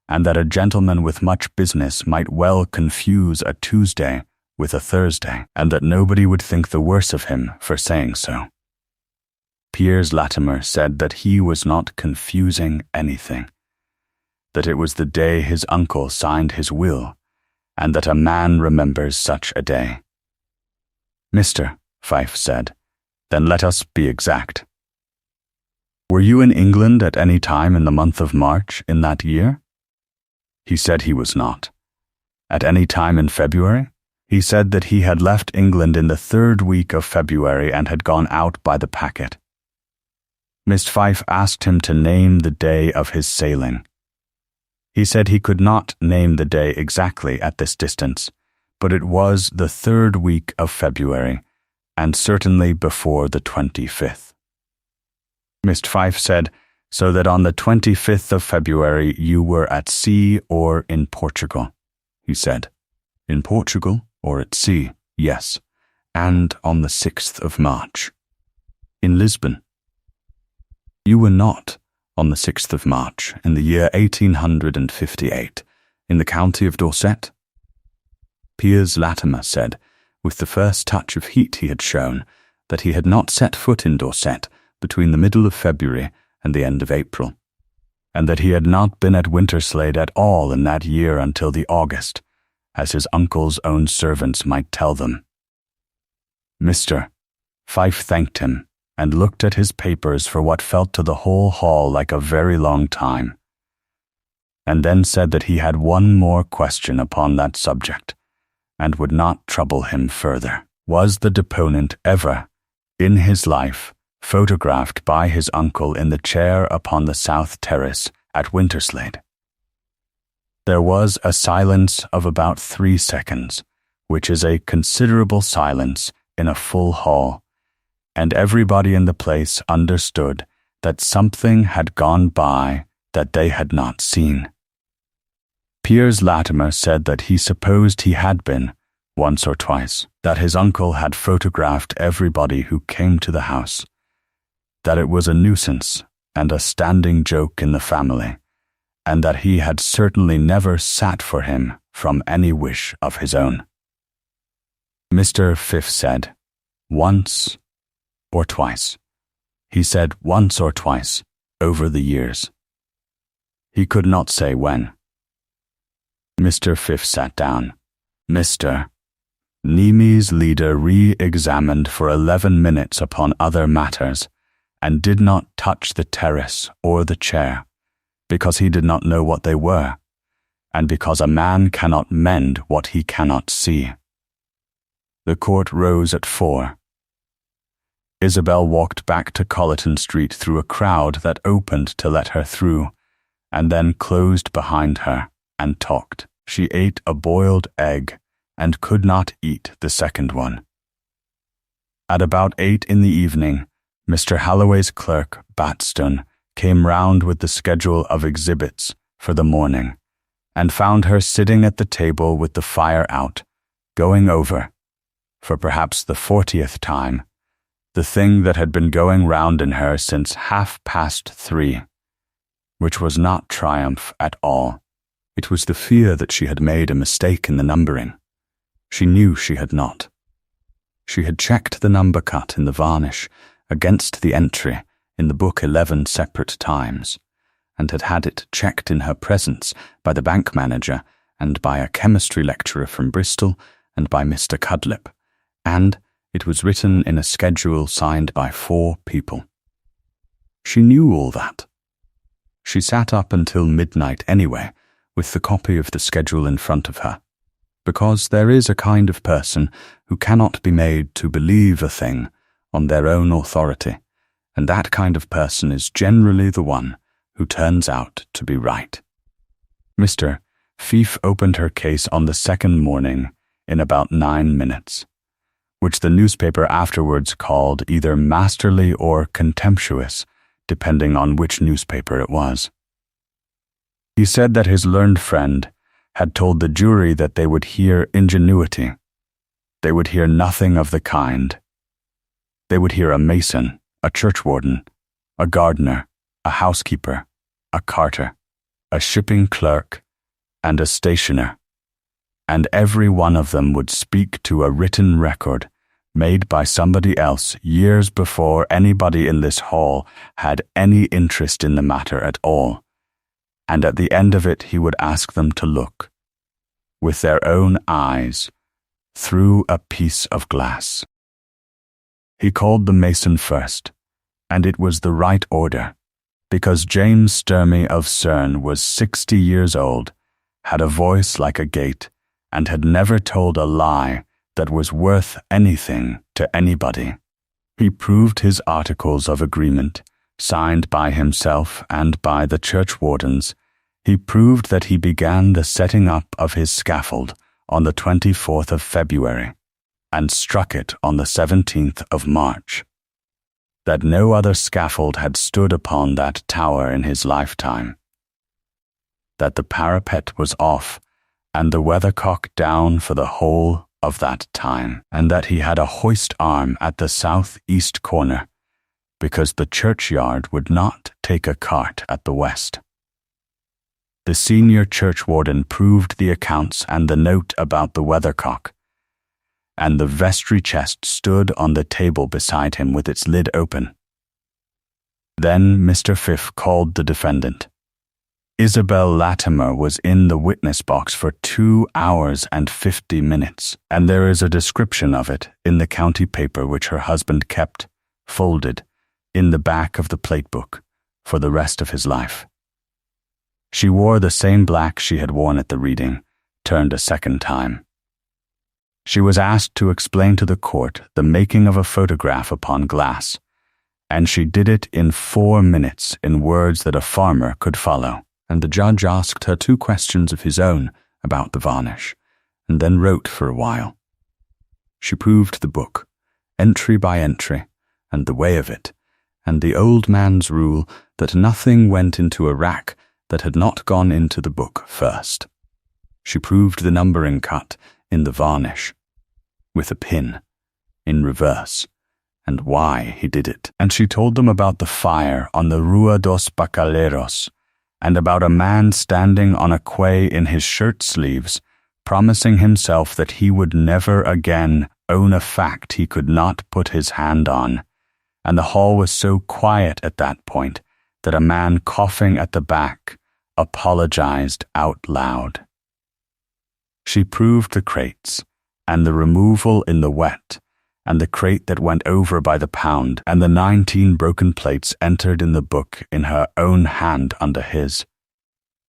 Speaker 1: and that a gentleman with much business might well confuse a Tuesday with a Thursday, and that nobody would think the worse of him for saying so. Piers Latimer said that he was not confusing anything, that it was the day his uncle signed his will, and that a man remembers such a day. Mr. Fife said, then let us be exact. Were you in England at any time in the month of March in that year? He said he was not. At any time in February? He said that he had left England in the 3rd week of February and had gone out by the packet. Miss Fife asked him to name the day of his sailing. He said he could not name the day exactly at this distance, but it was the 3rd week of February, and certainly before the 25th. Miss Fife said, so that on the 25th of February you were at sea or in Portugal. He said, in Portugal or at sea, yes, and on the 6th of March. In Lisbon. You were not on the 6th of March in the year 1858 in the county of Dorset? Piers Latimer said, with the first touch of heat he had shown, that he had not set foot in Dorset between the middle of February and the end of April, and that he had not been at Winterslade at all in that year until the August, as his uncle's own servants might tell them. Mr. Fife thanked him, and looked at his papers for what felt to the whole hall like a very long time, and then said that he had one more question upon that subject, and would not trouble him further. Was the deponent ever, in his life, photographed by his uncle in the chair upon the south terrace at Winterslade? There was a silence of about 3 seconds, which is a considerable silence in a full hall, and everybody in the place understood that something had gone by that they had not seen. Piers Latimer said that he supposed he had been, once or twice, that his uncle had photographed everybody who came to the house, that it was a nuisance and a standing joke in the family, and that he had certainly never sat for him from any wish of his own. Mr. Fifth said, once or twice. He said once or twice over the years. He could not say when. Mr. Fifth sat down. Mr. Nemi's leader re-examined for 11 minutes upon other matters, and did not touch the terrace or the chair, because he did not know what they were, and because a man cannot mend what he cannot see. The court rose at 4. Isabel walked back to Colleton Street through a crowd that opened to let her through, and then closed behind her, and talked. She ate a boiled egg, and could not eat the second one. At about 8 in the evening, Mr. Halloway's clerk, Batstone, came round with the schedule of exhibits for the morning, and found her sitting at the table with the fire out, going over, for perhaps the 40th time, the thing that had been going round in her since 3:30, which was not triumph at all. It was the fear that she had made a mistake in the numbering. She knew she had not. She had checked the number cut in the varnish against the entry in the book 11 separate times, and had had it checked in her presence by the bank manager and by a chemistry lecturer from Bristol and by Mr. Cudlip, and it was written in a schedule signed by 4 people. She knew all that. She sat up until midnight anyway, with the copy of the schedule in front of her, because there is a kind of person who cannot be made to believe a thing on their own authority, and that kind of person is generally the one who turns out to be right. Mr. Fife opened her case on the second morning in about 9 minutes, which the newspaper afterwards called either masterly or contemptuous, depending on which newspaper it was. He said that his learned friend had told the jury that they would hear ingenuity. They would hear nothing of the kind. They would hear a mason, a churchwarden, a gardener, a housekeeper, a carter, a shipping clerk, and a stationer, and every one of them would speak to a written record made by somebody else years before anybody in this hall had any interest in the matter at all, and at the end of it he would ask them to look, with their own eyes, through a piece of glass. He called the mason first, and it was the right order, because James Sturmey of Cerne was 60 years old, had a voice like a gate, and had never told a lie that was worth anything to anybody. He proved his articles of agreement, signed by himself and by the churchwardens. He proved that he began the setting up of his scaffold on the 24th of February, and struck it on the 17th of March. That no other scaffold had stood upon that tower in his lifetime. That the parapet was off, and the weathercock down for the whole of that time, and that he had a hoist arm at the south-east corner, because the churchyard would not take a cart at the west. The senior churchwarden proved the accounts and the note about the weathercock, and the vestry chest stood on the table beside him with its lid open. Then Mr. Fife called the defendant. Isabel Latimer was in the witness box for 2 hours and 50 minutes, and there is a description of it in the county paper which her husband kept, folded, in the back of the plate book, for the rest of his life. She wore the same black she had worn at the reading, turned a second time. She was asked to explain to the court the making of a photograph upon glass, and she did it in 4 minutes in words that a farmer could follow. And the judge asked her 2 questions of his own about the varnish, and then wrote for a while. She proved the book, entry by entry, and the way of it, and the old man's rule that nothing went into a rack that had not gone into the book first. She proved the numbering cut in the varnish, with a pin, in reverse, and why he did it. And she told them about the fire on the Rua dos Bacaleros, and about a man standing on a quay in his shirt sleeves, promising himself that he would never again own a fact he could not put his hand on, and the hall was so quiet at that point that a man coughing at the back apologized out loud. She proved the crates, and the removal in the wet, and the crate that went over by the pound, and the 19 broken plates entered in the book in her own hand under his.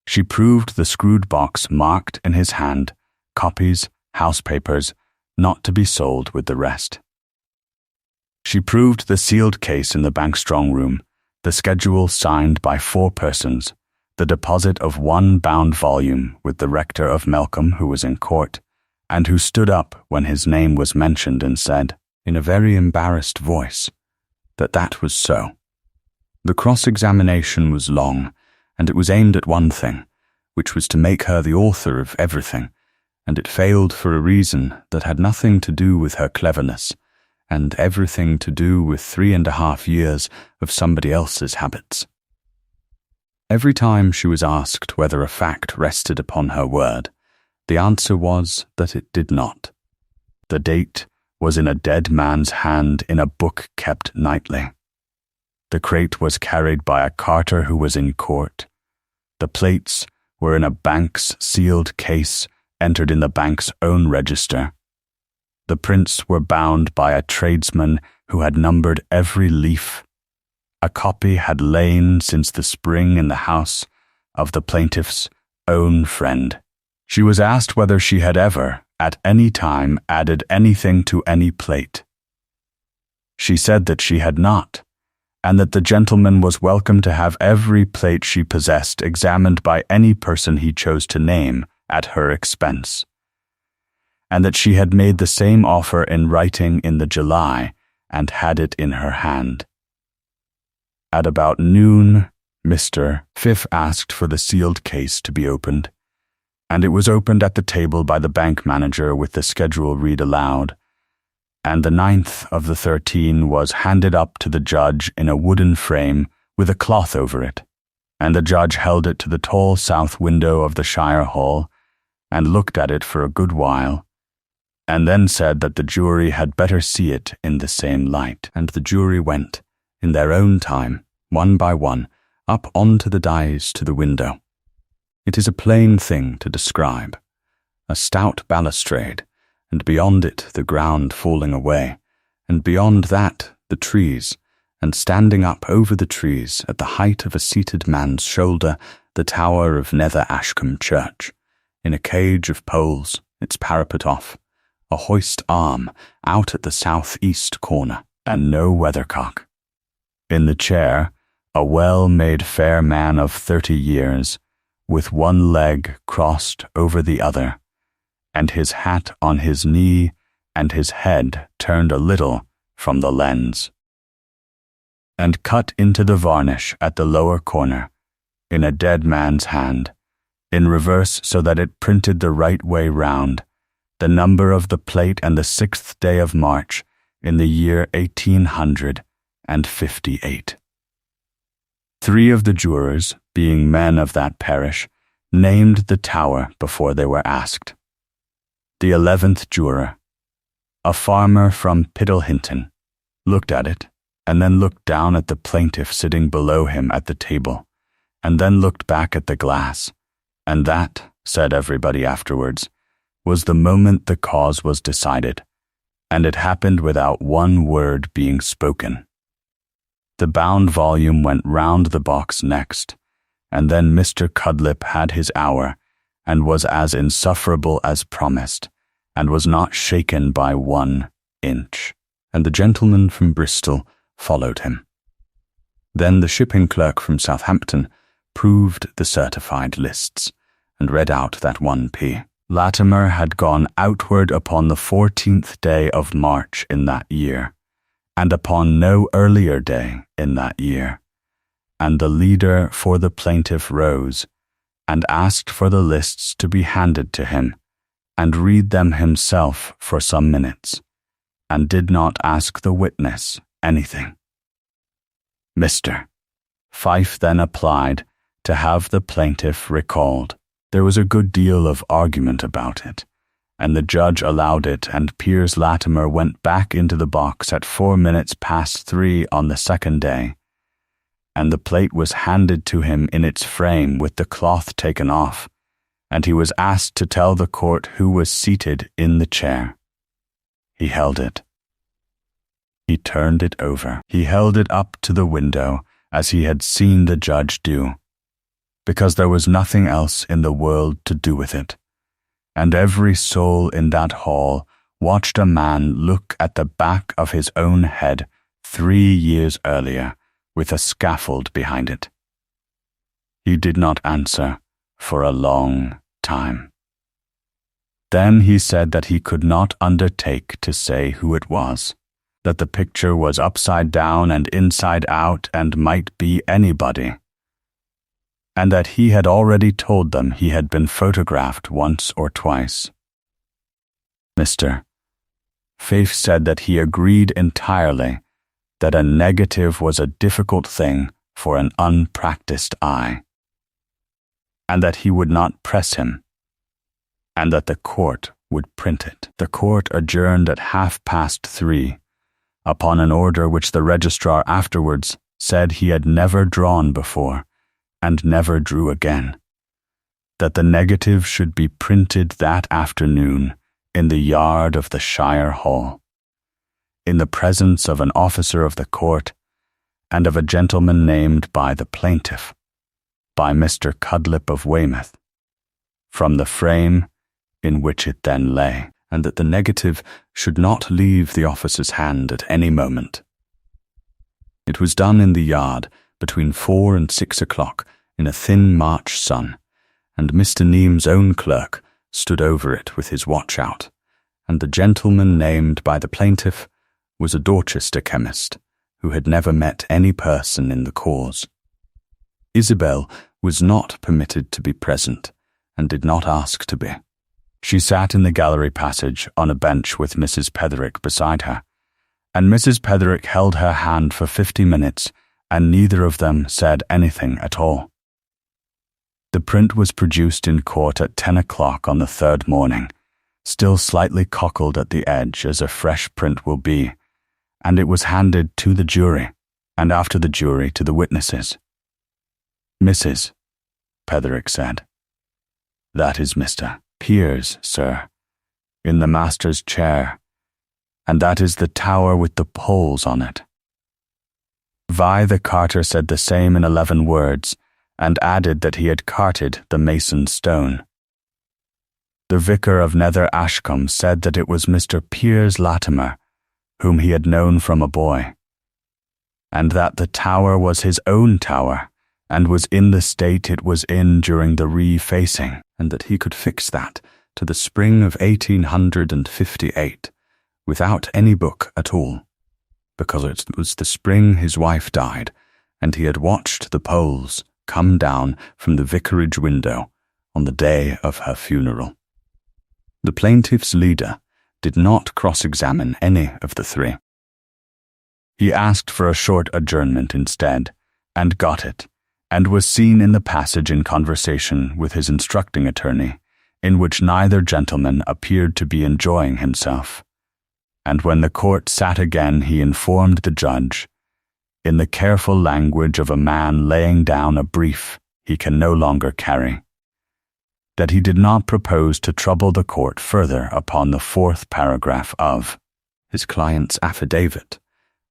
Speaker 1: She proved the screwed box marked in his hand, copies, house papers, not to be sold with the rest. She proved the sealed case in the bank strong room, the schedule signed by 4 persons, the deposit of 1 bound volume with the rector of Melcombe who was in court, and who stood up when his name was mentioned and said, in a very embarrassed voice, that was so. The cross-examination was long, and it was aimed at one thing, which was to make her the author of everything, and it failed for a reason that had nothing to do with her cleverness, and everything to do with 3.5 years of somebody else's habits. Every time she was asked whether a fact rested upon her word, the answer was that it did not. The date was in a dead man's hand in a book kept nightly. The crate was carried by a carter who was in court. The plates were in a bank's sealed case entered in the bank's own register. The prints were bound by a tradesman who had numbered every leaf. A copy had lain since the spring in the house of the plaintiff's own friend. She was asked whether she had ever, at any time, added anything to any plate. She said that she had not, and that the gentleman was welcome to have every plate she possessed examined by any person he chose to name at her expense, and that she had made the same offer in writing in the July and had it in her hand. At about noon, Mr. Fifth asked for the sealed case to be opened, and it was opened at the table by the bank manager with the schedule read aloud, and the 9th of the 13 was handed up to the judge in a wooden frame with a cloth over it, and the judge held it to the tall south window of the Shire Hall and looked at it for a good while, and then said that the jury had better see it in the same light, and the jury went, in their own time, one by one, up onto the dais to the window. It is a plain thing to describe. A stout balustrade, and beyond it the ground falling away, and beyond that the trees, and standing up over the trees at the height of a seated man's shoulder the tower of Nether Ashcombe Church, in a cage of poles, its parapet off, a hoist arm out at the south-east corner, and no weathercock. In the chair, a well-made fair man of 30 years, with one leg crossed over the other, and his hat on his knee and his head turned a little from the lens, and cut into the varnish at the lower corner, in a dead man's hand, in reverse so that it printed the right way round, the number of the plate and the 6th day of March in the year 1858. 3 of the jurors, being men of that parish, named the tower before they were asked. The 11th juror, a farmer from Piddlehinton, looked at it, and then looked down at the plaintiff sitting below him at the table, and then looked back at the glass, and that, said everybody afterwards, was the moment the cause was decided, and it happened without one word being spoken. The bound volume went round the box next, and then Mr. Cudlip had his hour, and was as insufferable as promised, and was not shaken by 1 inch, and the gentleman from Bristol followed him. Then the shipping clerk from Southampton proved the certified lists, and read out that 1p. Latimer had gone outward upon the 14th day of March in that year, and upon no earlier day in that year. And the leader for the plaintiff rose, and asked for the lists to be handed to him, and read them himself for some minutes, and did not ask the witness anything. Mr. Fife then applied to have the plaintiff recalled. There was a good deal of argument about it, and the judge allowed it, and Piers Latimer went back into the box at 3:04 on the second day, and the plate was handed to him in its frame with the cloth taken off, and he was asked to tell the court who was seated in the chair. He held it. He turned it over. He held it up to the window, as he had seen the judge do, because there was nothing else in the world to do with it. And every soul in that hall watched a man look at the back of his own head 3 years earlier with a scaffold behind it. He did not answer for a long time. Then he said that he could not undertake to say who it was, that the picture was upside down and inside out and might be anybody, and that he had already told them he had been photographed once or twice. Mr. Faith said that he agreed entirely that a negative was a difficult thing for an unpracticed eye, and that he would not press him, and that the court would print it. The court adjourned at 3:30, upon an order which the registrar afterwards said he had never drawn before, and never drew again, that the negative should be printed that afternoon in the yard of the Shire Hall, in the presence of an officer of the court and of a gentleman named by the plaintiff, by Mr. Cudlip of Weymouth, from the frame in which it then lay, and that the negative should not leave the officer's hand at any moment. It was done in the yard between 4 and 6 o'clock in a thin March sun, and Mr. Neame's own clerk stood over it with his watch out, and the gentleman named by the plaintiff was a Dorchester chemist who had never met any person in the cause. Isabel was not permitted to be present, and did not ask to be. She sat in the gallery passage on a bench with Mrs. Petherick beside her, and Mrs. Petherick held her hand for 50 minutes, and neither of them said anything at all. The print was produced in court at 10 o'clock on the third morning, still slightly cockled at the edge as a fresh print will be, and it was handed to the jury, and after the jury to the witnesses. Mrs. Petherick said, "That is Mr. Piers, sir, in the master's chair, and that is the tower with the poles on it." Vi the carter said the same in 11 words, and added that he had carted the mason stone. The vicar of Nether Ashcombe said that it was Mr. Piers Latimer, whom he had known from a boy, and that the tower was his own tower, and was in the state it was in during the refacing, and that he could fix that to the spring of 1858, without any book at all, because it was the spring his wife died, and he had watched the poles come down from the vicarage window on the day of her funeral. The plaintiff's leader did not cross-examine any of the three. He asked for a short adjournment instead, and got it, and was seen in the passage in conversation with his instructing attorney, in which neither gentleman appeared to be enjoying himself. And when the court sat again, he informed the judge, in the careful language of a man laying down a brief he can no longer carry, that he did not propose to trouble the court further upon the 4th paragraph of his client's affidavit,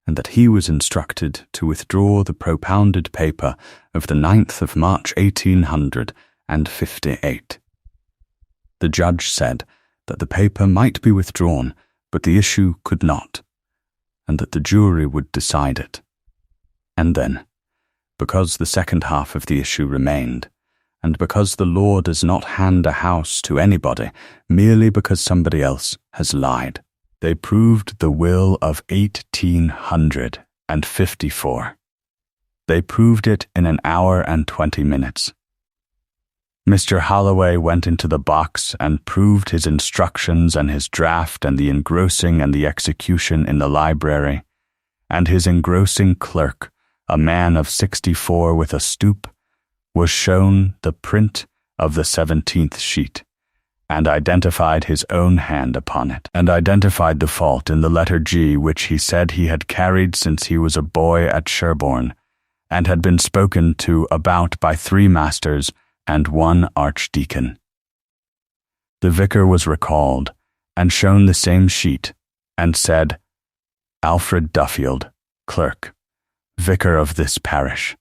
Speaker 1: and that he was instructed to withdraw the propounded paper of the 9th of March 1858. The judge said that the paper might be withdrawn, but the issue could not, and that the jury would decide it. And then, because the second half of the issue remained, and because the law does not hand a house to anybody merely because somebody else has lied, they proved the will of 1854. They proved it in an hour and 20 minutes. Mr. Holloway went into the box and proved his instructions and his draft and the engrossing and the execution in the library, and his engrossing clerk, a man of 64 with a stoop, was shown the print of the 17th sheet, and identified his own hand upon it, and identified the fault in the letter G, which he said he had carried since he was a boy at Sherborne, and had been spoken to about by 3 masters and 1 archdeacon. The vicar was recalled, and shown the same sheet, and said, "Alfred Duffield, clerk, vicar of this parish.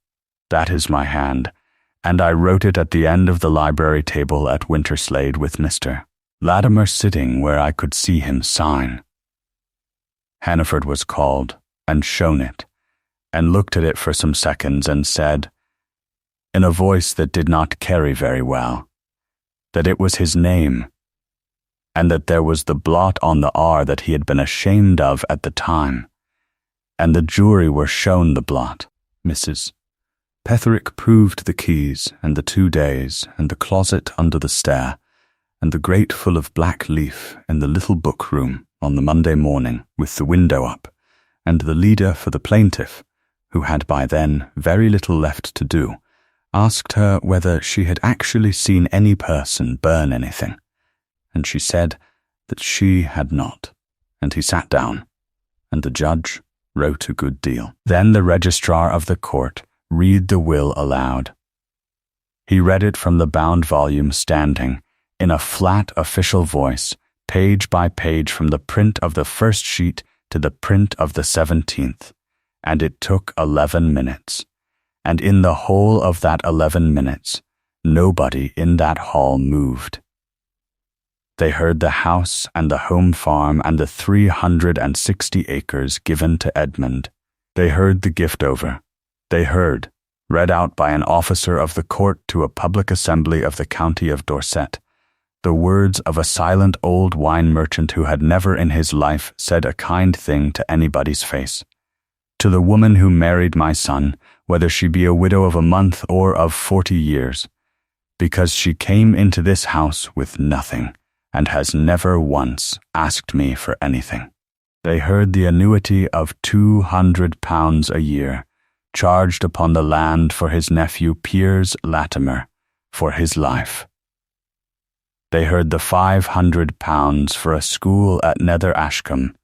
Speaker 1: That is my hand, and I wrote it at the end of the library table at Winterslade with Mr. Latimer sitting where I could see him sign." Hannaford was called, and shown it, and looked at it for some seconds, and said, in a voice that did not carry very well, that it was his name, and that there was the blot on the R that he had been ashamed of at the time, and the jury were shown the blot. Mrs. Petherick proved the keys, and the 2 days, and the closet under the stair, and the grate full of black leaf in the little book room on the Monday morning, with the window up, and the leader for the plaintiff, who had by then very little left to do, asked her whether she had actually seen any person burn anything, and she said that she had not, and he sat down, and the judge wrote a good deal. Then the registrar of the court read the will aloud. He read it from the bound volume standing, in a flat official voice, page by page from the print of the first sheet to the print of the 17th, and it took 11 minutes. And in the whole of that 11 minutes, nobody in that hall moved. They heard the house and the home farm and the 360 acres given to Edmund. They heard the gift over. They heard, read out by an officer of the court to a public assembly of the county of Dorset, the words of a silent old wine merchant who had never in his life said a kind thing to anybody's face. To the woman who married my son, whether she be a widow of a month or of 40 years, because she came into this house with nothing, and has never once asked me for anything. They heard the annuity of £200 a year, charged upon the land for his nephew Piers Latimer, for his life. They heard the £500 for a school at Nether Ashcombe,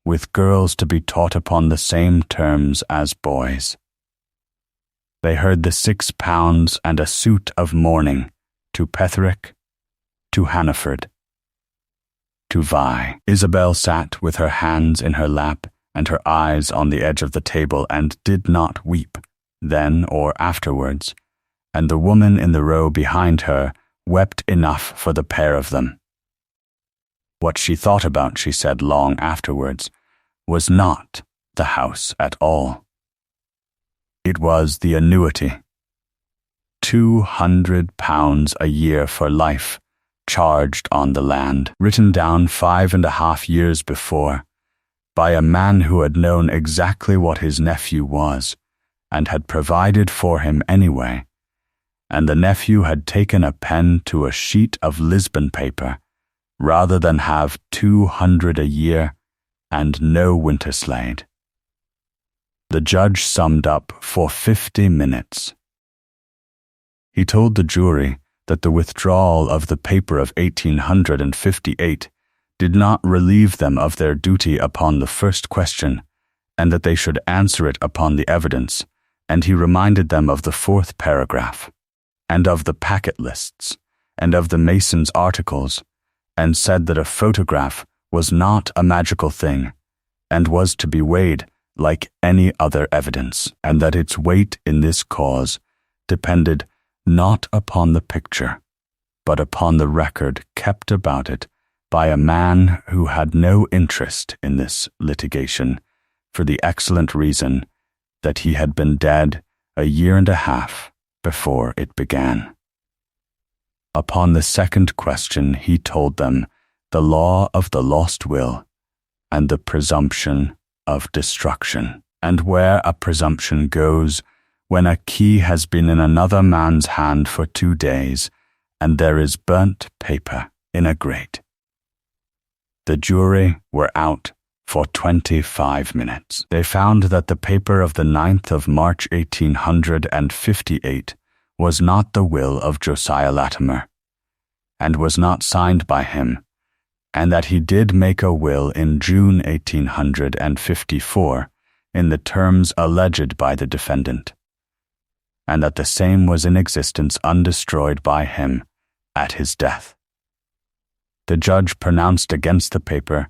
Speaker 1: with girls to be taught upon the same terms as boys. They heard the £6 and a suit of mourning to Petherick, to Hannaford, to Vi. Isabel sat with her hands in her lap and her eyes on the edge of the table, and did not weep, then or afterwards, and the woman in the row behind her wept enough for the pair of them. What she thought about, she said long afterwards, was not the house at all. It was the annuity. £200 a year for life, charged on the land, written down 5.5 years before, by a man who had known exactly what his nephew was, and had provided for him anyway, and the nephew had taken a pen to a sheet of Lisbon paper, rather than have 200 a year and no Winterslade. The judge summed up for 50 minutes. He told the jury that the withdrawal of the paper of 1858 did not relieve them of their duty upon the first question, and that they should answer it upon the evidence, and he reminded them of the 4th paragraph, and of the packet lists, and of the mason's articles, and said that a photograph was not a magical thing, and was to be weighed like any other evidence, and that its weight in this cause depended not upon the picture, but upon the record kept about it by a man who had no interest in this litigation, for the excellent reason that he had been dead 1.5 years before it began. Upon the second question he told them the law of the lost will, and the presumption of destruction, and where a presumption goes when a key has been in another man's hand for 2 days, and there is burnt paper in a grate. The jury were out for 25 minutes. They found that the paper of the 9th of March 1858 was not the will of Josiah Latimer, and was not signed by him, and that he did make a will in June 1854 in the terms alleged by the defendant, and that the same was in existence undestroyed by him at his death. The judge pronounced against the paper,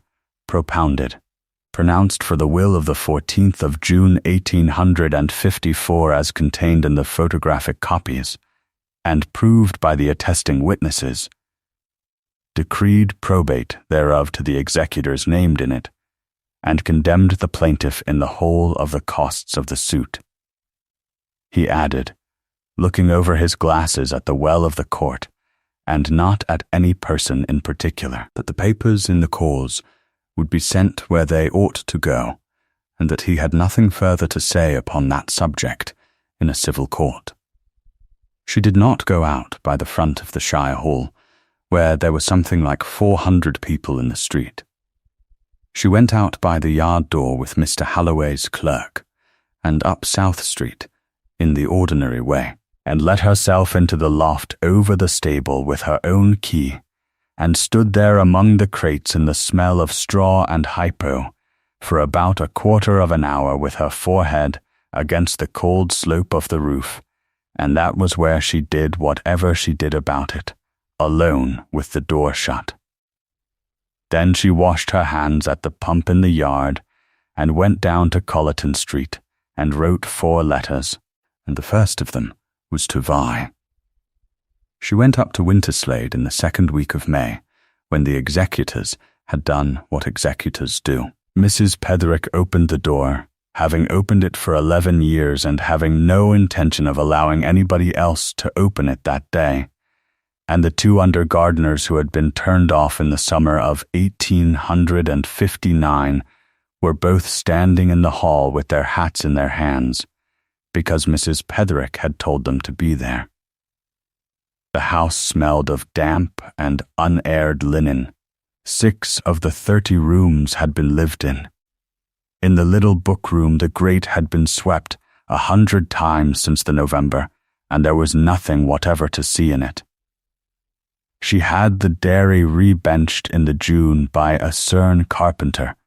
Speaker 1: pronounced for the will of the 14th of June 1854 as contained in the photographic copies, and proved by the attesting witnesses, decreed probate thereof to the executors named in it, and condemned the plaintiff in the whole of the costs of the suit. He added, looking over his glasses at the well of the court, and not at any person in particular, that the papers in the cause would be sent where they ought to go, and that he had nothing further to say upon that subject in a civil court. She did not go out by the front of the Shire Hall, where there was something like 400 people in the street. She went out by the yard door with Mr. Halloway's clerk, and up South Street, in the ordinary way, and let herself into the loft over the stable with her own key, and stood there among the crates in the smell of straw and hypo for about a quarter of an hour with her forehead against the cold slope of the roof, and that was where she did whatever she did about it, alone with the door shut. Then she washed her hands at the pump in the yard, and went down to Colleton Street, and wrote 4 letters, and the first of them was to Vi. She went up to Winterslade in the 2nd week of May, when the executors had done what executors do. Mrs. Petherick opened the door, having opened it for 11 years and having no intention of allowing anybody else to open it that day, and the 2 under gardeners who had been turned off in the summer of 1859 were both standing in the hall with their hats in their hands, because Mrs. Petherick had told them to be there. The house smelled of damp and unaired linen. 6 of the 30 rooms had been lived in. In the little book room the grate had been swept 100 times since the November, and there was nothing whatever to see in it. She had the dairy re-benched in the June by a Cerne carpenter,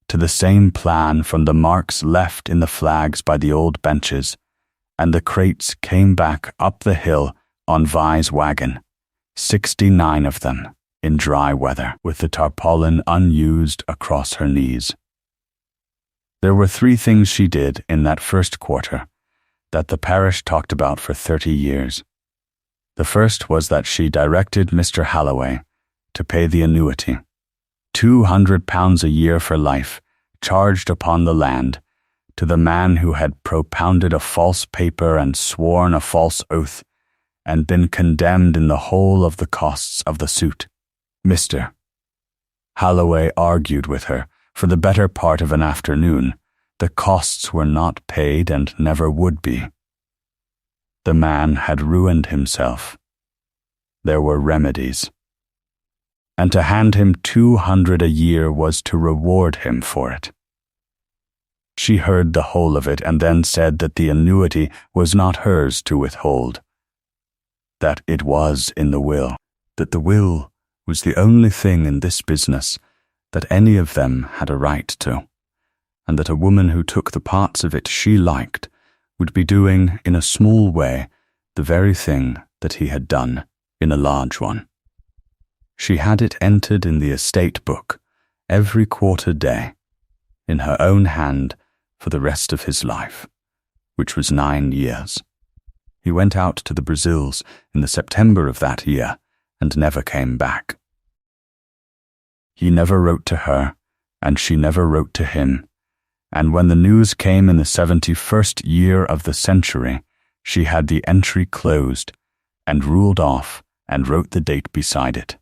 Speaker 1: to the same plan from the marks left in the flags by the old benches, and the crates came back up the hill on Vi's wagon, 69 of them, in dry weather, with the tarpaulin unused across her knees. There were 3 things she did in that first quarter that the parish talked about for 30 years. The first was that she directed Mr. Halloway to pay the annuity, £200 a year for life, charged upon the land, to the man who had propounded a false paper and sworn a false oath, and been condemned in the whole of the costs of the suit. Mr. Halloway argued with her for the better part of an afternoon. The costs were not paid and never would be. The man had ruined himself. There were remedies. And to hand him 200 a year was to reward him for it. She heard the whole of it and then said that the annuity was not hers to withhold, that it was in the will, that the will was the only thing in this business that any of them had a right to, and that a woman who took the parts of it she liked would be doing in a small way the very thing that he had done in a large one. She had it entered in the estate book every quarter day, in her own hand for the rest of his life, which was 9 years. He went out to the Brazils in the September of that year and never came back. He never wrote to her, and she never wrote to him, and when the news came in the 71st year of the century, she had the entry closed and ruled off and wrote the date beside it.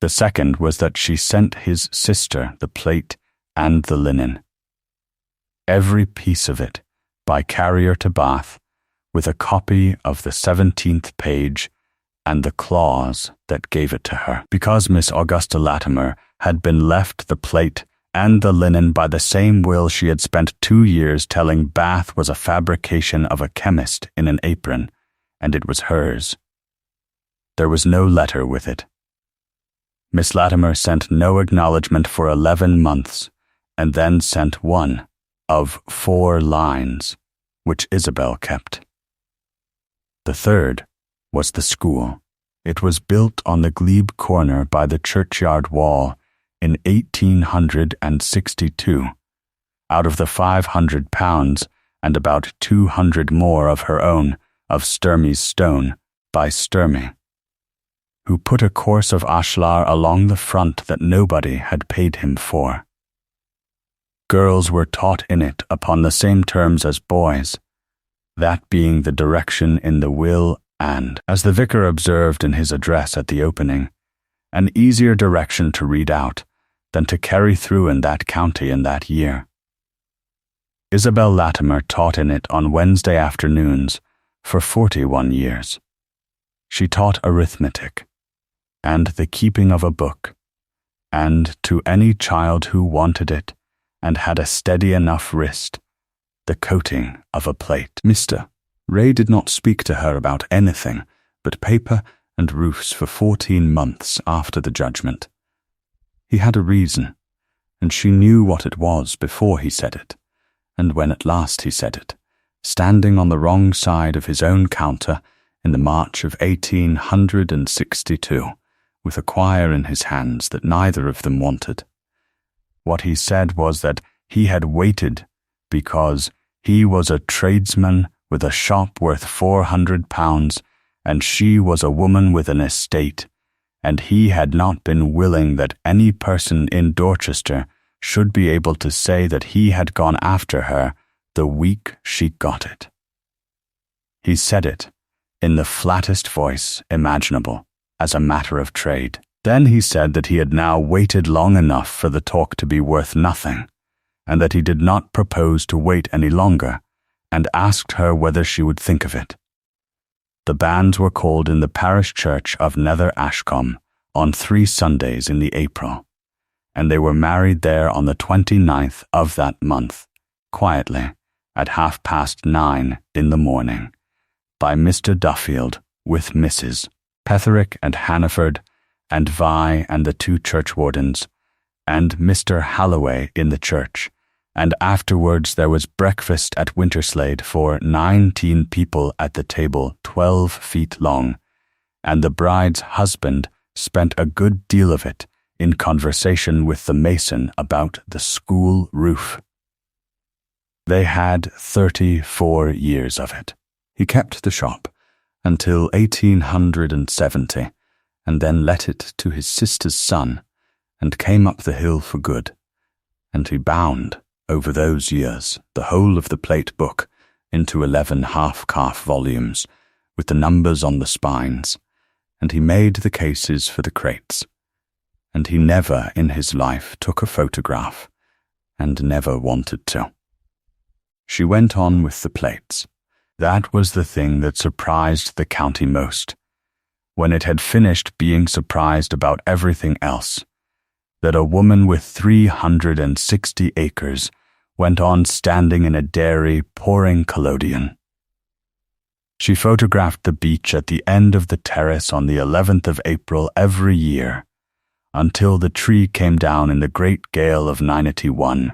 Speaker 1: The second was that she sent his sister the plate and the linen, every piece of it, by carrier to Bath, with a copy of the 17th page and the clause that gave it to her, because Miss Augusta Latimer had been left the plate and the linen by the same will she had spent 2 years telling Bath was a fabrication of a chemist in an apron, and it was hers. There was no letter with it. Miss Latimer sent no acknowledgement for 11 months, and then sent one of 4 lines, which Isabel kept. The third was the school. It was built on the glebe corner by the churchyard wall in 1862, out of the £500 and about 200 more of her own of Sturmey's stone by Sturmey, who put a course of ashlar along the front that nobody had paid him for. Girls were taught in it upon the same terms as boys, that being the direction in the will and, as the vicar observed in his address at the opening, an easier direction to read out than to carry through in that county in that year. Isabel Latimer taught in it on Wednesday afternoons for 41 years. She taught arithmetic, and the keeping of a book, and to any child who wanted it and had a steady enough wrist, the coating of a plate. Mr. Ray did not speak to her about anything but paper and roofs for 14 months after the judgment. He had a reason, and she knew what it was before he said it, and when at last he said it, standing on the wrong side of his own counter in the March of 1862, with a quire in his hands that neither of them wanted. What he said was that he had waited because he was a tradesman with a shop worth £400, and she was a woman with an estate, and he had not been willing that any person in Dorchester should be able to say that he had gone after her the week she got it. He said it in the flattest voice imaginable, as a matter of trade. Then he said that he had now waited long enough for the talk to be worth nothing, and that he did not propose to wait any longer, and asked her whether she would think of it. The banns were called in the parish church of Nether Ashcombe on 3 Sundays in the April, and they were married there on the 29th of that month, quietly, at 9:30 in the morning, by Mr. Duffield with Mrs. Petherick and Hannaford, and Vi and the 2 churchwardens, and Mr. Halloway in the church, and afterwards there was breakfast at Winterslade for 19 people at the table 12 feet long, and the bride's husband spent a good deal of it in conversation with the mason about the school roof. They had 34 years of it. He kept the shop until 1870, and then let it to his sister's son, and came up the hill for good, and he bound, over those years, the whole of the plate book into 11 half-calf volumes, with the numbers on the spines, and he made the cases for the crates, and he never in his life took a photograph, and never wanted to. She went on with the plates. That was the thing that surprised the county most, when it had finished being surprised about everything else, that a woman with 360 acres went on standing in a dairy pouring collodion. She photographed the beech at the end of the terrace on the 11th of April every year, until the tree came down in the great gale of '91,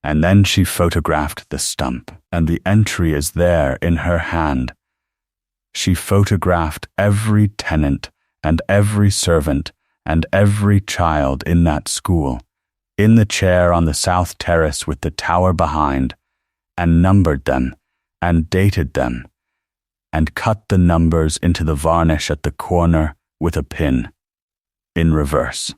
Speaker 1: and then she photographed the stump, and the entry is there in her hand. She photographed every tenant and every servant and every child in that school, in the chair on the south terrace with the tower behind, and numbered them, and dated them, and cut the numbers into the varnish at the corner with a pin, in reverse,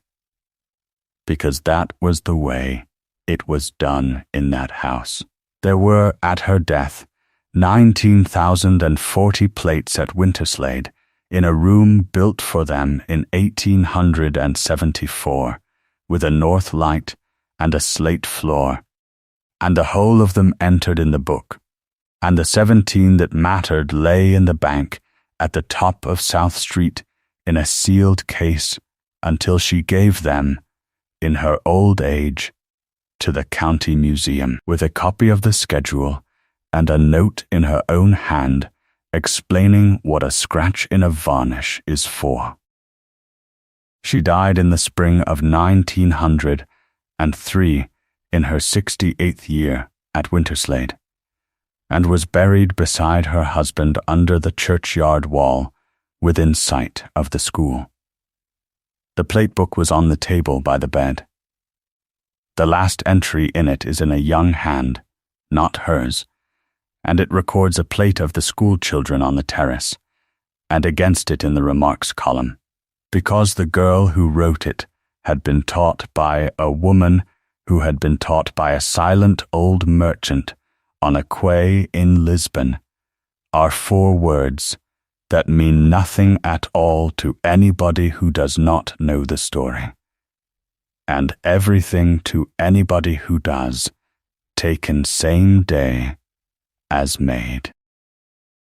Speaker 1: because that was the way it was done in that house. There were, at her death, 19,040 plates at Winterslade, in a room built for them in 1874, with a north light and a slate floor, and the whole of them entered in the book, and the 17 that mattered lay in the bank at the top of South Street in a sealed case until she gave them, in her old age, to the county museum, with a copy of the schedule and a note in her own hand explaining what a scratch in a varnish is for. She died in the spring of 1903 in her 68th year at Winterslade, and was buried beside her husband under the churchyard wall within sight of the school. The plate book was on the table by the bed. The last entry in it is in a young hand, not hers, and it records a plate of the school children on the terrace, and against it in the remarks column, because the girl who wrote it had been taught by a woman who had been taught by a silent old merchant on a quay in Lisbon, are 4 words that mean nothing at all to anybody who does not know the story, and everything to anybody who does, taken same day as made.